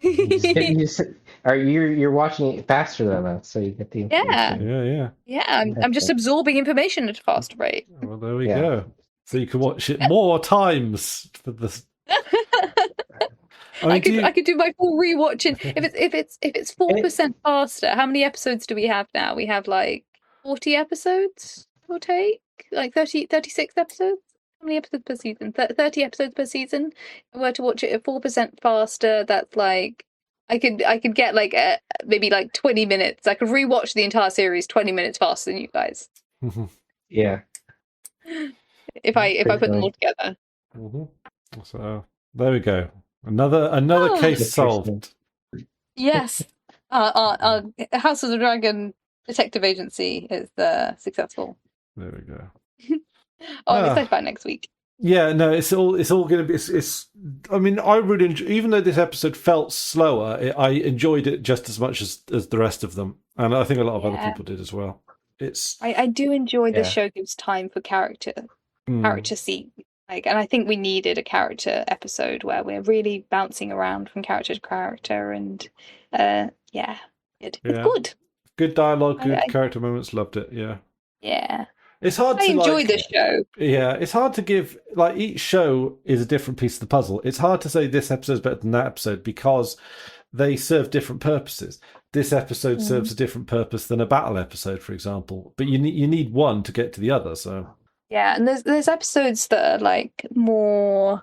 You're watching it faster than us, so you get the information. Yeah. I'm just absorbing information at a faster rate. Well, there we go. So you can watch it more times for the. I could do my full rewatching. If it's 4% faster, how many episodes do we have now? We have like 40 episodes, or take like 36 episodes. How many episodes per season? 30 episodes per season. If I were to watch it at 4% faster, that's like I could get like maybe like 20 minutes. I could rewatch the entire series 20 minutes faster than you guys. Yeah. If I put them all together. So there we go. Another case solved. Yes. Our House of the Dragon detective agency is successful. There we go. I'm excited about next week. Yeah, no, it's all going to be. It's. I mean, I really enjoy, even though this episode felt slower, I enjoyed it just as much as the rest of them, and I think a lot of other people did as well. It's. I do enjoy the Yeah. show gives time for character Mm, seat. Like, and I think we needed a character episode where we're really bouncing around from character to character, and yeah, it's yeah, good. good dialogue, good I character moments. Loved it. Yeah, yeah, it's hard I to enjoy like. the show. Yeah, it's hard to give, like, each show is a different piece of the puzzle. It's hard to say this episode's better than that episode because they serve different purposes. This episode serves a different purpose than a battle episode, for example. But you need one to get to the other. So Yeah, and there's episodes that are like more,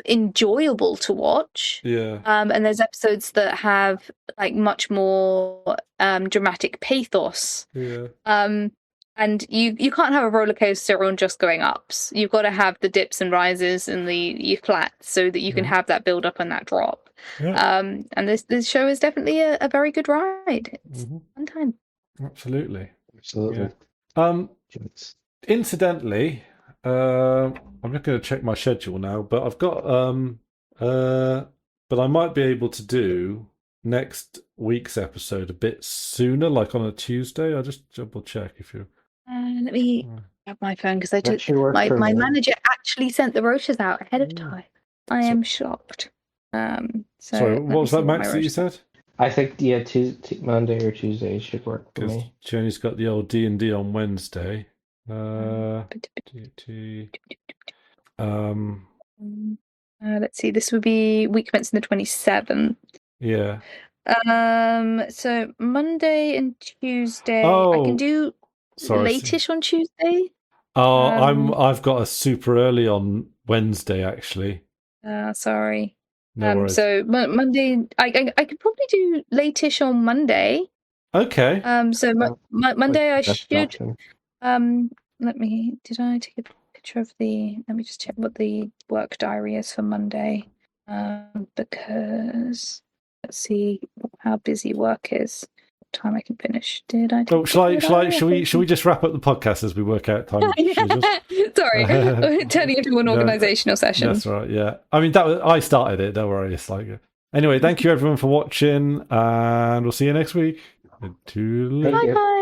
enjoyable to watch. yeah, And there's episodes that have like much more dramatic pathos. yeah, And you can't have a roller coaster on just going ups. You've got to have the dips and rises and the flats so that you can have that build up and that drop. yeah. And this show is definitely a very good ride. It's a fun time. Absolutely. Absolutely. Yeah. Incidentally, I'm not going to check my schedule now, but I've got but I might be able to do next week's episode a bit sooner, like on a Tuesday. I'll just double check if you. Let me grab my phone because I That did. should work My for me. manager actually sent the rotas out ahead of time. I am shocked. Sorry, let what me was see that, what Max, my that you rotas- said? I think Monday or Tuesday should work for Because me. Jenny's got the old D&D on Wednesday. DT. Let's see. This would be week commencing the 27th. Yeah. So Monday and Tuesday, I Oh, can do sorry. late-ish on Tuesday. Oh, I've got a super early on Wednesday, actually. Sorry. No worries. So Monday, I could probably do late-ish on Monday. Okay. So Monday I That's an should. option. Did I take a picture of let me just check what the work diary is for Monday. Because let's see how busy work is. What time I can finish. Did I take Oh, a picture of the diary? shall we just wrap up the podcast as we work out time schedules? Sorry, turning into an organizational session. That's right, yeah. I mean, I started it, don't worry. It's like anyway, thank you everyone for watching, and we'll see you next week. Bye bye.